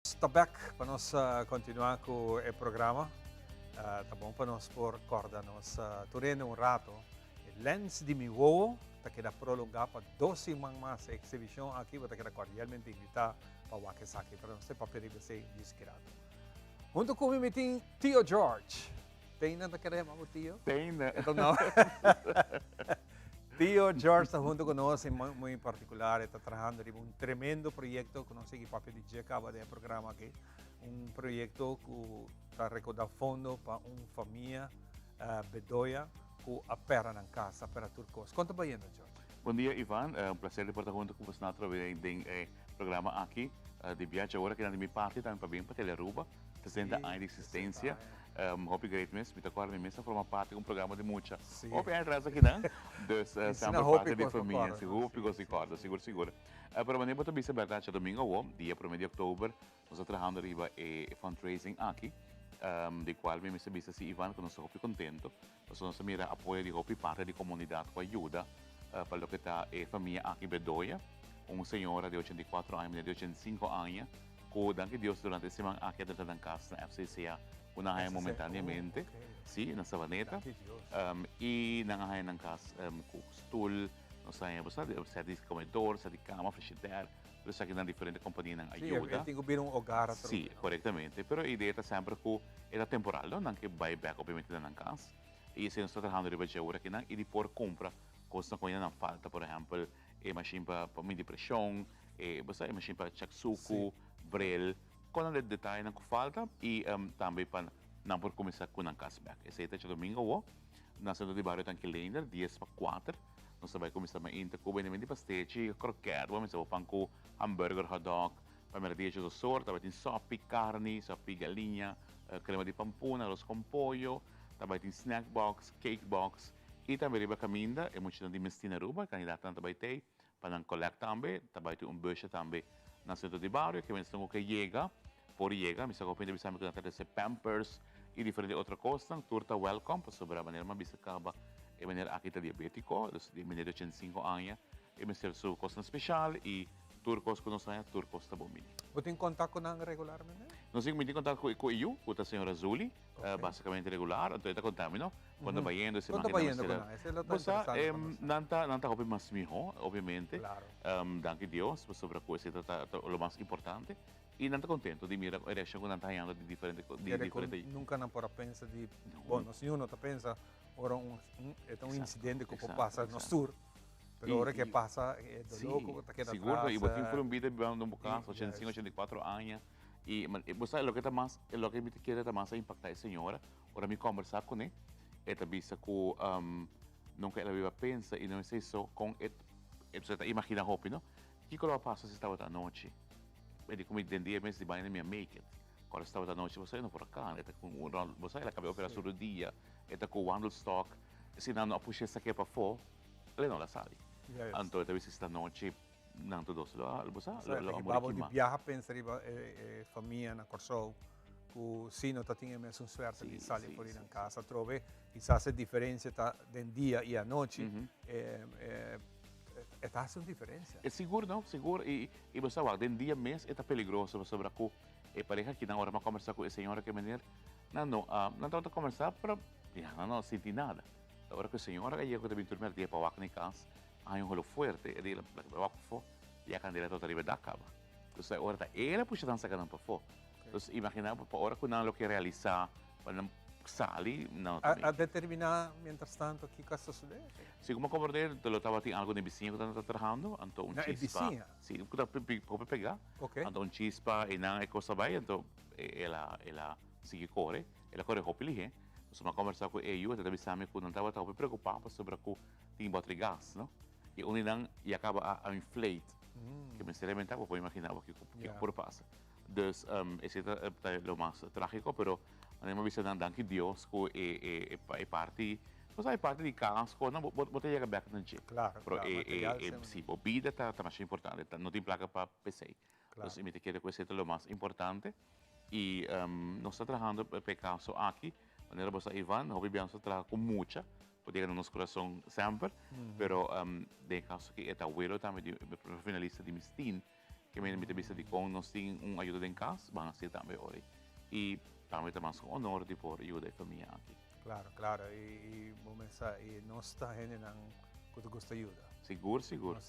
Está back para nós continuar com o programa. Tá bom para nós por corda. Nós turendo rato. Lens de Miwo está queda prolongar para 12 semanas mais a exibição aqui. Vou querer cordialmente invitar para Wakesaki para não ser papel de ser descriado. Junto comigo tem Tio George. Tem nada que querer, meu tio? Tem, né? Então não. Tio George está junto conosco, muy particular, está trabajando en un tremendo proyecto que nos sigue papel de acaba de programa aquí, un proyecto que está recaudando fondos para una familia bedoya que opera en casa para turcos. ¿Cuánto va yendo, George? Bom dia, Ivan. Um prazer estar junto com você através do programa aqui de viagem agora que na minha parte também para bem para Telearuba, 60 anos de existência. Hope great miss, me tocar me missa forma parte de um programa de muita. Hope é atrás aqui não, dus sempre parte de família, seguro, se corda, seguro. Para maneira para bisa verdade domingo dia 1 de outubro, nós trabalhando riba fundraising aqui, de qual me missa bisa si Ivan que nós estamos contento, nós mira apoio de hope parte de comunidade com ajuda para o que está família aqui Bedoya, uma senhora de 84 anos, de 85 anos, que danke Deus durante a semana aqui dentro da casa na FCCA unahay momentaneamente, sim, na Savaneta, e nangahay ng casa com stool, não sei, você de comedor, você de cama, frigideira, pero sa akin ng diferente companhia ng ajuda. Sim, tem um hogar. Sim, corretamente, pero a ideia está sempre que era temporal, não que vai back obviamente na casa, e se nós estamos trabalhando de agora aqui, e depois compra coisas que não falta, por exemplo, machine para medir pressão, machine para check suco, brel, com os detalhes que falta e também para não por começar com um cashback. Esse é o domingo, na centro de barrio tem calendar 10 para 4. Nós vamos começar a inter com bem de pastete, croquete, vamos fazer pão com hambúrguer, hot dog, para merdia de sorte, também tem sopa, carne, sopa, galinha, crema de pampuna, arroz com pollo, também tem snack box, cake box e também riba caminda, é muito de mestina ruba, candidato também tem, para não collect também tem bucha também na centro de barrio, que vem que chega, por chega, me está copiando bisa me contar esse Pampers e diferente outra coisa, turta welcome, para sobre a maneira uma bisa acaba e maneira aqui tá diabético, de maneira 85 anos, e me ser sua coisa especial e turcos que nós turcos está bom. Você tem contato com ela regularmente? Nós temos contato com eu, com a senhora Zuli, basicamente regular, então está contando, quando vai indo, se quando vai indo com ela, esse é o interessante. Nanta hope mais mijo, obviamente, danke Deus, sobre a coisa o mais importante. E não está contente de mirar a reação que não está ganhando de diferente. Nunca não para pensar de, bom, se uno está pensa, ora é incidente que passa no sur, mas agora que passa é do louco, está quedando atrás. Seguro, e você foi vida de um bocado, 85, 84 anos, e você o que está mais, o que me quer está mais a impactar a senhora, ora me conversar com ela, esta vista que nunca ela viva pensa e não sei só com, você imagina a roupa, não? O que ela passa se estava à noite? e come den dia mens di bine minha make it. Quando estava da noite, você não por cá, né? Você ela acabou operar sobre o dia, eta com wandelstock, se não puxa essa aqui para fora, ele não la sali. Então, talvez esta noite não todos lo você lo amor di viaja pensare famiglia na corso ku sino ta tinha mesmo un suerte di sali fuori in casa trove chissà differenza tra den dia e a noite é tá uma diferença. É seguro não, seguro e você vai den dia mês é tá perigoso você para com pareja que na hora para conversar com a senhora que menina não tá conversar para não senti nada. A hora que a senhora ia com também dormir dia para vaca na casa, aí rolo forte, ele la vaca fo e a candela toda liberdade acaba. Então a hora tá ela puxa dança cada para fo. Então imagina para hora que não lo que realizar para sali não a determinar mientras tanto que cosa sucede. Sí, como acordé, te lo estaba teniendo algo de vizinho que está trabajando, entonces un chispa. Sí, puede pegar. Entonces un chispa y nada de cosa vaya, entonces ella sigue corre, ella corre hopilige. Entonces me conversar con ellos, te avisame que no estaba preocupado sobre que tiene bote de gas, ¿no? Y uno y acaba a inflate, que me seriamente puedo imaginar que por pasa. Entonces, ese es lo más trágico, pero andiamo visitando anche Dios che è parte, cosa è parte di casco, non potete llegare back non c'è. Claro, però sì, bebida è molto importante, non ti implaca per pesei. Entonces, mi te quiero que esto es lo más importante y nos está trabajando por caso aquí, manera vos Iván, hoy vamos a trabajar con mucha, porque en nuestro corazón siempre, pero de caso que este abuelo también finalista de Mistin, que me invita a con nos tiene un ayuda en casa, van a ser también hoy. Y también tenemos un honor de por ayudar a la familia aquí. Claro, claro. Y nuestra gente que gusta ayuda. Seguro, seguro.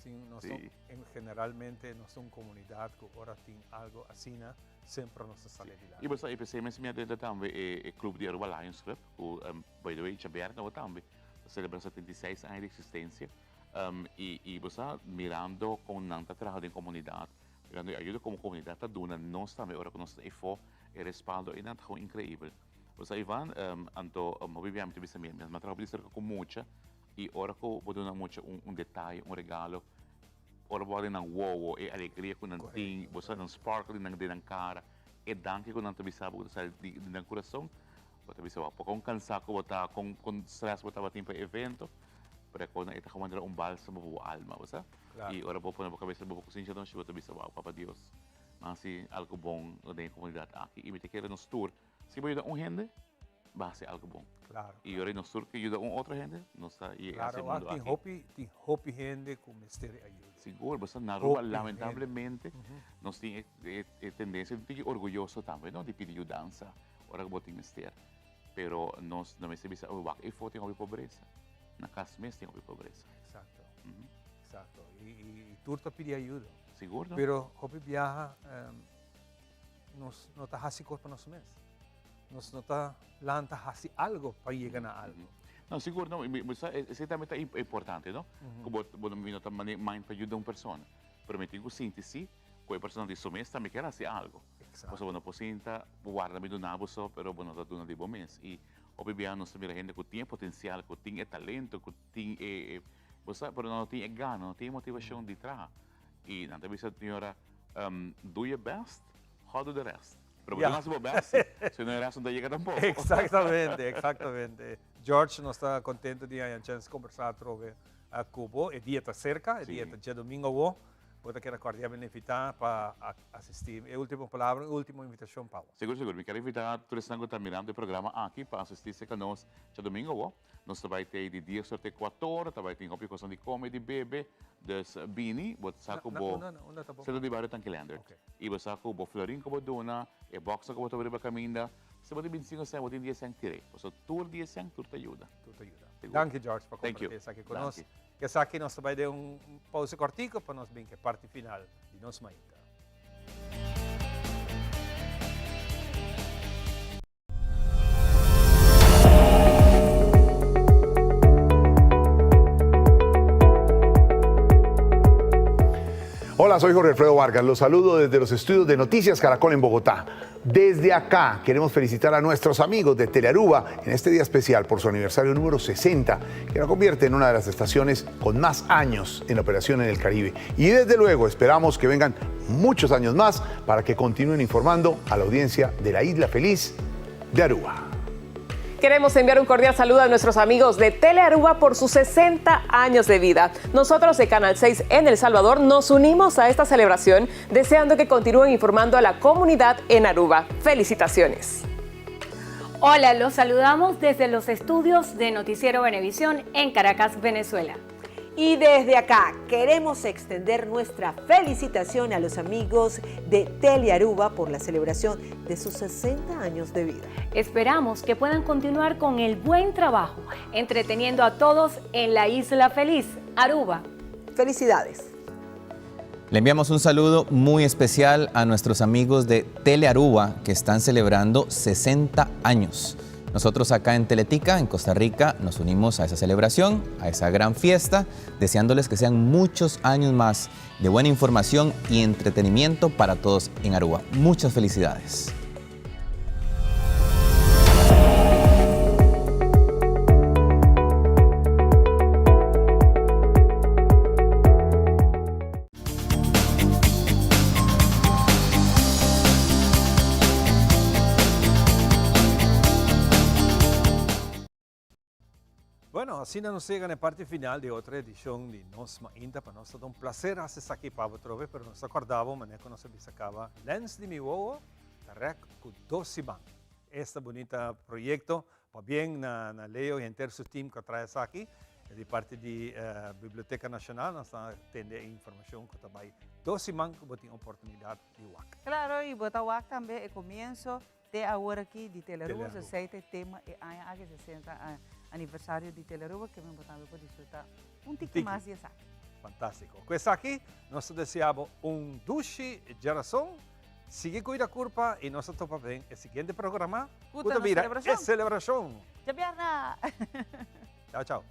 Generalmente no son comunidad que ahora tienen algo así, siempre nos sale de la. Y pues ahí pensé, me dentro también el Club de Aruba Lions Club, que by the way, Javier no también, celebra 76 años de existencia. Y pues mirando con tanta trabajo en comunidad, mirando ayuda como comunidad a duna, nos también ahora con nuestro EFO, el respaldo es algo increíble. Pues Iván, anto obviamente viste bien, me trabajo de cerca con mucha y ahora que voy a dar mucho un detalle, un regalo, ahora voy a dar un wow e alegria con un ting, voy a dar un sparkle de la cara e danke con tanto bisabo del corazón, voy a bisabo con cansaco, voy a con stress, voy a dar tiempo evento. Pero cuando esta como un bálsamo para la alma, ¿verdad? Claro. Y ahora voy a poner la cabeza, voy a cocinar, entonces voy a decir, wow, papá Dios, así algo bueno de la comunidad aquí. Y me te quiero en los tour, si voy a ayudar a una gente, va a ser algo bueno. Claro. Y ahora en los tour que ayuda a otra gente, no está claro, aquí. Tem hopi gente con misterio ayuda. Seguro, pues Naruba lamentablemente nos tiene tendencia, tiene orgulloso también, ¿no? De pedir ayudanza, ahora que voy a misterio. Pero no me se dice, oh, y foto tengo pobreza. Na casa mesmo tem pobreza. Exacto. Exacto. Y turto pide ayuda. Seguro. Pero hopi viaja nos nota hasi para nos mes. Nos nota lanta hasi algo para llegar a algo. Não, seguro não. Isso também é importante, não? Como me nota mais para ajudar uma pessoa. Pero me tenho síntese, com a pessoa de seu mês também quer fazer algo. Exacto. Você não pode guardar-me do nabo só, pero bueno, da duna de bom mês. E obviamente nós temos gente que tem potencial, que tem talento, que tem, você, pero não tem gana, não tem motivação de trás. E na entrevista senhora, do your best, how do the rest. Pero yeah. Não best, se não é resto, não chega tampouco. Exatamente, exatamente. George não está contente de ter a chance de conversar sobre a Cuba. O dia está cerca, o dia está de domingo. Puede que cordialmente invitar para asistir. E última palavra, última invitação, Paulo. Seguro, seguro. Me quero invitar todos que estão mirando o programa aqui para assistir conosco no domingo. Nós também temos de dia sorte 4, também tem uma questão de comedy, bebê, dus bini, wat saco bo. Sendo de barrio calendar. E você saco bo florin como dona, e boxa como sobre a caminda. Se você 25 sem, você dia sem tirei. Você tour dia sem, tudo ajuda. Tudo ajuda. Danke, George, por compartilhar isso aqui conosco. Que aqui nós também deu pausa cortico para nós bem que a parte final de nossa maíta. Hola, soy Jorge Alfredo Vargas. Los saludo desde los estudios de Noticias Caracol en Bogotá. Desde acá queremos felicitar a nuestros amigos de Telearuba en este día especial por su aniversario número 60, que la convierte en una de las estaciones con más años en operación en el Caribe. Y desde luego esperamos que vengan muchos años más para que continúen informando a la audiencia de la Isla Feliz de Aruba. Queremos enviar un cordial saludo a nuestros amigos de Telearuba por sus 60 años de vida. Nosotros de Canal 6 en El Salvador nos unimos a esta celebración deseando que continúen informando a la comunidad en Aruba. ¡Felicitaciones! Hola, los saludamos desde los estudios de Noticiero Venevisión en Caracas, Venezuela. Y desde acá queremos extender nuestra felicitación a los amigos de Telearuba por la celebración de sus 60 años de vida. Esperamos que puedan continuar con el buen trabajo, entreteniendo a todos en la Isla Feliz, Aruba. Felicidades. Le enviamos un saludo muy especial a nuestros amigos de Telearuba que están celebrando 60 años. Nosotros acá en Teletica, en Costa Rica, nos unimos a esa celebración, a esa gran fiesta, deseándoles que sean muchos años más de buena información y entretenimiento para todos en Aruba. Muchas felicidades. Bueno, assim nós chegamos na parte final de outra edição de Nos Mainta. Para nós é um prazer estar aqui para outra vez, mas nós acordávamos, né, que nós bisacava Lens de Miwowo, Tarek com 12 man. Este bonito projeto, para bem na Leo e inteiro seu time que traz aqui, de parte da Biblioteca Nacional, nós temos informação que também 12 man que tem oportunidade de WAC. Claro, e botar WAC também é começo de agora aqui de Telearuba, 60 tema e a 60 aniversário de Telearuba, que me botava para desfrutar tique mais de saque. Fantástico. Com isso aqui, nós desejamos duche geração, siga cuida a curva e nós topa bem o seguinte programa. Puta, celebração. É celebração. Já vierna. Tchau, tchau.